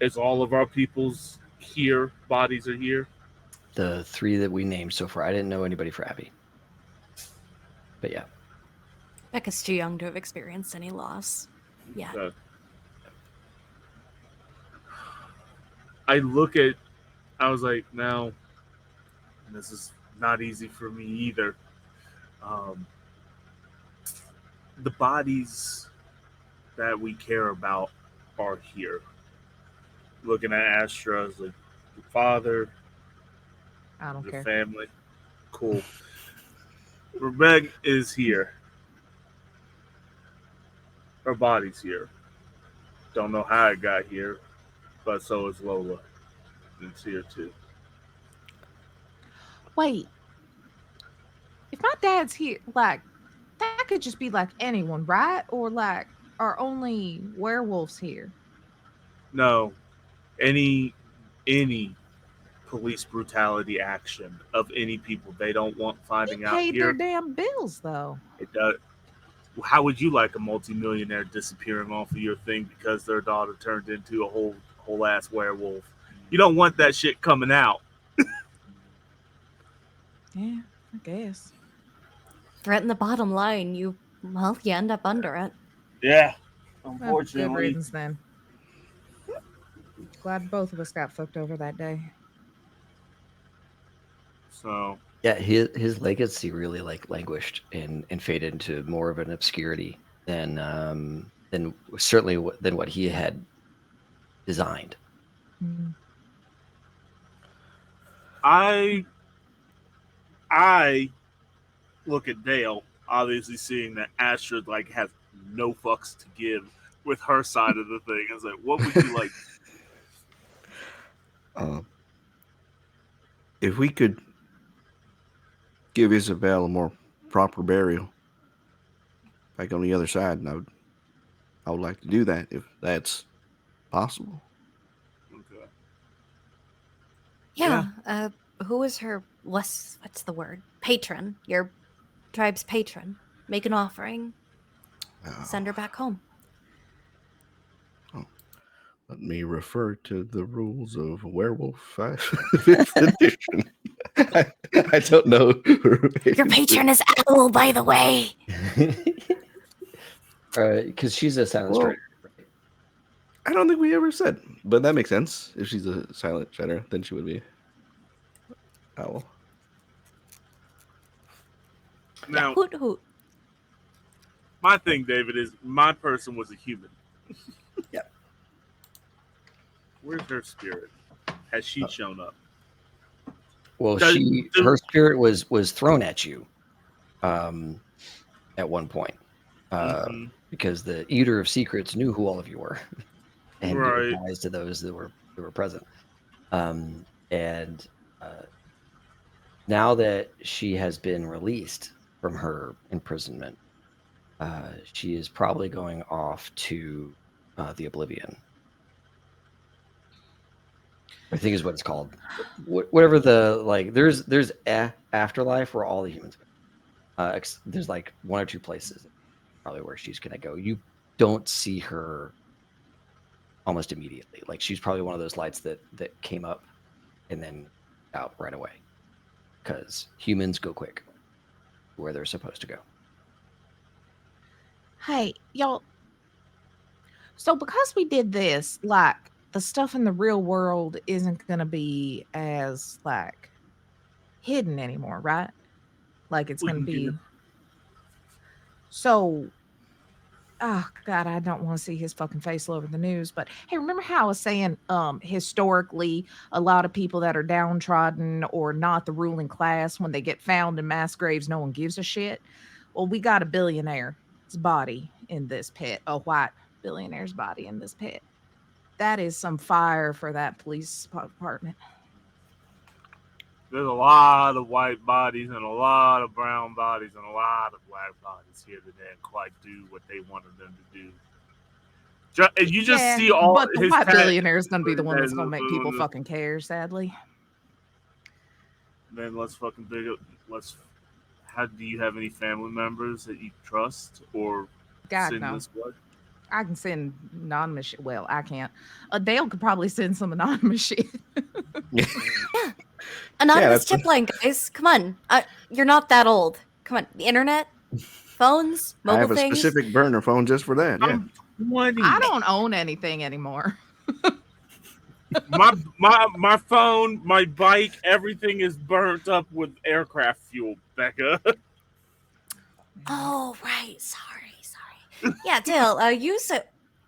Is all of our people's here bodies are here?
The 3 that we named so far, I didn't know anybody for Abby. But yeah.
Becca's too young to have experienced any loss. Yeah.
Okay. I was like, now, this is not easy for me either. Um, the bodies that we care about are here. Looking at Astra, as like your father,
I don't
your
care.
family, cool. Rebecca is here. Her body's here. Don't know how it got here, but so is Lola. It's here too.
Wait, if my dad's here, like that could just be like anyone, right? Or like are only werewolves here?
No, any police brutality action of any people they don't want
He
finding out
paid their
here.
damn bills though.
It does. How would you like a multimillionaire disappearing off of your thing because their daughter turned into a whole ass werewolf? You don't want that shit coming out.
Yeah, I guess.
Threaten the bottom line, you end up under it.
Yeah,
Well, good
unfortunately.
riddance then. Glad both of us got fucked over that day.
So
Yeah, his legacy really like languished and faded into more of an obscurity than certainly than what he had designed.
Mm.
I look at Dale, obviously seeing that Astrid like has no fucks to give with her side of the thing. I was like, what would you like?
If we could give Isabel a more proper burial, like on the other side, and I would like to do that if that's possible.
Okay.
Yeah. Who is her what's the word? Patron. Your tribe's patron. Make an offering. Send her back home.
Oh, let me refer to the rules of Werewolf 5th edition. I don't know.
Your patron is Owl, by the way.
Because she's a silent strider. Right?
I don't think we ever said, but that makes sense. If she's a silent strider, then she would be Owl.
Now,
Yeah, hoot hoot.
my thing, David, is my person was a human.
Yep.
Where's her spirit? Has she shown up?
Well, her spirit was thrown at you at one point because the Eater of Secrets knew who all of you were and
Right.
advised to those that were present. And now that she has been released from her imprisonment, she is probably going off to the Oblivion. I think is what it's called. Whatever the like. There's a afterlife where all the humans go. There's like 1 or 2 places probably where she's gonna go. You don't see her almost immediately. Like she's probably one of those lights that came up and then out right away because humans go quick where they're supposed to go.
Hey, y'all. So because we did this, like the stuff in the real world isn't gonna be as like hidden anymore, right? Like it's
We
gonna
can get
be so oh god, I don't want to see his fucking face all over the news. But hey, remember how I was saying historically a lot of people that are downtrodden or not the ruling class, when they get found in mass graves, no one gives a shit. Well, we got a billionaire's body in this pit, a white billionaire's body in this pit. That is some fire for that police department.
There's a lot of white bodies and a lot of brown bodies and a lot of black bodies here that didn't quite do what they wanted them to do. And you just
Yeah,
see all
but the
his
white
tat-
billionaire is gonna be the one that's gonna make people fucking care, sadly.
Then let's fucking dig up. Do you have any family members that you trust or
God,
send
no.
this way?
I can send anonymous shit. Well, I can't. Dale could probably send some anonymous shit.
Anonymous
that's-
tip line, guys. Come on. You're not that old. Come on. The internet, phones,
I have
mobile
a
things.
specific burner phone just for that. Yeah.
I'm 20.
I don't own anything anymore.
my phone, my bike, everything is burnt up with aircraft fuel, Becca.
Oh, right. Sorry. Yeah, Dale, you said,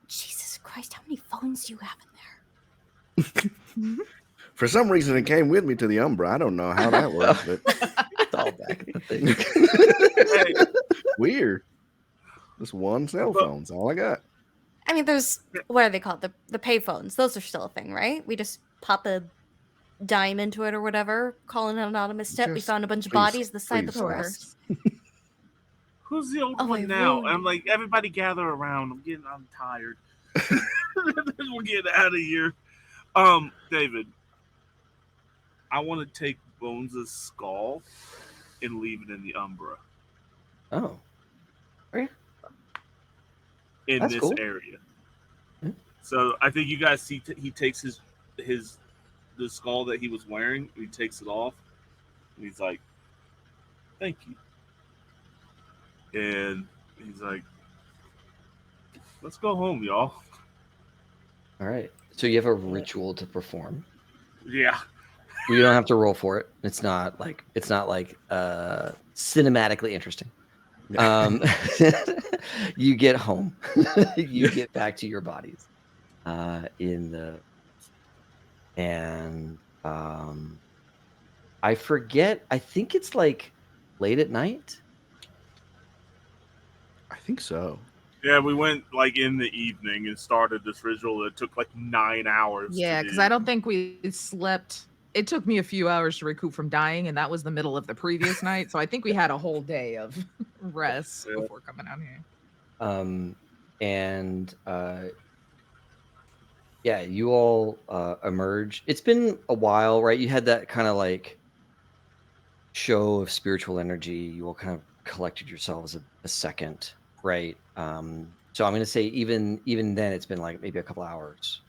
Jesus Christ, how many phones do you have in there?
For some reason, it came with me to the Umbra. I don't know how that works, but
It's all back in the thing.
weird. Just one cell phone's all I got.
I mean, there's, what are they called? The pay phones. Those are still a thing, right? We just pop a dime into it or whatever, call an anonymous tip. We
Just
found a bunch of
please,
bodies the side of
please.
the forest.
Who's the old
Oh,
one
I
now?
ruined
I'm like, everybody gather around. I'm tired. We'll get out of here. David, I want to take Bones' skull and leave it in the Umbra
Oh,
in
That's
this
cool.
area.
Yeah.
So I think you guys see he takes the skull that he was wearing. And he takes it off, and he's like, "Thank you." And he's like, "Let's go home, y'all."
all right. So you have a ritual to perform.
Yeah.
You don't have to roll for it. It's not like cinematically interesting. You get home. You get back to your bodies and I forget. I think it's like late at night.
I think so.
Yeah, we went like in the evening and started this ritual that took like 9 hours.
Yeah, because I don't think we slept. It took me a few hours to recoup from dying, and that was the middle of the previous night. So I think we had a whole day of rest before coming out here.
Yeah, you all emerge. It's been a while, right? You had that kind of like show of spiritual energy. You all kind of collected yourselves a second, right? So I'm going to say even then, it's been like maybe a couple hours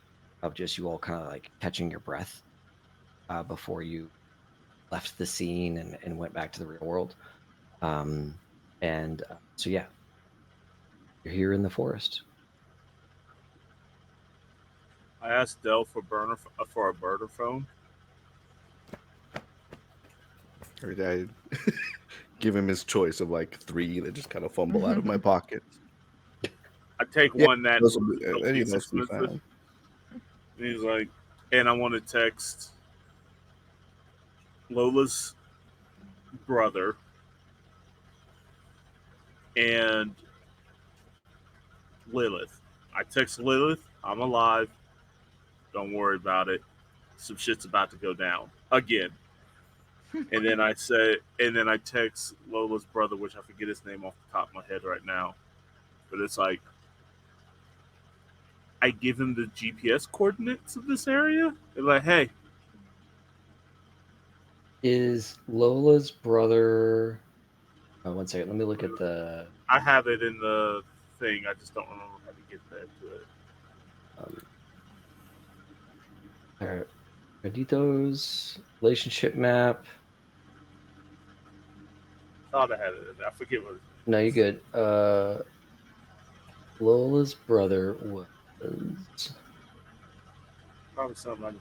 of just you all kind of like catching your breath before you left the scene and went back to the real world. So yeah, you're here in the forest.
I asked Dell for a burner phone.
I give him his choice of like 3 that just kind of fumble out of my pocket.
I take
Yeah,
one that
those will be-
don't
any
be
of those will be
expensive.
fine.
And he's like, and I want to text Lola's brother and Lilith. I text Lilith, I'm alive. Don't worry about it. Some shit's about to go down again. And then I text Lola's brother, which I forget his name off the top of my head right now. But it's like, I give him the GPS coordinates of this area. They're like, hey.
Is Lola's brother... Oh, 1 second. Let me look at the...
I have it in the thing. I just don't remember how to get there to it.
Credito's relationship map.
Thought I had it in there. I forget what.
No, you're good. Lola's brother was...
Probably something like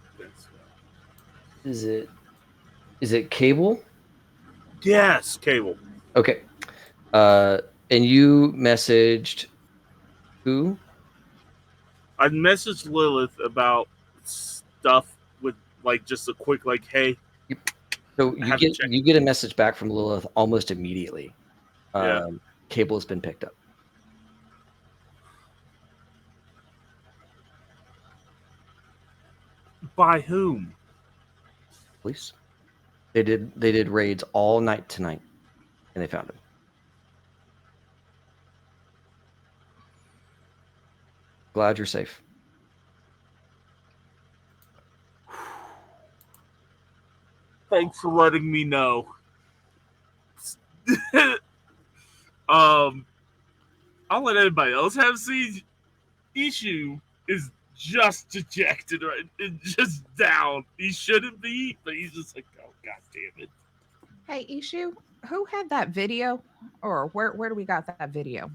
this.
Is it Cable?
Yes, Cable.
Okay. And you messaged Who?
I messaged Lilith about stuff with like just a quick like, hey,
So
I haven't checked.
you get a message back from Lilith almost immediately.
Yeah.
Cable has been picked up.
By whom?
Police. They did raids all night tonight, and they found him. Glad you're safe.
Thanks for letting me know. I'll let everybody else have siege. Issue is just dejected, right? Just down. He shouldn't be, but he's just like, oh god damn it.
Hey, Ishu, who had that video, or where do we got that video?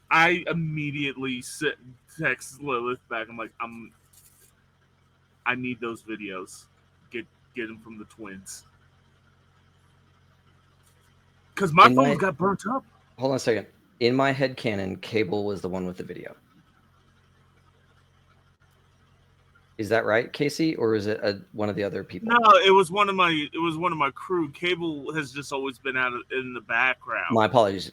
I immediately text Lilith back. I'm like, I need those videos. Get them from the twins. Because my phone got burnt up.
Hold on a second. In my head canon, Cable was the one with the video. Is that right, Casey, or is it one of the other people?
No, it was one of my crew. Cable has just always been in the background.
My apologies.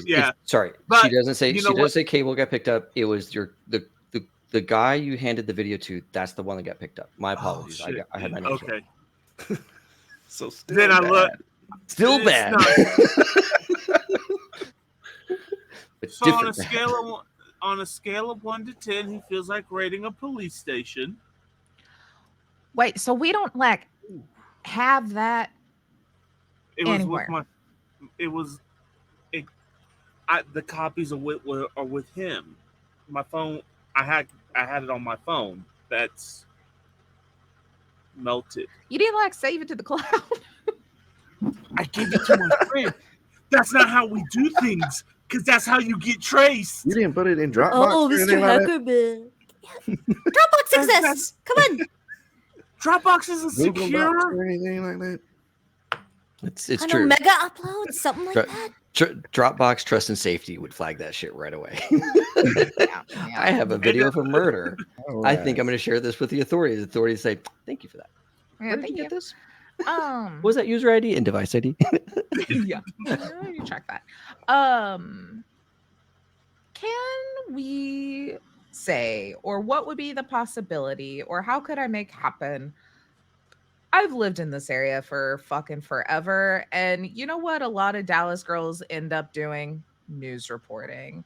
Yeah,
sorry.
But
she doesn't say Cable got picked up. It was the guy you handed the video to. That's the one that got picked up. My apologies.
Oh,
I had my notes
okay.
So still
Then
bad.
I look.
Still bad.
So on a scale of 1 to 10, he feels like raiding a police station.
Wait, so we don't like have that anywhere?
The copies are with him. My phone. I had it on my phone. That's melted.
You didn't like save it to the cloud.
I gave it to my friend. That's not how we do things, because that's how you get traced.
You didn't put it in Dropbox.
Oh,
or
Mr.
anything like that?
Huckerman. Dropbox exists. Come on.
Dropbox isn't
Google Docs
secure.
or anything like that.
It's
I know,
true.
mega uploads, something like that.
Dropbox Trust and Safety would flag that shit right away.
Yeah.
I have a video of a murder.
All
I
right.
think I'm going to share this with the authorities. The authorities say, "Thank you for that."
Yeah,
Where did
thank
you get this?
Um,
What was that user ID and device ID?
yeah, you check that. Can we say, or what would be the possibility, or how could I make happen? I've lived in this area for fucking forever, and you know what? A lot of Dallas girls end up doing news reporting.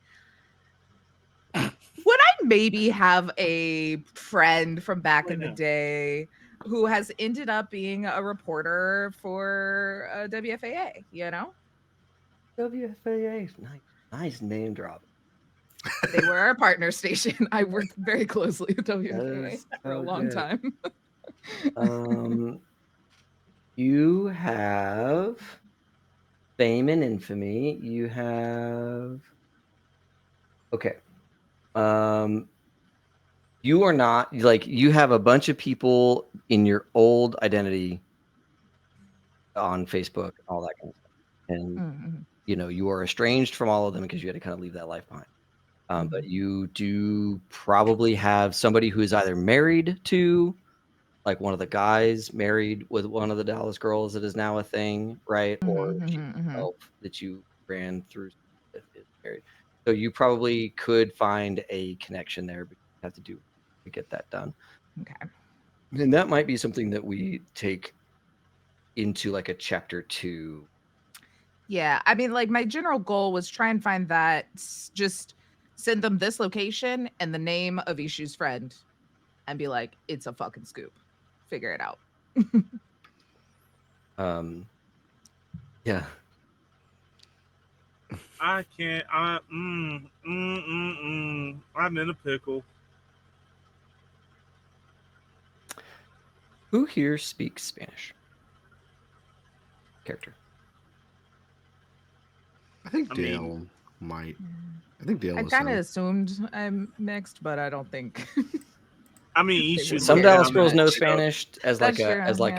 Would I maybe have a friend from back in the day who has ended up being a reporter for WFAA, you know?
WFAA, nice name drop.
They were our partner station. I worked very closely with WFAA
is
for a
so
long
good.
time.
You have fame and infamy. You have okay. You are not like you have a bunch of people in your old identity on Facebook, all that kind of stuff, and
Mhm.
you know you are estranged from all of them because you had to kind of leave that life behind. But you do probably have somebody who is either married to, like one of the guys married with one of the Dallas girls that is now a thing, right? Or she herself that you ran through is married. So you probably could find a connection there, but you have to do to get that done.
Okay.
And that might be something that we take into like a chapter 2.
Yeah, I mean, like my general goal was try and find that, just send them this location and the name of Ishu's friend, and be like, it's a fucking scoop. Figure it out.
Yeah.
I can't. I'm in a pickle.
Who here speaks Spanish? Character.
I think Dale might. I think Dale
I
was
kind of
some.
assumed I'm mixed, but I don't think.
I mean, Ishu.
Some
Yeah,
Dallas
I'm
girls
not
know
sure.
Spanish as like
That's
a
true,
as like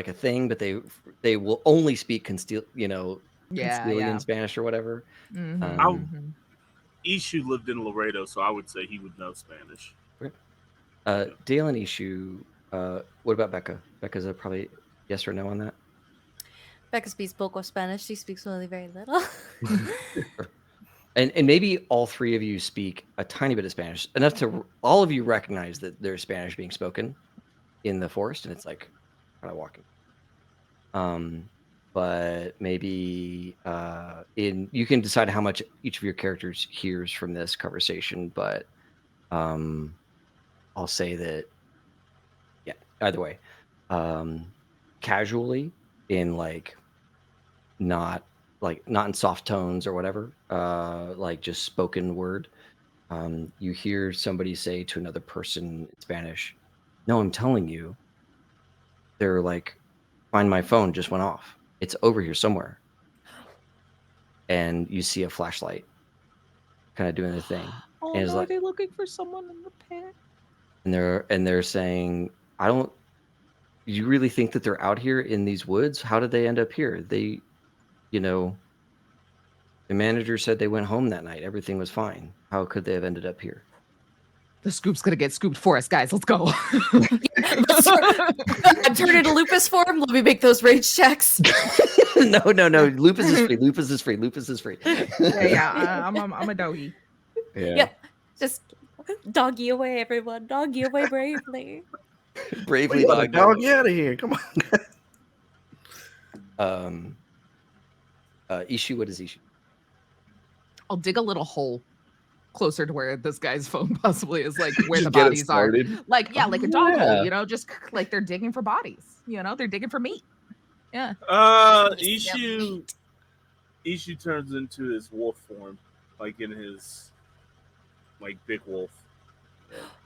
yeah.
a thing, but they will only speak
Yeah,
Castilian
yeah.
Spanish or whatever.
Mhm,
I'll-
mhm.
Ishu lived in Laredo, so I would say he would know Spanish.
Dale and Ishu. What about Becca? Becca's a probably yes or no on that.
Becca speaks poco Spanish. She speaks only very little.
And maybe all three of you speak a tiny bit of Spanish, enough to all of you recognize that there's Spanish being spoken in the forest, and it's like kind of walking. But maybe you can decide how much each of your characters hears from this conversation, but I'll say that either way. Casually in not not in soft tones or whatever, like just spoken word. You hear somebody say to another person in Spanish, "No, I'm telling you, they're like, find my phone just went off. It's over here somewhere." And you see a flashlight kind of doing the thing.
Oh
And it's
no, are
like,
they looking for someone in the pit?
and they're saying, "I don't. You really think that they're out here in these woods? How did they end up here? They, you know, the manager said they went home that night. Everything was fine. How could they have ended up here?"
The scoop's gonna get scooped for us, guys. Let's go.
I'm turning into lupus form. Let me make those rage checks.
No. Lupus is free. Lupus is free. Lupus is free.
Yeah. I'm a doggy.
Yeah.
Yep. Just doggy away, everyone. Doggy away bravely.
Bravely
Let the
dog.
dog out of here. Come on.
Ishu, what is Ishu?
I'll dig a little hole closer to where this guy's phone possibly is, like where
Just
the
get it
bodies are.
started.
Like a dog
Yeah.
hole, just like they're digging for bodies. They're digging for meat. Yeah.
Ishu turns into his wolf form, like in his big wolf,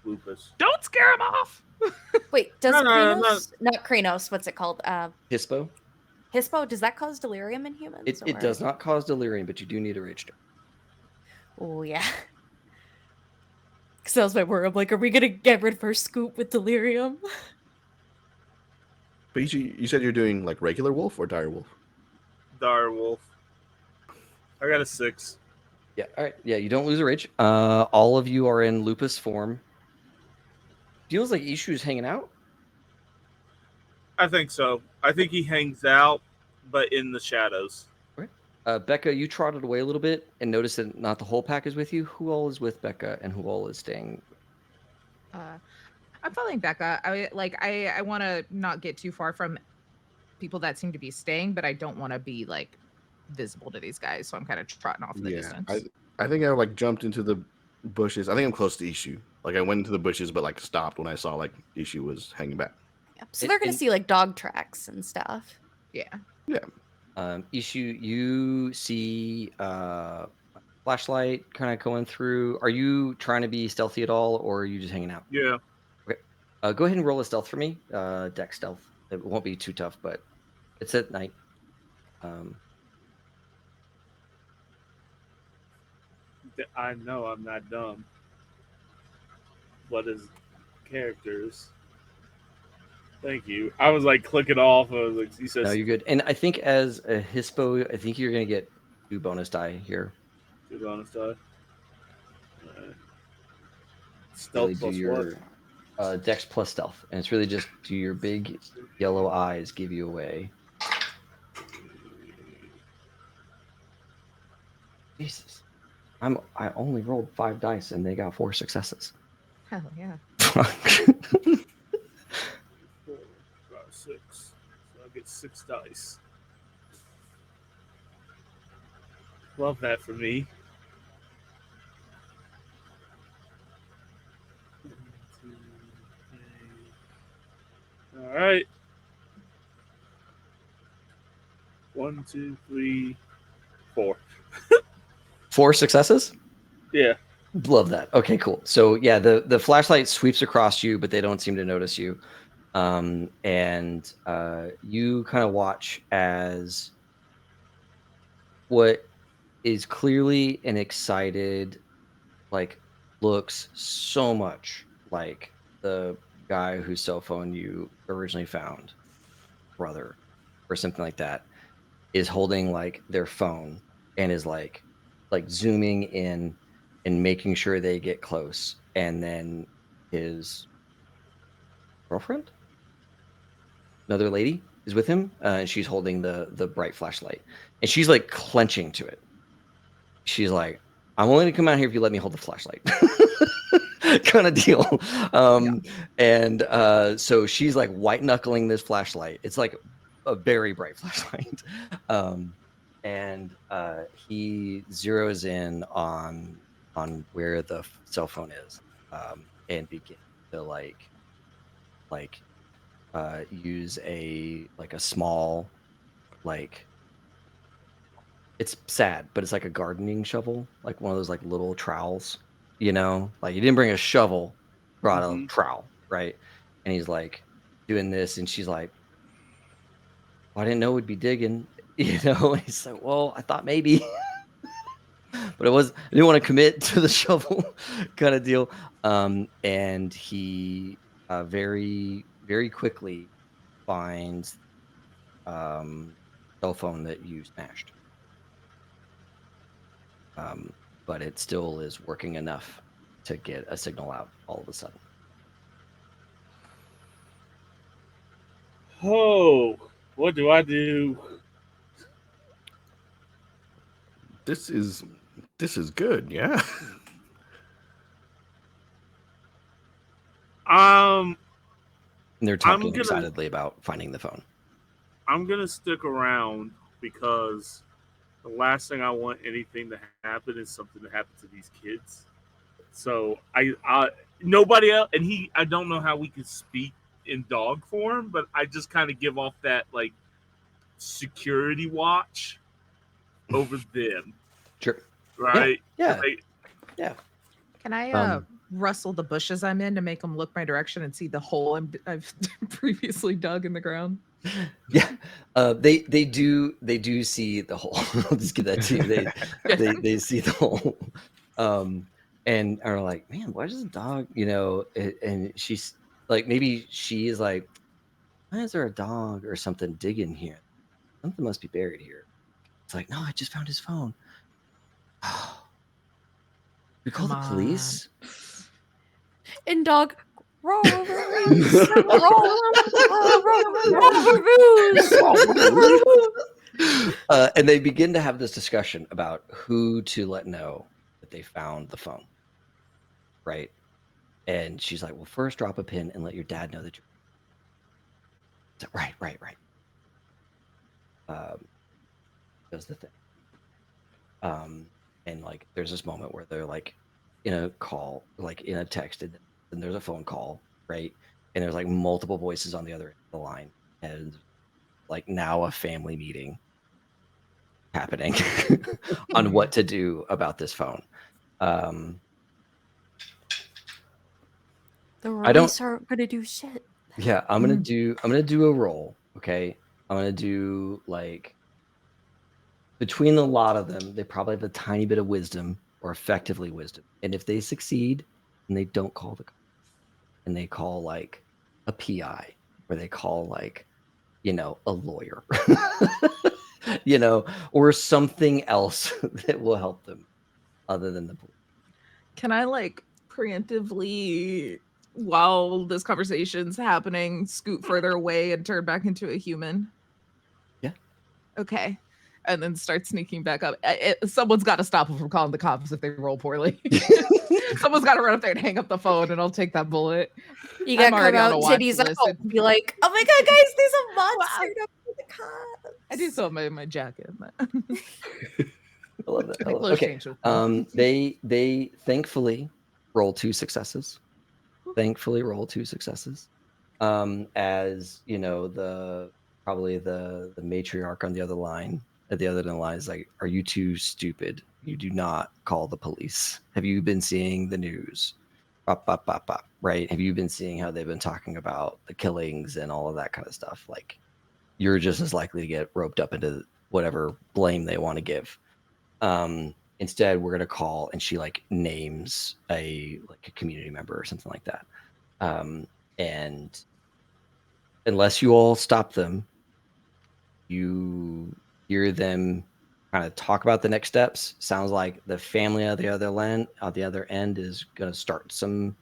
Lupus.
Don't scare him off.
Wait, does
No,
Kranos, not Kranos, what's it called?
Hispo?
Hispo, does that cause delirium in humans?
It does not cause delirium, but you do need a rage check.
Oh, yeah. Because that was my worry. I'm like, are we going to get rid of our scoop with delirium?
But you said you're doing like regular wolf or dire wolf?
Dire wolf. I got a 6.
Yeah, all right. Yeah, you don't lose a rage. All of you are in lupus form. Feels like Ishu's hanging out.
I think so. I think he hangs out, but in the shadows.
Becca, you trotted away a little bit and noticed that not the whole pack is with you. Who all is with Becca and who all is staying?
I'm following Becca. I want to not get too far from people that seem to be staying, but I don't want to be like visible to these guys, so I'm kind of trotting off in the distance.
I think I like jumped into the bushes. I think I'm close to Ishu. Like I went into the bushes, but like stopped when I saw like Ishu was hanging back.
Yep. So they're going to see like dog tracks and stuff.
Yeah.
Ishu, you see flashlight kind of going through. Are you trying to be stealthy at all, or are you just hanging out?
Yeah.
Okay. Go ahead and roll a stealth for me. Dex stealth. It won't be too tough, but it's at night.
I know I'm not dumb. What is characters? Thank you. I was like clicking off. I was like, he says,
No, you're good. And I think as a Hispo, I think you're going to get 2 bonus die here.
2 bonus die.
Really
Stealth
do
plus
your
what?
Dex plus stealth. And it's really just do your big yellow eyes give you away. Jesus. I only rolled 5 dice and they got 4 successes.
Hell yeah.
4, 5, 6. So I get 6 dice. Love that for me. 1, 2, 3. All right. 1, 2, 3, 4.
4 successes?
Yeah.
Love that. Okay, cool. So yeah, the flashlight sweeps across you, but they don't seem to notice you. And you kind of watch as what is clearly an excited, like looks so much like the guy whose cell phone you originally found, brother, or something like that, is holding like their phone and is like zooming in and making sure they get close. And then his girlfriend, another lady, is with him, and she's holding the bright flashlight, and she's like clenching to it. She's like, "I'm only gonna come out here if you let me hold the flashlight," kind of deal. And so she's like white knuckling this flashlight. It's like a very bright flashlight, and he zeroes in on where the cell phone is, and begins to use a small, like, it's sad, but it's like a gardening shovel, like one of those like little trowels, like you didn't bring a shovel, brought a trowel, right? And he's like doing this, and she's like, well, I didn't know we'd be digging, and he's like, well, I thought maybe, but I didn't want to commit to the shovel kind of deal. And he very, very quickly finds cell phone that you smashed. But it still is working enough to get a signal out all of a sudden.
Oh, what do I do?
This is good, yeah.
Um,
And they're talking excitedly about finding the phone.
I'm gonna stick around because the last thing I want anything to happen is something to happen to these kids. So I nobody else, and I don't know how we could speak in dog form, but I just kind of give off that like security watch over them.
Sure.
Right?
Yeah.
Like,
Yeah.
Can I rustle the bushes I'm in to make them look my direction and see the hole I've previously dug in the ground?
Yeah. They do see the hole. I'll just give that to you. They see the hole. And are like, man, why does the dog, and she's like, maybe she is like, why is there a dog or something digging here? Something must be buried here. It's like, no, I just found his phone. We call the police?
And dog, roll reviews. Roll reviews.
And they begin to have this discussion about who to let know that they found the phone. Right. And she's like, well, first drop a pin and let your dad know that you're right. Does the thing. And like there's this moment where they're like in a call, like in a text, and there's a phone call, right? And there's like multiple voices on the other end of the line, and like now a family meeting happening on what to do about this phone.
The release aren't gonna do shit.
Yeah, I'm gonna do a roll. Okay, I'm gonna do like between the lot of them, they probably have a tiny bit of wisdom or effectively wisdom. And if they succeed and they don't call the cops and they call like a PI or they call like, a lawyer, or something else that will help them other than the police.
Can I like preemptively, while this conversation's happening, scoot further away and turn back into a human?
Yeah.
Okay. And then start sneaking back up. Someone's got to stop them from calling the cops if they roll poorly. Someone's got to run up there and hang up the phone, and I'll take that bullet.
You got to come out, titties out, and be like, "Oh my god, guys, there's a monster for the cops."
I do so in my jacket.
I love that. Okay. They thankfully roll 2 successes. As probably the matriarch on the other line. At the other end of the line is like, are you too stupid? You do not call the police. Have you been seeing the news? Right? Have you been seeing how they've been talking about the killings and all of that kind of stuff? Like, you're just as likely to get roped up into whatever blame they want to give. Instead, we're gonna call, and she like names a community member or something like that. And unless you all stop them, you hear them kind of talk about the next steps. Sounds like the family at the other end is going to start some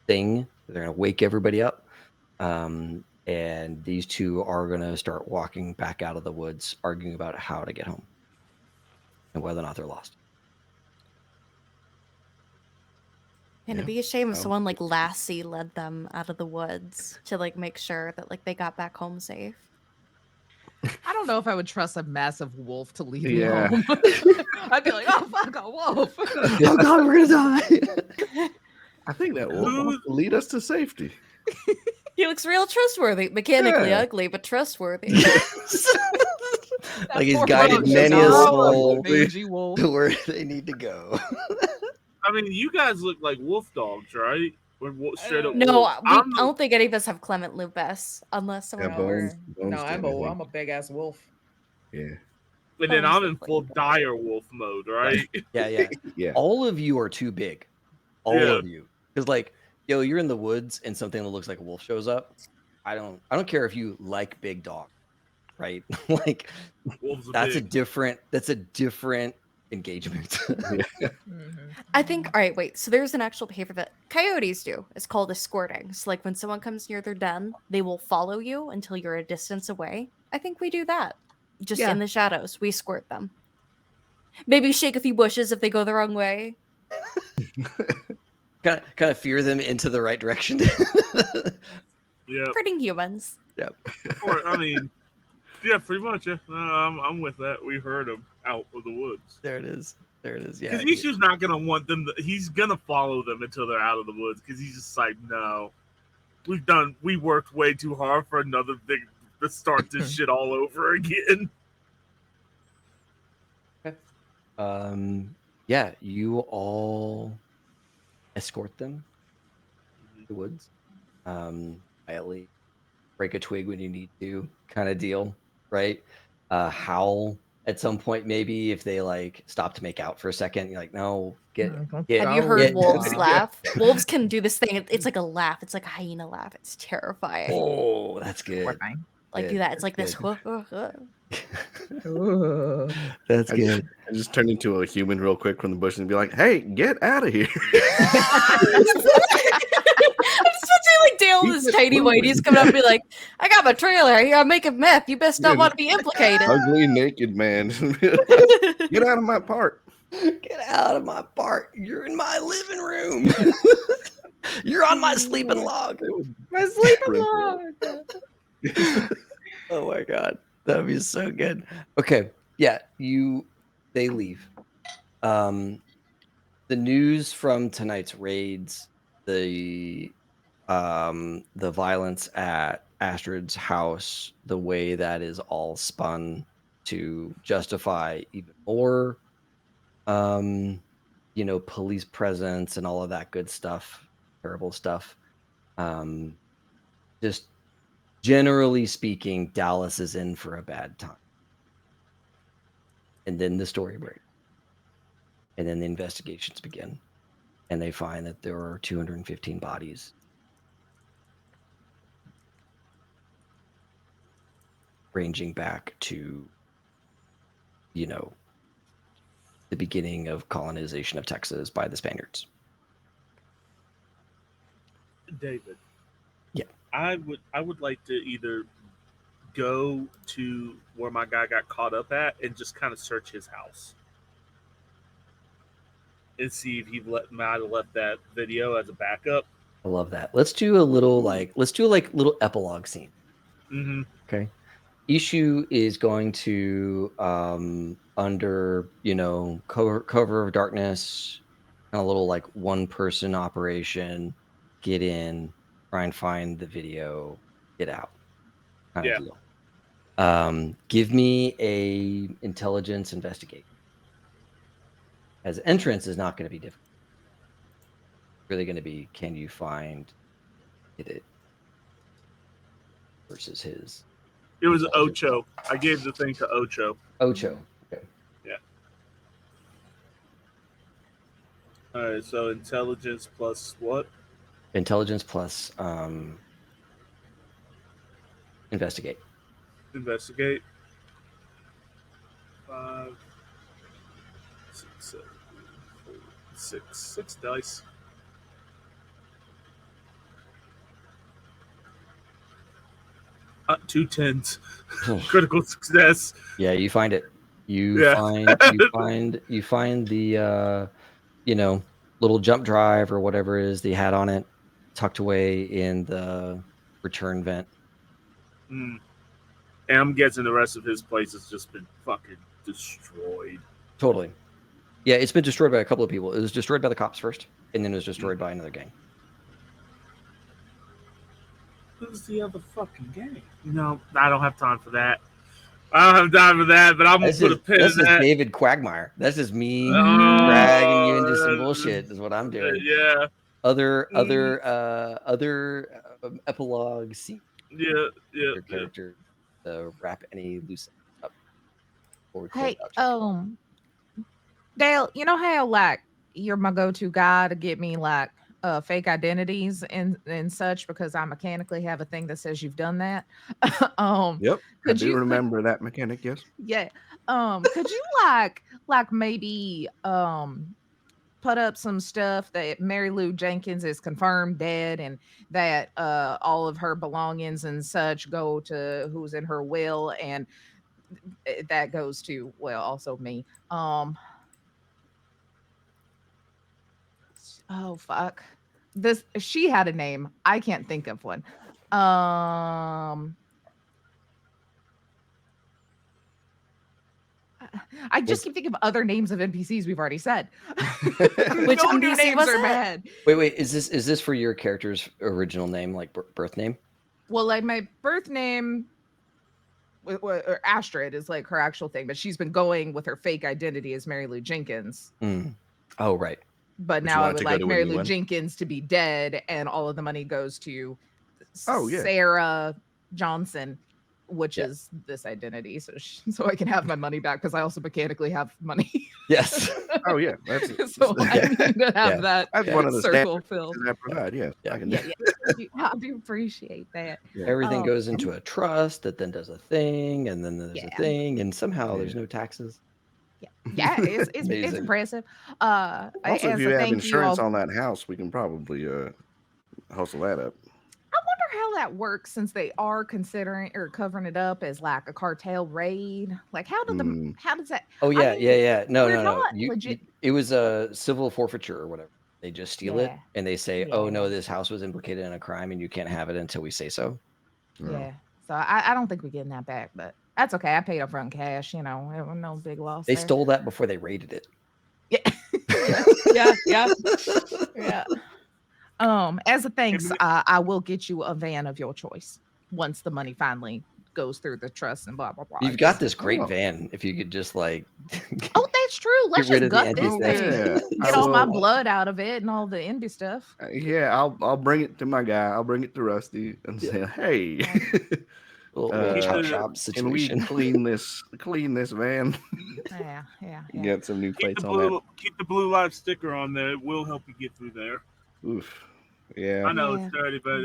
thing. They're going to wake everybody up. And these two are going to start walking back out of the woods, arguing about how to get home and whether or not they're lost.
And
Yeah.
it'd be a shame if
Oh.
someone like Lassie led them out of the woods to like make sure that like they got back home safe.
I don't know if I would trust a massive wolf to lead me
Yeah.
home. I'd be like, oh fuck, a wolf.
Oh God, we're gonna die.
I think that will lead us to safety.
He looks real trustworthy, mechanically
Yeah.
ugly, but trustworthy.
Like he's
poor
guided
roach
many
is
a
all
soul
mangy wolf.
to where they need to go.
I mean, you guys look like wolf dogs, right? We're straight up.
No,
wolves.
I don't think any of us have Clement lupus unless someone
Yeah,
else.
Bones
I'm
did, I think.
a big ass wolf.
Yeah.
And then
Bones
I'm in
look like
full
that.
dire wolf mode, right?
Yeah.
Yeah.
All of you are too big. All
Yeah.
of you. Because like, yo, you're in the woods and something that looks like a wolf shows up. I don't care if you like big dogs, right? Like
Wolves are
that's
big.
a different engagement.
I think, all right, wait. So there's an actual behavior that coyotes do. It's called escorting. So, like, when someone comes near their den, they will follow you until you're a distance away. I think we do that. Just
Yeah.
in the shadows, we escort them. Maybe shake a few bushes if they go the wrong way.
kind of fear them into the right direction.
Yeah.
Pretty humans.
Or, I mean, yeah, pretty much. Yeah, I'm with that. We heard him out of the woods.
There it is. Yeah.
Because Ishu's not gonna want them. He's gonna follow them until they're out of the woods. Because he's just like, no, we worked way too hard for another thing to start this shit all over again.
Yeah, you all escort them to the woods. Quietly break a twig when you need to, kind of deal, right? Howl at some point, maybe if they like stop to make out for a second. You're like, no, get.
Have you heard
Get-
wolves
Yeah.
laugh? Wolves can do this thing. It's like a laugh. It's like a hyena laugh. It's terrifying.
Oh, that's good.
Horrifying.
Like
good,
do that. It's like
that's
this.
Ooh.
That's
I
good.
just turn into a human real quick from the bush and be like, "Hey, get out of here!"
I'm just picturing like Dale,
Keep
this
it
tiny
moving.
whitey's coming up and be like, "I got my trailer here. I'm making meth. You best not
Yeah,
want to be implicated."
Ugly naked man. Get out of my park.
Get out of my park. You're in my living room. You're on my sleeping log.
My sleeping
Bring
log.
Oh my god, that'd be so good. Okay, yeah, they leave. The news from tonight's raids, the violence at Astrid's house, the way that is all spun to justify even more, police presence and all of that good stuff, terrible stuff. Just generally speaking, Dallas is in for a bad time. And then the story breaks. And then the investigations begin. And they find that there are 215 bodies. Ranging back to, the beginning of colonization of Texas by the Spaniards.
David.
Yeah.
I would like to either go to where my guy got caught up at and just kind of search his house and see if he might have left that video as a backup.
I love that. Let's do a little little epilogue scene.
Mm-hmm.
Okay. Ishu is going to under cover of darkness, kind of little like one person operation, get in, try and find the video, get out, kind of deal. Give me a intelligence investigate. As entrance is not going to be difficult. Really going to be, can you find it versus his.
It was Ocho. I gave the thing to Ocho.
Ocho. Okay.
Yeah. All right. So intelligence plus what?
Intelligence plus investigate.
Investigate. 5, 6, 7, 4, 6 dice. Two tens. Critical success.
Yeah, you find it. You
Yeah.
find the little jump drive or whatever it is they had on it tucked away in the return vent.
And I'm guessing the rest of his place has just been fucking destroyed.
Totally. Yeah, it's been destroyed by a couple of people. It was destroyed by the cops first, and then it was destroyed by another gang.
Who's the other fucking gang? No, I don't have time for that. I don't have time for that, but I'm going to put a pin in
That's just
that.
David Quagmire. That's just me dragging you into some bullshit is what I'm doing.
Yeah.
Other epilogue scene.
Yeah.
Your character wrap any loose ends up before we close
Hey,
out.
Dale, you know how like you're my go-to guy to get me like fake identities and such because I mechanically have a thing that says you've done that.
Yep, I
Could
do
you
remember that mechanic. Yes.
yeah. Could you like maybe put up some stuff that Mary Lou Jenkins is confirmed dead and that all of her belongings and such go to who's in her will and that goes to also me. Oh fuck. She had a name. I can't think of one. I just keep thinking of other names of NPCs we've already said.
Which
no new
NPC
names
was
are
it?
bad.
Wait, is this for your character's original name, like birth name?
Well, like my birth name or Astrid is like her actual thing, but she's been going with her fake identity as Mary Lou Jenkins.
Oh, right.
But
you
now I
want it
would
to go
like
to a
Mary
new
Lou
one?
Jenkins to be dead, and all of the money goes to
Oh, yeah.
Sarah Johnson, which
Yeah.
is this identity. So I can have my money back because I also mechanically have money.
Yes.
Oh yeah, that's
So I need to have that
that's one of the
circle
standards
filled.
that I provide. Yes,
Yeah.
I can.
Yeah. I do appreciate that.
Yeah.
Everything goes into a trust that then does a thing, and then there's a
Yeah.
thing, and somehow
Yeah.
there's no taxes.
Yeah, it's
Amazing.
impressive.
Also, if
as
you
a
have
thank you,
insurance
I'll-
on that house, we can probably hustle that up.
I wonder how that works since they are considering or covering it up as like a cartel raid. Like, how does that?
Oh yeah,
I mean,
yeah. No,
we're
no.
not legit.
It was a civil forfeiture or whatever. They just steal it
Yeah.
and they say, "Oh no,
Yeah.
this house was implicated in a crime, and you can't have it until we say so."
Yeah. So I don't think we're getting that back, but that's okay. I paid upfront cash. It was no big loss.
They
there.
stole that before they raided it.
Yeah. Yeah. As a thanks, I will get you a van of your choice once the money finally goes through the trust and blah blah blah.
You've got this great van. If you could just like,
oh, that's true. Let's
rid
just
of the
gut this
anti-theft.
thing.
Yeah,
Get
I
all my
will.
blood out of it and all the envy stuff.
Yeah, I'll bring it to my guy. I'll bring it to Rusty and say, "Hey,
little chop shop
can we
situation.
clean this van?
Yeah.
Get some new
Keep
plates
the
on that."
blue life sticker on there. It will help you get through there.
Oof. Yeah.
I know it's dirty, but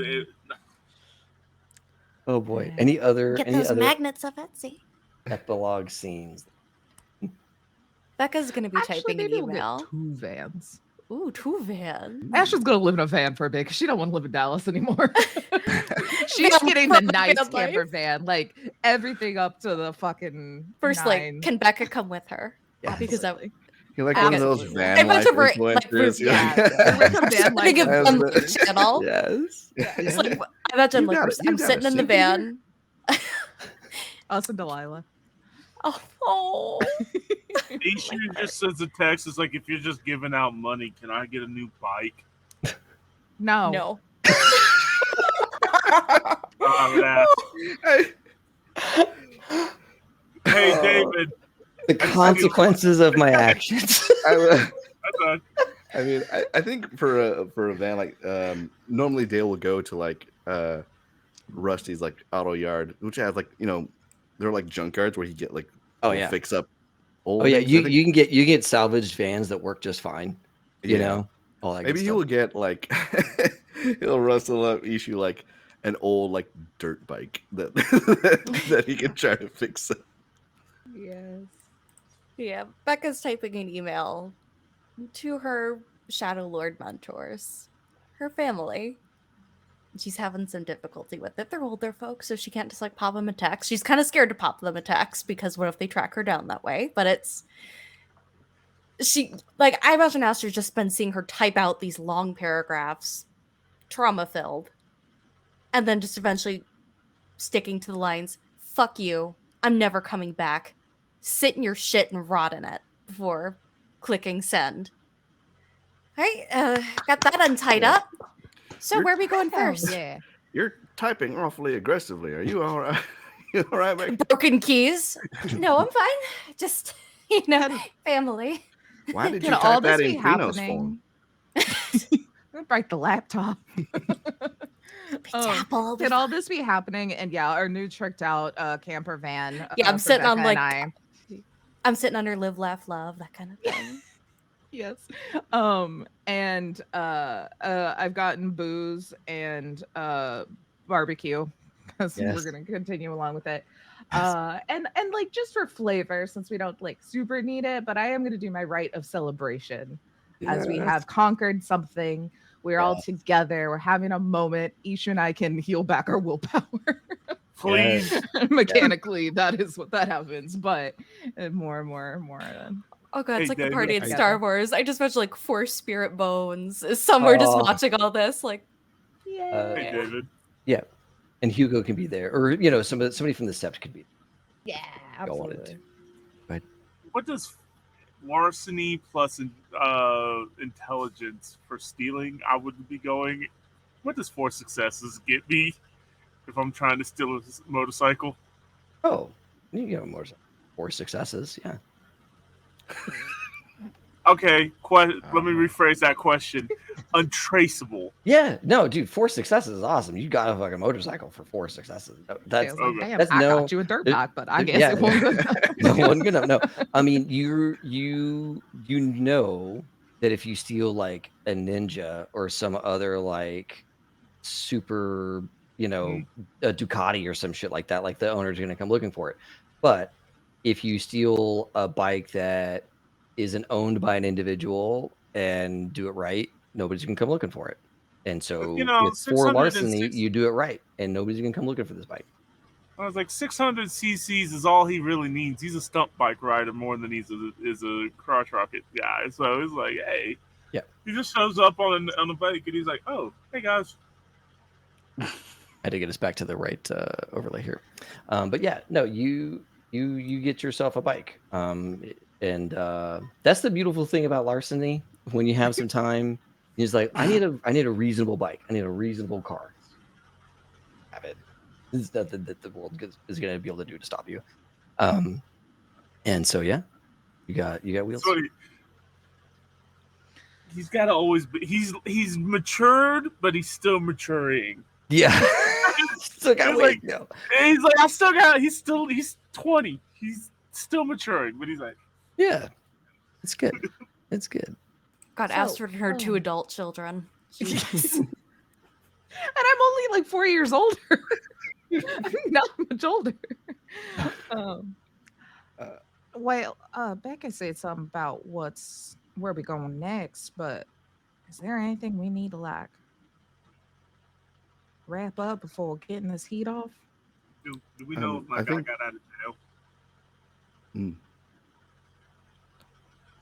Oh boy.
Yeah.
Any other
Get those magnets of Etsy.
epilogue scenes?
Becca's gonna be
Actually,
typing an
maybe we'll
email.
get 2 vans.
Ooh, 2 vans.
Ashley's gonna live in a van for a bit because she don't want to live in Dallas anymore. She's
Van
getting
for
the
the
nice
van life.
camper van, like everything up to the fucking
First,
9.
like, can Becca come with her?
Yeah.
Because I
You're like
I
one of
guess-
those
I
van
went
life
to like,
influencers. You're
yeah.
like,
Becca van life
starting a van
That's
life channel.
Yes.
It's like, I imagine
You
like
got it. You
I'm
got
sitting
a
in the
sink in here?
van.
Us and Delilah.
Oh.
Ishu just sends a text. It's like, if you're just giving out money, can I get a new bike?
No.
No.
Hey, David.
The consequences of my actions.
That's all.
I think for a van, like normally Dale will go to like Rusty's like auto yard, which has like, they're like junkyards where he get like fix up old
Oh yeah,
things. I think
you can get salvaged vans that work just fine. You know, all that.
maybe
good
he
stuff.
will get like he'll rustle up issue like an old like dirt bike that that he can try to fix up.
Yes.
Yeah, Becca's typing an email to her Shadow Lord mentors, her family. She's having some difficulty with it. They're older folks, so she can't just like pop them a text. She's kind of scared to pop them a text because what if they track her down that way? But she like I imagine Aster's just been seeing her type out these long paragraphs, trauma filled, and then just eventually sticking to the lines, "Fuck you, I'm never coming back. Sit in your shit and rot in it," before clicking send. All right, got that untied
Yeah.
up. So
You're-
where are we going
Hell
first?
yeah.
You're typing awfully aggressively. Are you all right? You all right, Beck?
Broken keys? No, I'm fine. Just family.
Why did you
Can all
type that
this
in
be
Pino's form?
happening? I'm gonna break the laptop.
Apple.
Can all this be happening? And yeah, our new tricked out camper van.
Yeah, I'm
for
sitting on
Becca and
like I'm sitting under live, laugh, love, that kind of thing.
Yes. And I've gotten booze and barbecue because
Yes.
we're gonna continue along with it. And like just for flavor, since we don't like super need it, but I am gonna do my rite of celebration as we
Yes.
have conquered something. We're all together, we're having a moment. Isha and I can heal back our willpower.
Please.
Mechanically, that is what that happens, but more and more and more.
Oh god, it's
Hey,
like the
David.
party in
Together.
Star Wars. I just imagine like 4 spirit bones is somewhere just
Oh.
watching all this. Like,
Hey, David.
Yeah, and Hugo can be there, or somebody from the Sept could be.
Yeah,
Go on it.
absolutely.
What does larceny plus intelligence for stealing? I would be going. What does 4 successes get me if I'm trying to steal a motorcycle?
Oh, you get more 4 successes. Yeah.
Okay, let me rephrase that question. Untraceable.
Yeah, no, dude, 4 successes is awesome. You got a fucking motorcycle for 4 successes. That's
It's like,
okay.
damn,
That's
I
no-
got you a dirt
it-
bike, but I
it-
guess
yeah,
it won't good.
no one good enough. No, I mean you know that if you steal like a ninja or some other like super, a Ducati or some shit like that, like the owner's gonna come looking for it. But if you steal a bike that isn't owned by an individual and do it right, nobody's gonna come looking for it. And so with 4 larceny,
606
you do it right, and nobody's gonna come looking for this bike.
I was like, 600 cc's is all he really needs. He's a stunt bike rider more than he's a crotch rocket guy. So it's like, hey,
Yeah.
He just shows up on a bike and he's like, oh, hey guys.
I had to get us back to the right overlay here, but yeah, no, you get yourself a bike, and that's the beautiful thing about larceny. When you have some time, he's like, I need a reasonable bike. I need a reasonable car. Have it. This is nothing that the world is going to be able to do to stop you. And so yeah, you got wheels.
So he's got to always be. He's matured, but he's still maturing.
Yeah, still got
It's
wheels.
like-
No.
And he's like, I still got. He's 20. He's still maturing, but he's like,
Yeah, it's good. It's good.
God,
So,
Astrid and her 2 adult children. Jeez.
And I'm only like 4 years older. I'm not much older. Well, Becca said something about where we going next, but is there anything we need to like wrap up before getting this heat off?
do we know if my
I
guy
think-
got out of jail?
Hmm.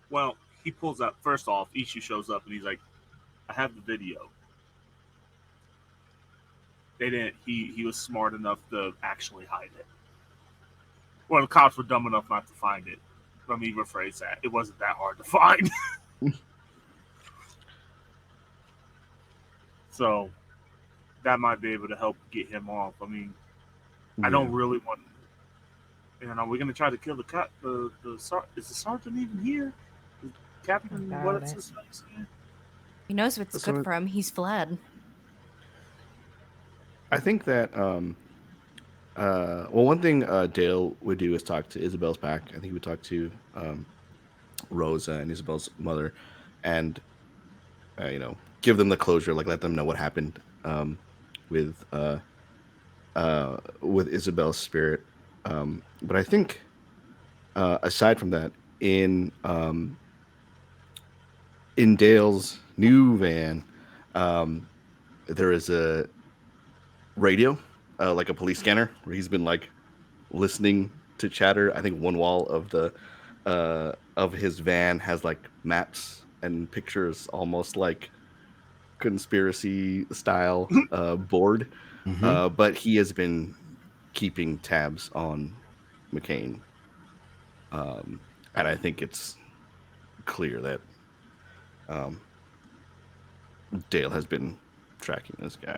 Well, he pulls up. First off, Ishu shows up and he's like, I have the video. They didn't. He was smart enough to actually hide it. Well, the cops were dumb enough not to find it. Let me rephrase that. It wasn't that hard to find. So that might be able to help get him off. I mean, I don't really want. Are we gonna try to kill the cop? Is the sergeant even here? Captain,
Doubt
what's
it.
his face again?
He knows what's
That's
good
what-
for him. He's fled.
I think that one thing Dale would do is talk to Isabel's pack. I think he would talk to Rosa and Isabel's mother, and give them the closure, like let them know what happened with Isabel's spirit. But I think aside from that, in Dale's new van, there is a radio, like a police scanner, where he's been like listening to chatter. I think one wall of his van has like maps and pictures, almost like conspiracy style board.
Mhm.
But he has been keeping tabs on McCain, and I think it's clear that um, Dale has been tracking this guy.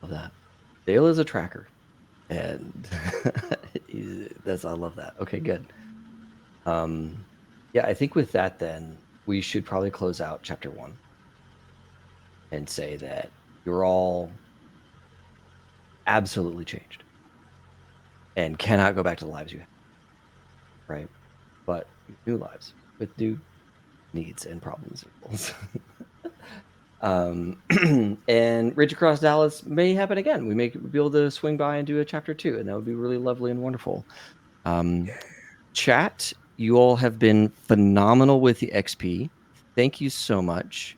Love that. Dale is a tracker, and I love that. Okay, good. Yeah, I think with that, then we should probably close out chapter 1 and say that you're all absolutely changed and cannot go back to the lives you had, right? But new lives with new needs and problems and goals. And Rage Across Dallas may happen again. We may be able to swing by and do a chapter 2, and that would be really lovely and wonderful. Chat, you all have been phenomenal with the XP. Thank you so much.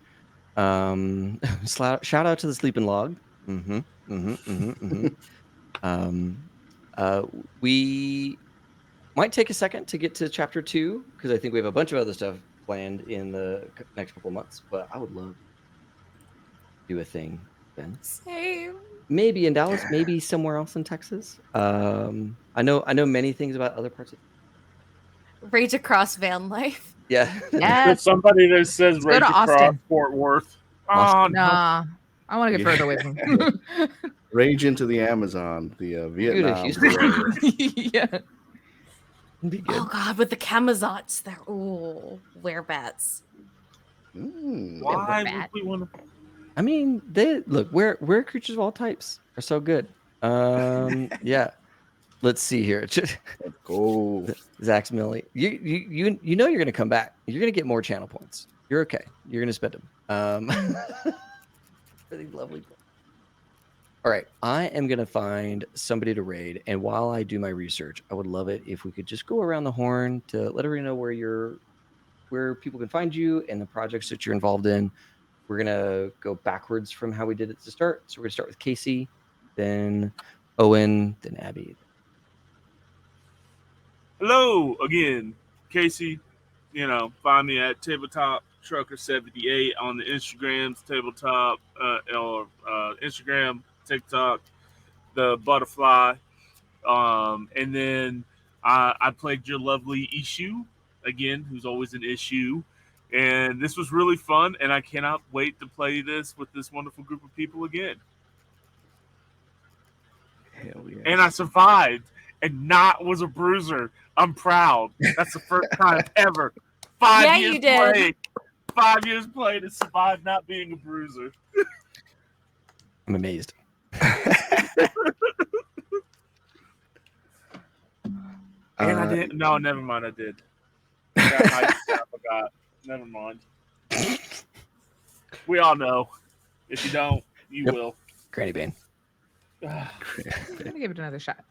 Shout out to the sleeping log. We might take a second to get to chapter 2 because I think we have a bunch of other stuff planned in the next couple of months. But I would love to do a thing then.
Same.
Maybe in Dallas, maybe somewhere else in Texas. I know many things about other parts of.
Rage across van life.
Yeah.
Yes.
There's somebody that says
Let's go to
Rage across
Austin.
Fort Worth.
Austin.
Oh, no.
Nah, I want to get
Yeah.
further away from him.
Rage into the Amazon, the
Go to
Vietnam.
Houston.
Yeah.
It'd be good.
Oh god, with the Kamazots, they're werebats.
Why would
bad.
we want to?
I mean, they look where creatures of all types are so good. Yeah. Let's see here.
Go.
Zach's Millie. You know you're gonna come back. You're gonna get more channel points. You're okay. You're gonna spend them. For these lovely. All right, I am gonna find somebody to raid, and while I do my research, I would love it if we could just go around the horn to let everybody know where people can find you and the projects that you're involved in. We're gonna go backwards from how we did it to start. So we're gonna start with Casey, then Owen, then Abby.
Hello again, Casey. Find me at Tabletop Trucker 78 on the Instagrams, Tabletop or Instagram, TikTok, the Butterfly, and then I played your lovely Issue again, who's always an issue. And this was really fun, and I cannot wait to play this with this wonderful group of people again.
Hell yeah.
And I survived and not was a bruiser. I'm proud. That's the first time ever. 5
Yeah,
years
you did.
played. 5 years played and survived not being a bruiser.
I'm amazed.
And I didn't. No, never mind. I did. I forgot. Never mind. We all know. If you don't, you will.
Granny Bane.
I'm gonna give it another shot.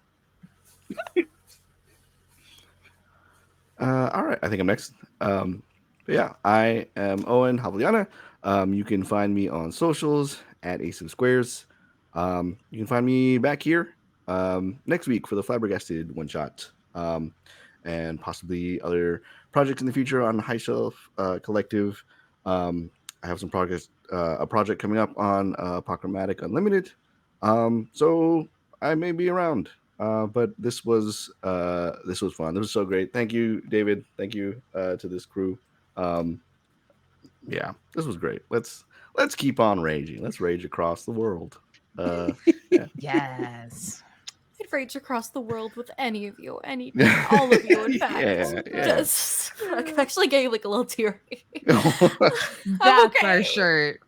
All right, I think I'm next. But yeah, I am Owen Havliana. You can find me on socials at Ace of Squares. You can find me back here next week for the Flabbergasted one shot, and possibly other projects in the future on High Shelf Collective. I have some projects, a project coming up on Apochromatic Unlimited. So I may be around. But this was fun. This was so great. Thank you, David. Thank you to this crew. Yeah, this was great. Let's keep on raging. Let's rage across the world. Yeah.
Yes.
I'd rage across the world with any of you, all of you, in fact.
Yeah.
Just, I'm actually getting like a little teary.
That's
okay.
our shirt.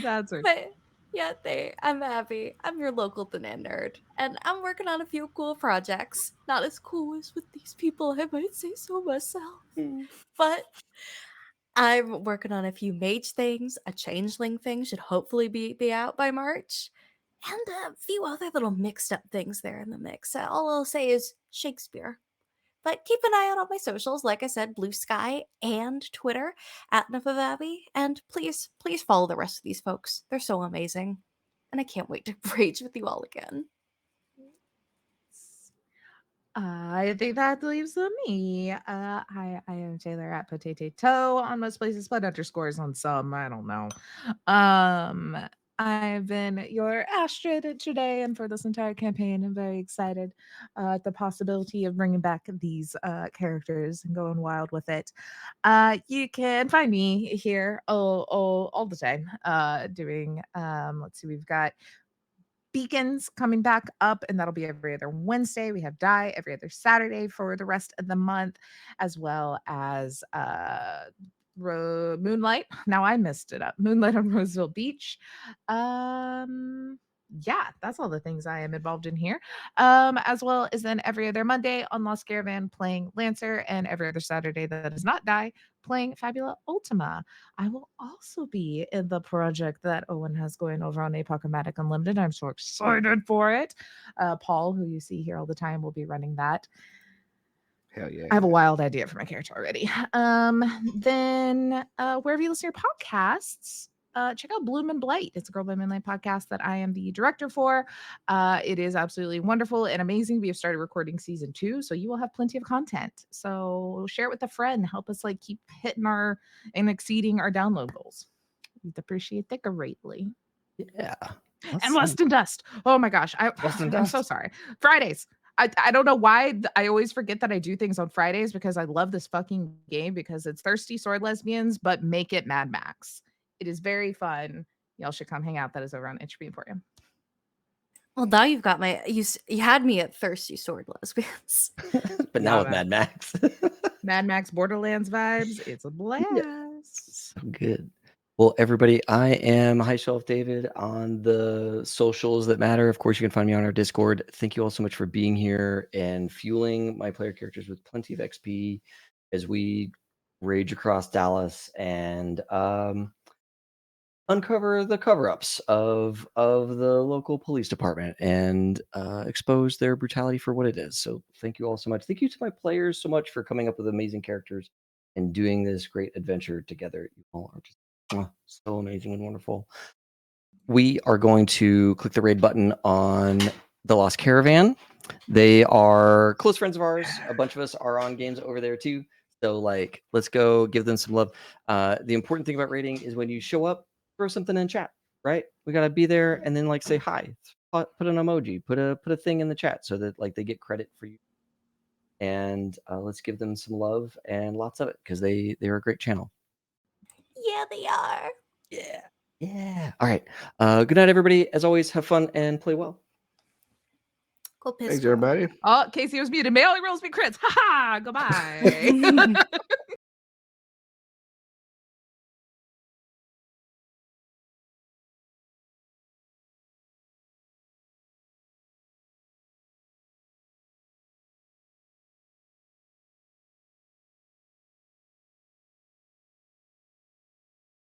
That's our
But yeah, I'm Abby. I'm your local Danan nerd, and I'm working on a few cool projects. Not as cool as with these people, I might say so myself. But I'm working on a few mage things. A changeling thing should hopefully be out by March, and a few other little mixed up things there in the mix. All I'll say is Shakespeare. But keep an eye out on my socials. Like I said, Blue Sky and Twitter at Enough of Abby. And please follow the rest of these folks. They're so amazing. And I can't wait to rage with you all again.
I think that leaves me. I am Taylor at Potato on most places, but underscores on some. I don't know. I've been your Astrid today, and for this entire campaign, I'm very excited at the possibility of bringing back these characters and going wild with it. You can find me here all the time doing. Let's see, we've got Beacons coming back up, and that'll be every other Wednesday. We have Die every other Saturday for the rest of the month, as well as Moonlight. Now I messed it up. Moonlight on Roseville Beach. Yeah, that's all the things I am involved in here. As well as then every other Monday on Lost Caravan playing Lancer, and every other Saturday that is not Die playing Fabula Ultima. I will also be in the project that Owen has going over on Apocalyptic Unlimited. I'm so excited for it. Paul, who you see here all the time, will be running that.
Hell yeah.
I have a wild idea for my character already. Then wherever you listen to your podcasts, check out Bloom and Blight. It's a Girl by Moonlight podcast that I am the director for. It is absolutely wonderful and amazing. We have started recording season 2, so you will have plenty of content. So share it with a friend. Help us like keep hitting our and exceeding our download goals. We'd appreciate that greatly.
Yeah.
And Lust and Dust. Oh my gosh. I'm so sorry. Fridays. I don't know why I always forget that I do things on Fridays because I love this fucking game because it's Thirsty Sword Lesbians, but make it Mad Max. It is very fun. Y'all should come hang out. That is over on HP Emporium.
Well, now you've got you had me at Thirsty Sword Lesbians.
But now with Mad Max.
Mad Max Borderlands vibes. It's a blast.
So good. Well, everybody, I am High Shelf David on the socials that matter. Of course, you can find me on our Discord. Thank you all so much for being here and fueling my player characters with plenty of XP as we rage across Dallas and uncover the cover-ups of the local police department and expose their brutality for what it is. So thank you all so much. Thank you to my players so much for coming up with amazing characters and doing this great adventure together. You all are just so amazing and wonderful. We are going to click the raid button on the Lost Caravan. They are close friends of ours. A bunch of us are on games over there too. So like, let's go give them some love. The important thing about raiding is when you show up, throw something in chat, right? We got to be there and then like say hi, put an emoji, put a thing in the chat so that like they get credit for you. And let's give them some love and lots of it because they're a great channel.
Yeah, they are.
Yeah. All right. Good night, everybody. As always, have fun and play well.
Go piss.
Thanks, everybody.
Oh, Casey was muted. May only rolls be crits. Ha ha. Goodbye.